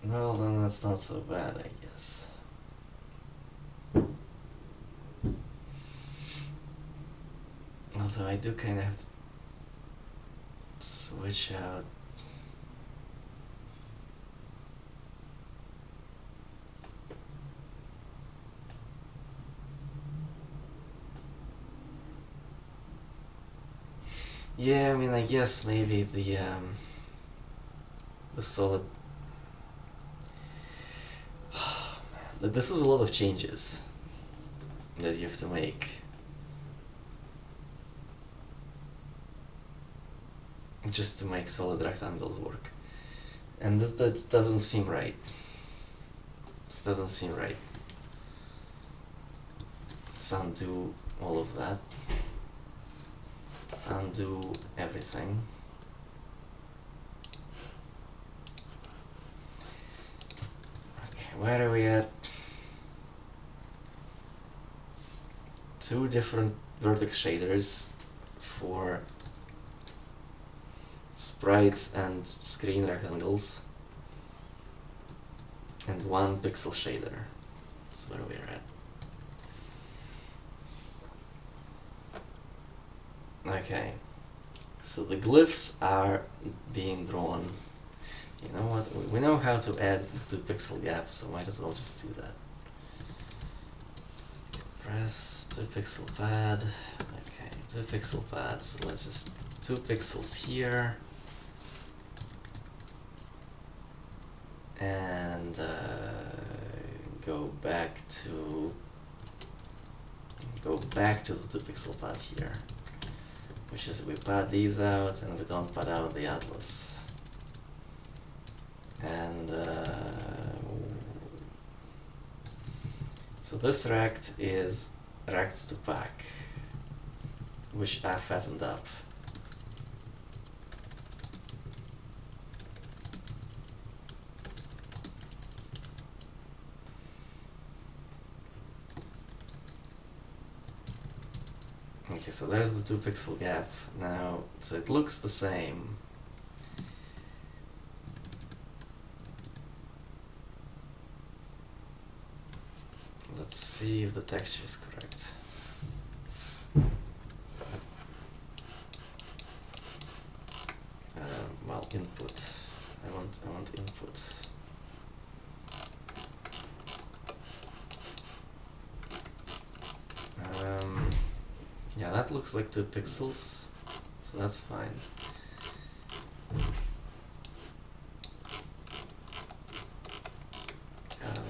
well, then that's not so bad, I guess. Although I do kind of have to switch out. Yeah, I mean, I guess maybe the solid. This is a lot of changes that you have to make. Just to make solid rectangles work. And this doesn't seem right. This doesn't seem right. Let's undo all of that. Undo everything. Okay, where are we at? 2 different vertex shaders for sprites and screen rectangles, and 1 pixel shader. That's where we're at. Okay, so the glyphs are being drawn. You know what? We know how to add the 2 pixel gap, so might as well just do that. Press 2 pixel pad. Okay, 2 pixel pad. So let's just 2 pixels here. And go back to the 2 pixel pad here, which is we pad these out and we don't pad out the atlas. And so this rect is rects to pack, which I fattened up. Okay, so there's the 2 pixel gap now, so it looks the same. Let's see if the texture is correct. Well, input. I want input. Yeah, that looks like 2 pixels, so that's fine.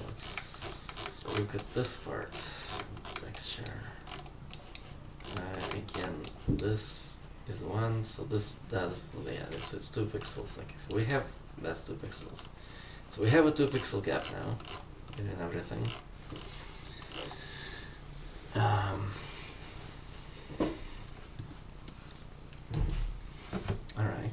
Let's look at this part, texture. Again, this is 1, so this does, yeah, it's 2 pixels. Okay, so we have, that's 2 pixels. So we have a 2 pixel gap now, between everything. Alright.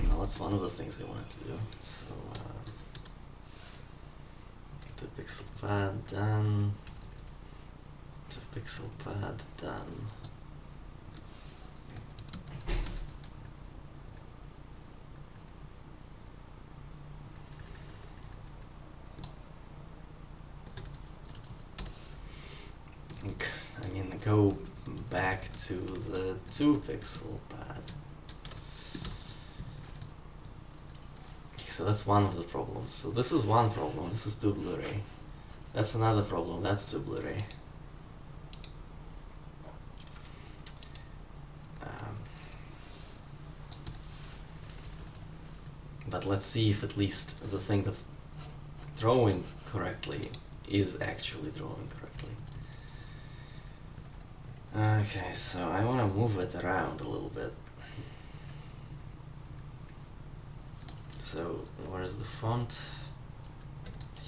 Well, that's one of the things I wanted to do. So, 2 pixel pad done. 2 pixel pad done. I mean, go back to the 2 pixel pad. Okay, so that's one of the problems. So this is one problem, this is too blurry. That's another problem, that's too blurry. But let's see if at least the thing that's drawing correctly is actually drawing correctly. Okay, so I want to move it around a little bit. So, where's the font?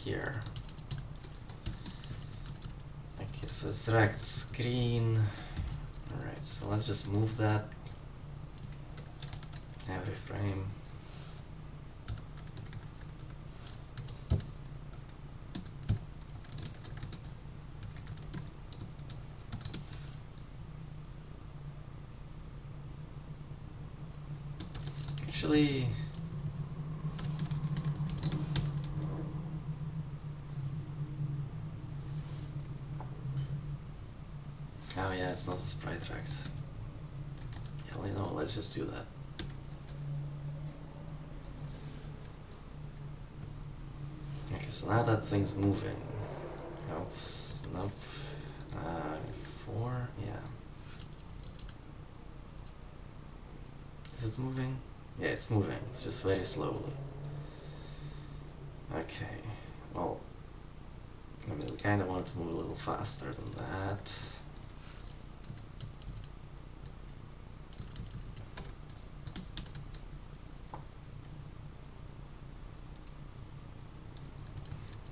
Here. Okay, so select screen. Alright, so let's just move that every frame. Actually, oh yeah, it's not a sprite rect. Yeah, well, you know, let's just do that. Okay, so now that thing's moving. Oops, nope. 4, yeah. Is it moving? Yeah, it's moving. It's just very slowly. Okay, well, I mean, we kind of want it to move a little faster than that.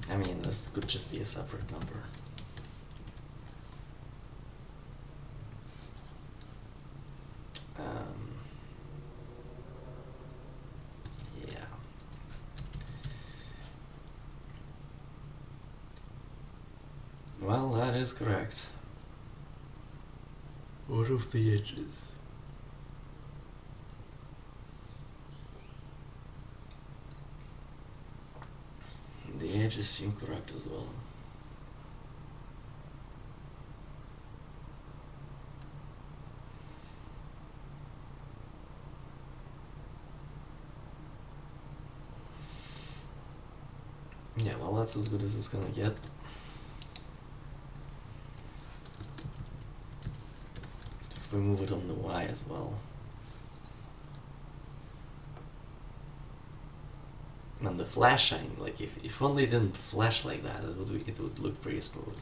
I mean, this could just be a separate number. Yeah. Well, that is correct. What of the edges? The edges seem correct as well. Yeah, well, that's as good as it's gonna get. If we move it on the Y as well. And the flashing, like if only it didn't flash like that, it would look pretty smooth.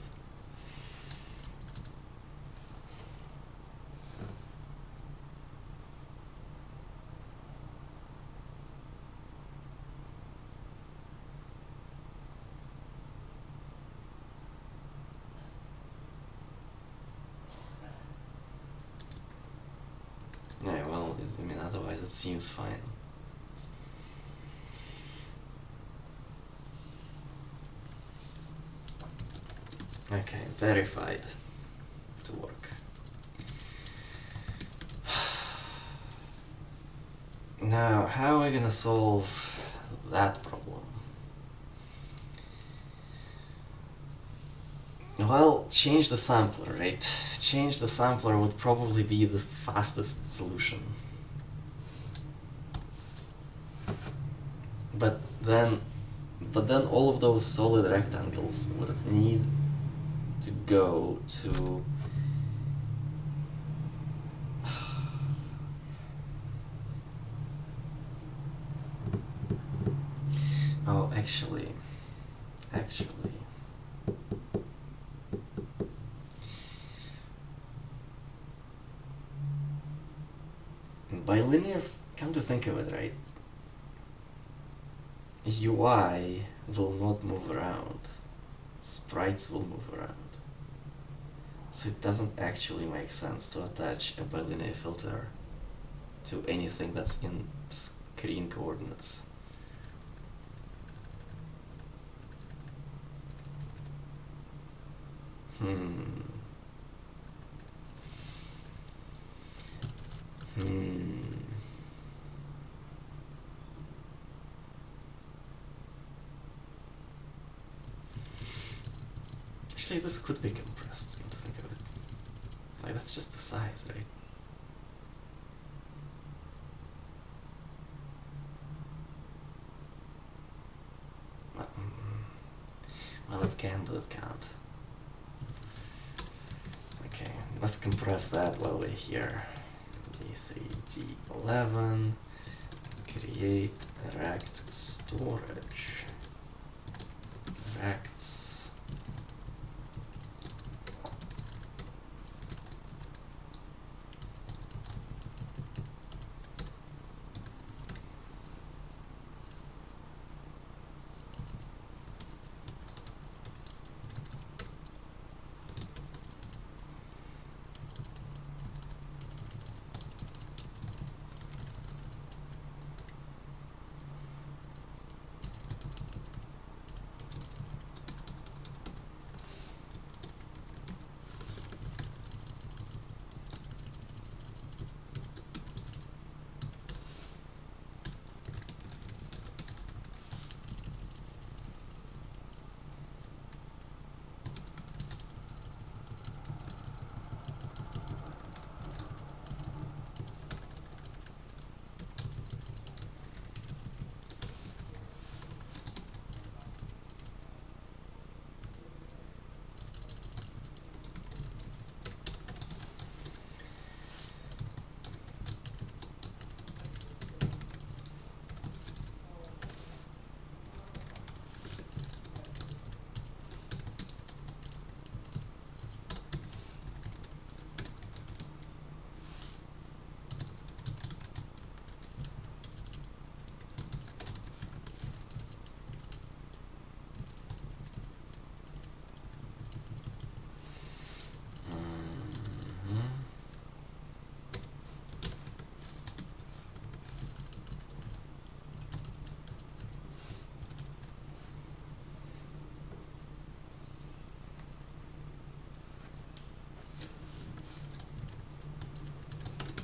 Yeah, well, I mean, otherwise it seems fine. Okay, verified to work. Now, how are we gonna solve that problem? Well, change the sampler, right? Change the sampler would probably be the fastest solution. But then all of those solid rectangles would need to go to oh, actually, bilinear, come to think of it, right? UI will not move around. Sprites will move around. So it doesn't actually make sense to attach a bilinear filter to anything that's in screen coordinates. Actually, this could be compressed, come to think of it. Like, that's just the size, right? Well, it can, but it can't. Okay, let's compress that while we're here. D3, D11, create rect storage. Rects.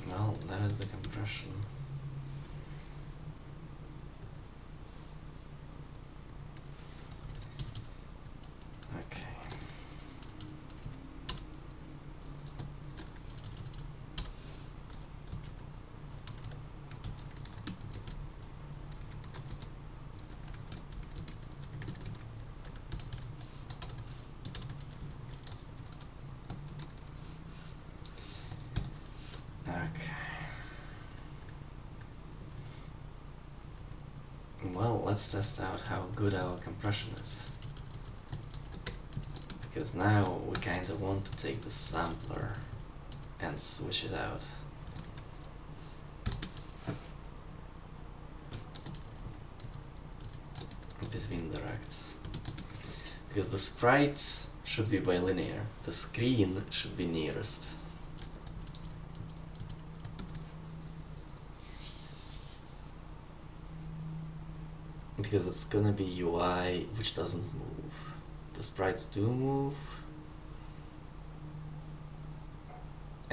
Well, that is the compression. Okay. Well, let's test out how good our compression is. Because now we kind of want to take the sampler and switch it out. Between the rects. Because the sprites should be bilinear, the screen should be nearest. Because it's gonna be UI which doesn't move. The sprites do move,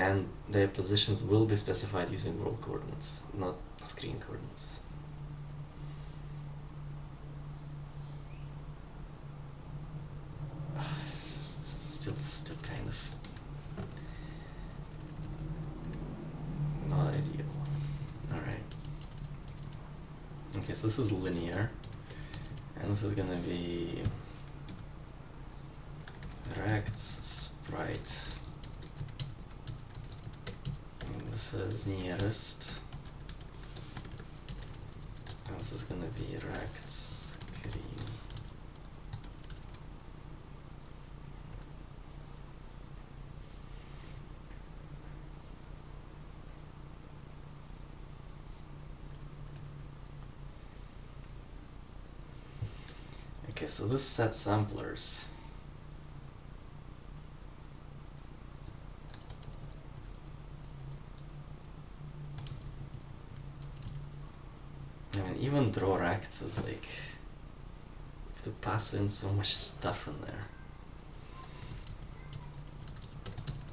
and their positions will be specified using world coordinates, not screen coordinates. Still kind of not ideal. Alright. Okay, so this is linear, and this is gonna be rects sprite. And this is nearest, and this is gonna be rects screen. Okay, so this set samplers. I mean, even draw rects is like, you have to pass in so much stuff in there.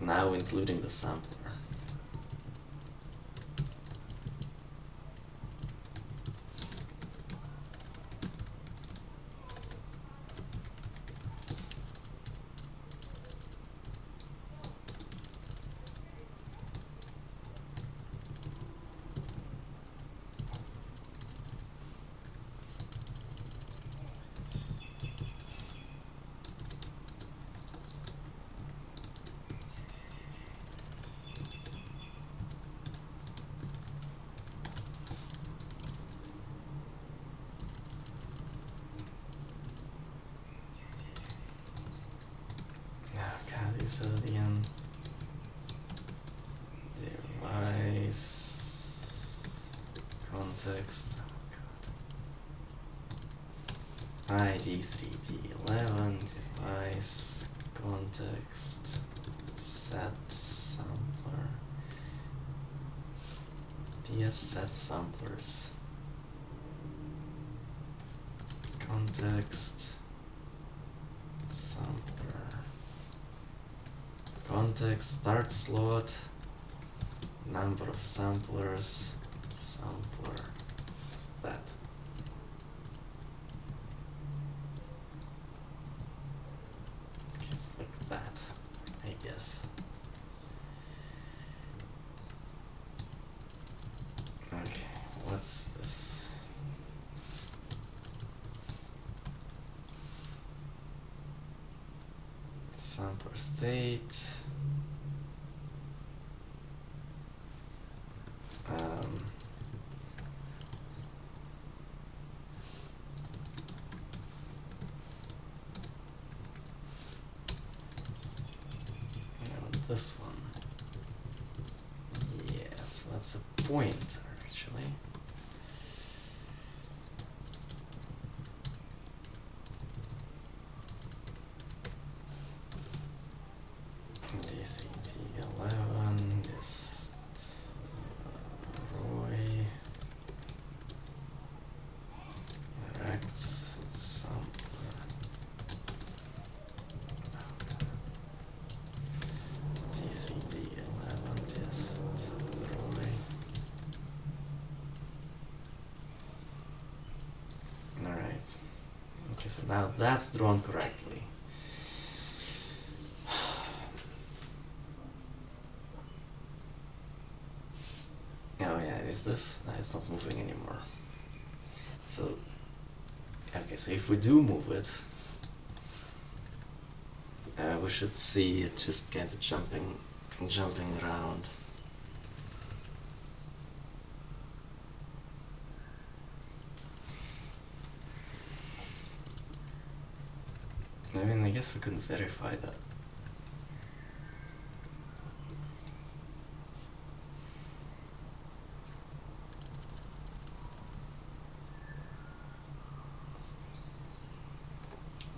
Now including the sampler. So the device context, oh god, ID3D11 device context set sampler, PS set samplers context sampler. Context start slot, number of samplers, sampler, that. It's like that, I guess. Okay, what's this? Sampler state. This one. Yeah, so that's a pointer actually. D3D11 is Roy rects sampler. D3D11 test Roy. Alright. Okay, so now that's drawn correctly. Oh yeah, is this? No, it's not moving anymore. So, okay, so if we do move it, we should see it just kind of jumping around. I mean, I guess we couldn't verify that.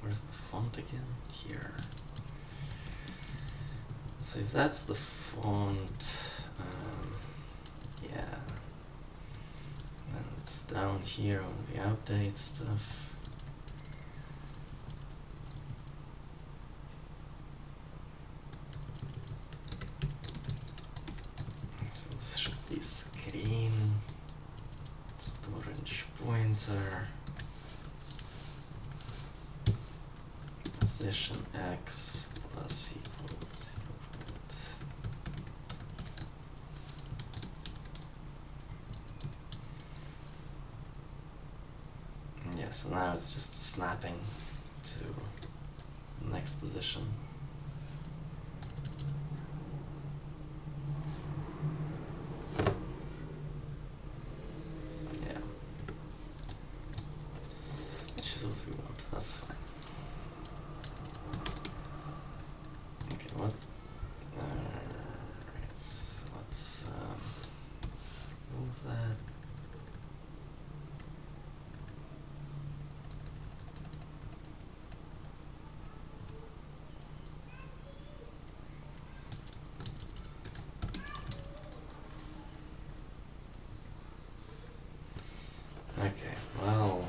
Where's the font again? Here. So if that's the font, yeah. And it's down here on the update stuff. enter position x plus equals. Yeah, so now it's just snapping to the next position. Yeah. Which is what we want, that's fine. Okay, what? So let's move that. Okay, well,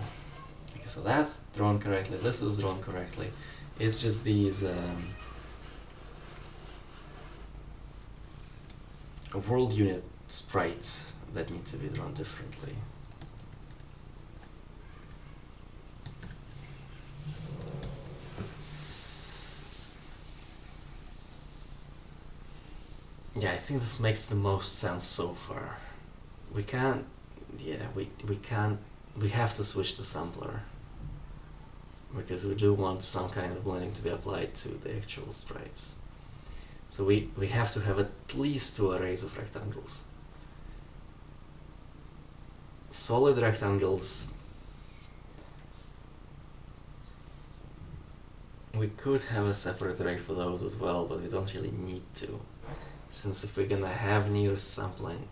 okay, so that's drawn correctly, this is drawn correctly. It's just these world unit sprites that need to be drawn differently. Yeah, I think this makes the most sense so far. We can't, yeah, we can't, we have to switch the sampler, because we do want some kind of blending to be applied to the actual sprites. So we have to have at least 2 arrays of rectangles. Solid rectangles, we could have a separate array for those as well, but we don't really need to, since if we're gonna have nearest sampling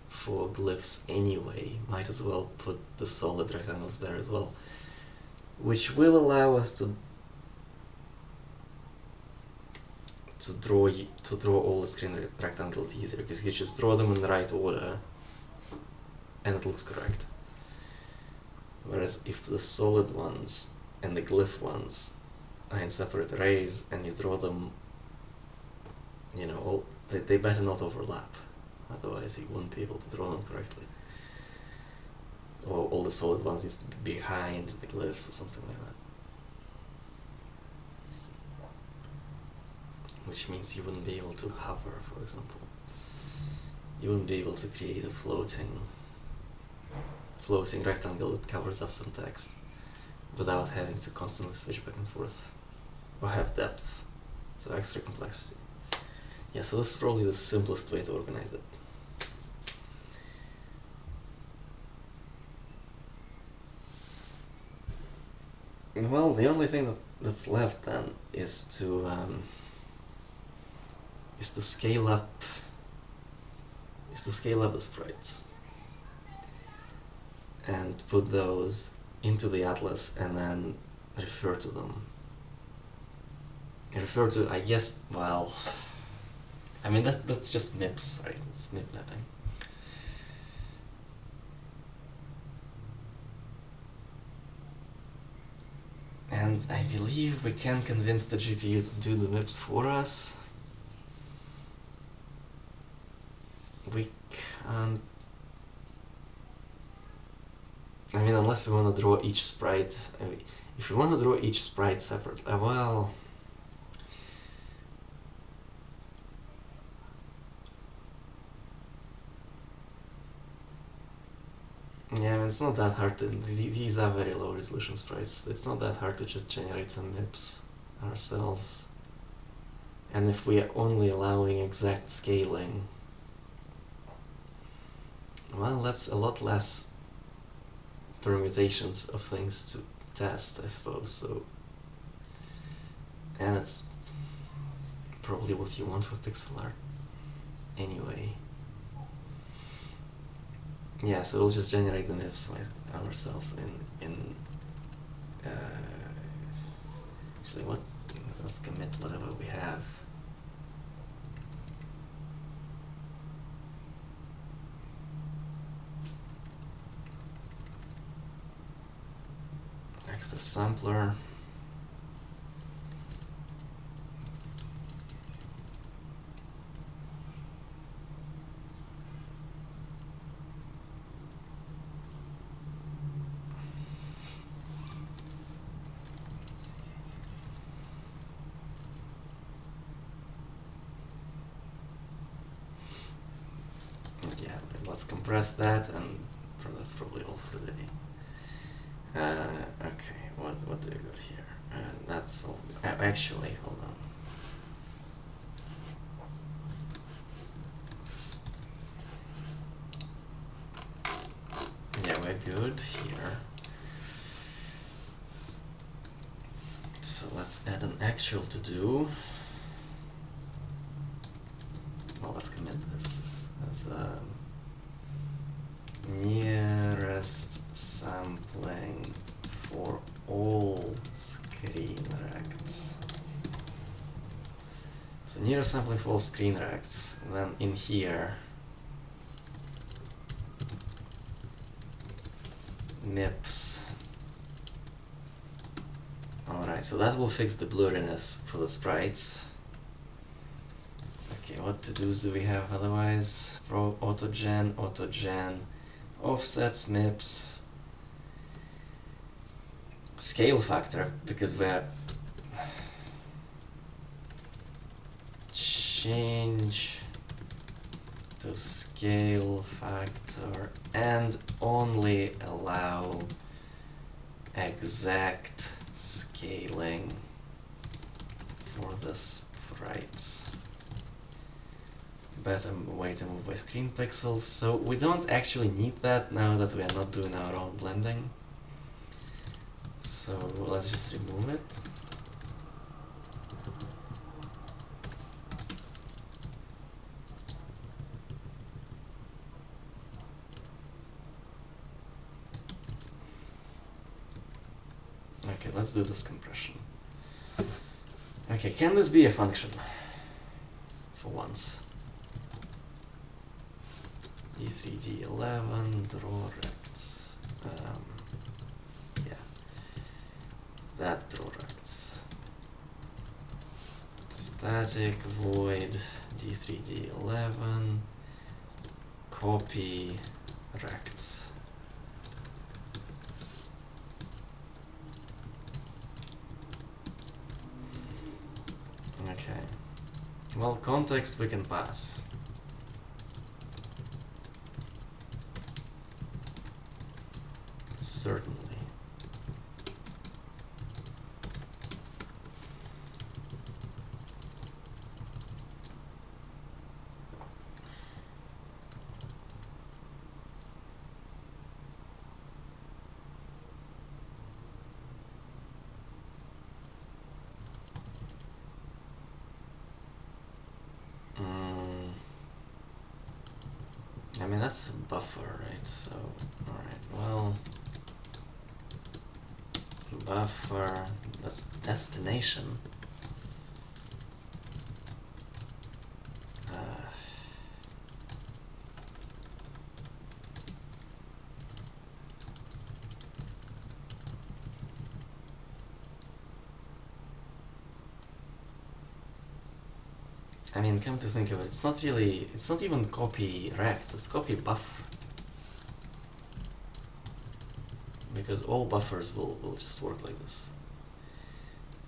for glyphs anyway, might as well put the solid rectangles there as well, which will allow us to draw all the screen rectangles easier, because you just draw them in the right order and it looks correct. Whereas if the solid ones and the glyph ones are in separate arrays and you draw them, you know, they better not overlap, otherwise you wouldn't be able to draw them correctly. Or all the solid ones needs to be behind the glyphs or something like that. Which means you wouldn't be able to hover, for example. You wouldn't be able to create a floating rectangle that covers up some text without having to constantly switch back and forth or have depth, so extra complexity. Yeah, so this is probably the simplest way to organize it. Well, the only thing that's left then is to scale up the sprites and put those into the atlas and then refer to them. Refer to, I guess, well, I mean that's just MIPS, right? It's MIP mapping. And I believe we can convince the GPU to do the MIPS for us. We can't, I mean, unless we want to draw each sprite. I mean, if we want to draw each sprite separately, well, yeah, I mean, it's not that hard to, these are very low resolution sprites. It's not that hard to just generate some MIPS ourselves. And if we are only allowing exact scaling, well, that's a lot less permutations of things to test, I suppose, so, and it's probably what you want for pixel art anyway. Yeah, so we'll just generate the MIPS ourselves in actually, let's commit whatever we have. Extra sampler. let's compress that, and that's probably all for today. Okay, what do we got here? That's all. Actually, hold on. Yeah, we're good here. So let's add an actual to do. Well, let's commit this as nearest sampling for all screen rects. So nearest sampling for all screen rects. And then in here, MIPS. Alright, so that will fix the blurriness for the sprites. Okay, what to-dos do we have otherwise? Pro autogen, offsets, MIPS, scale factor, because we're change to scale factor and only allow exact scaling for the sprites. Better way to move by screen pixels. So we don't actually need that now that we are not doing our own blending. So let's just remove it. Okay, let's do this compression. Okay, can this be a function? For once. D3D11 draw rects. Yeah, that draw rects. Static void D3D11 copy rects. Okay. Well, context we can pass. Certainly. I mean, that's a buffer, right? So, alright, well, buffer, that's destination. I mean, come to think of it, it's not even copy rect, it's copy buffer. Because all buffers will just work like this.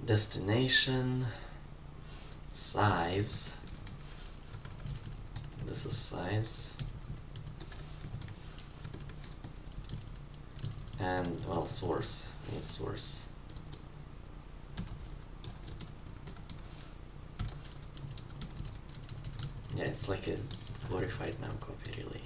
Destination, size, this is size, and, well, source, we need source. Yeah, it's like a glorified memcopy, really.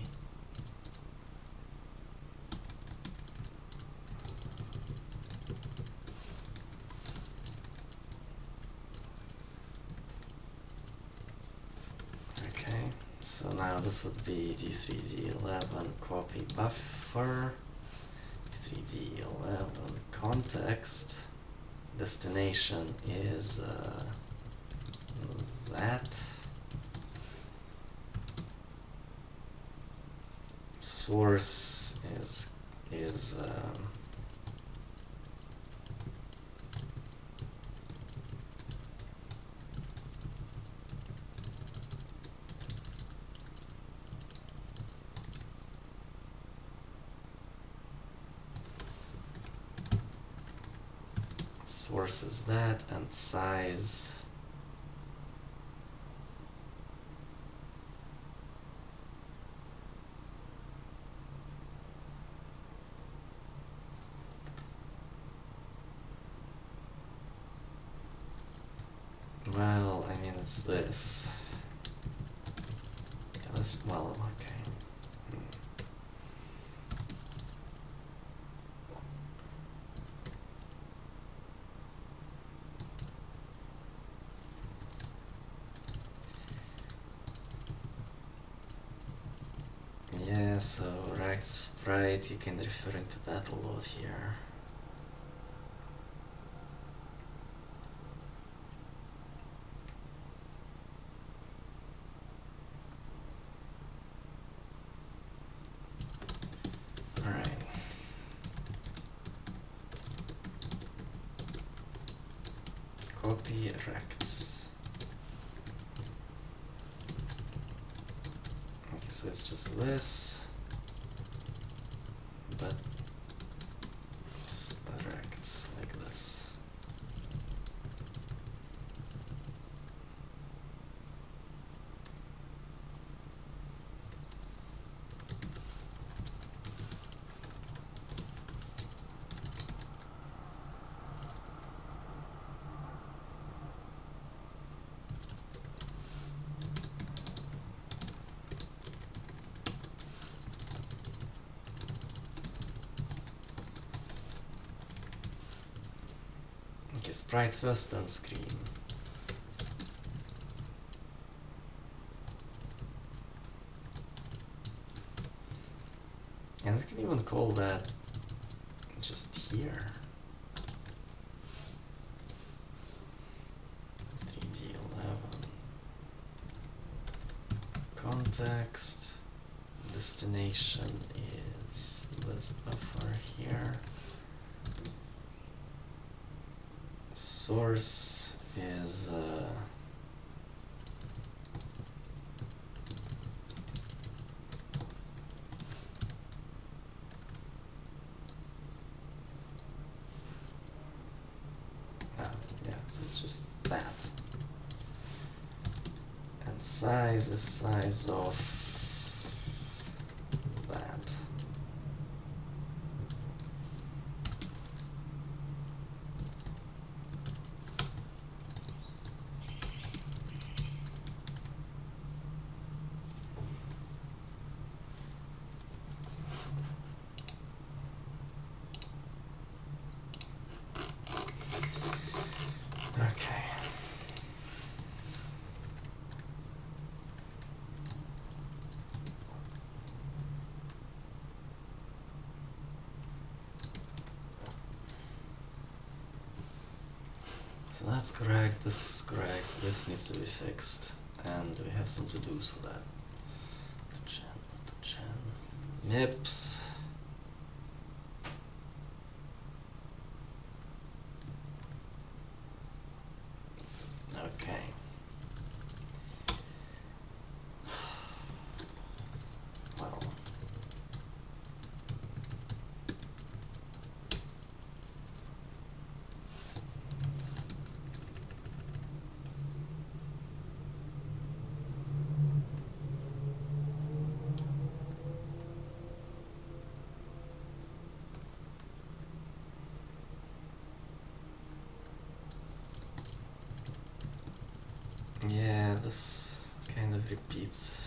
Okay, so now this would be D3D11 copy buffer, D3D11 context, destination is that. Source is source is that, and size Well, I mean, it's this. Yeah, that's, well, okay. Yeah, so racked sprite, you can referring to that a lot here. Alright. Copy rects. Okay, so it's just this, but it's rects like this. Okay, sprite first, then screen. And we can even call that just here. 3D11. Context. Destination is this buffer here. Source is yeah, so it's just that. And size is size of that. Okay. So that's correct, this is correct, this needs to be fixed, and we have some to-dos for that. MIPS. Okay. Well. Yeah, this kind of repeats.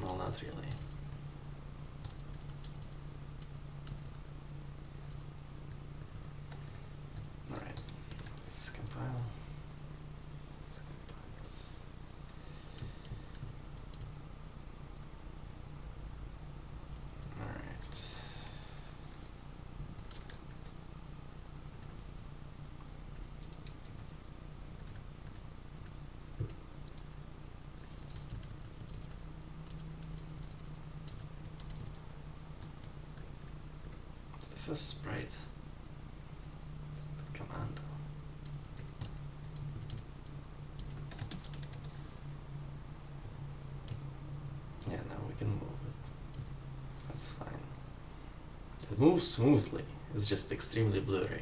Well, not really. Alright, let's compile. Alright. It's the first sprite. It's the command. Yeah, now we can move it. That's fine. It moves smoothly. It's just extremely blurry.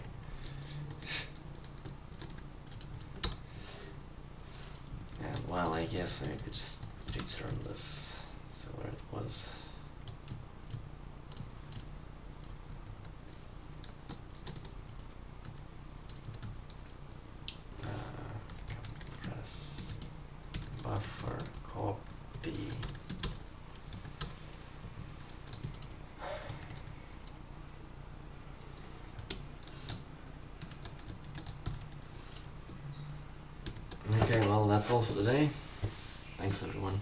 And well, I guess I could just return this to where it was. Compress, buffer, copy. Okay, well, that's all for today. Thanks, everyone.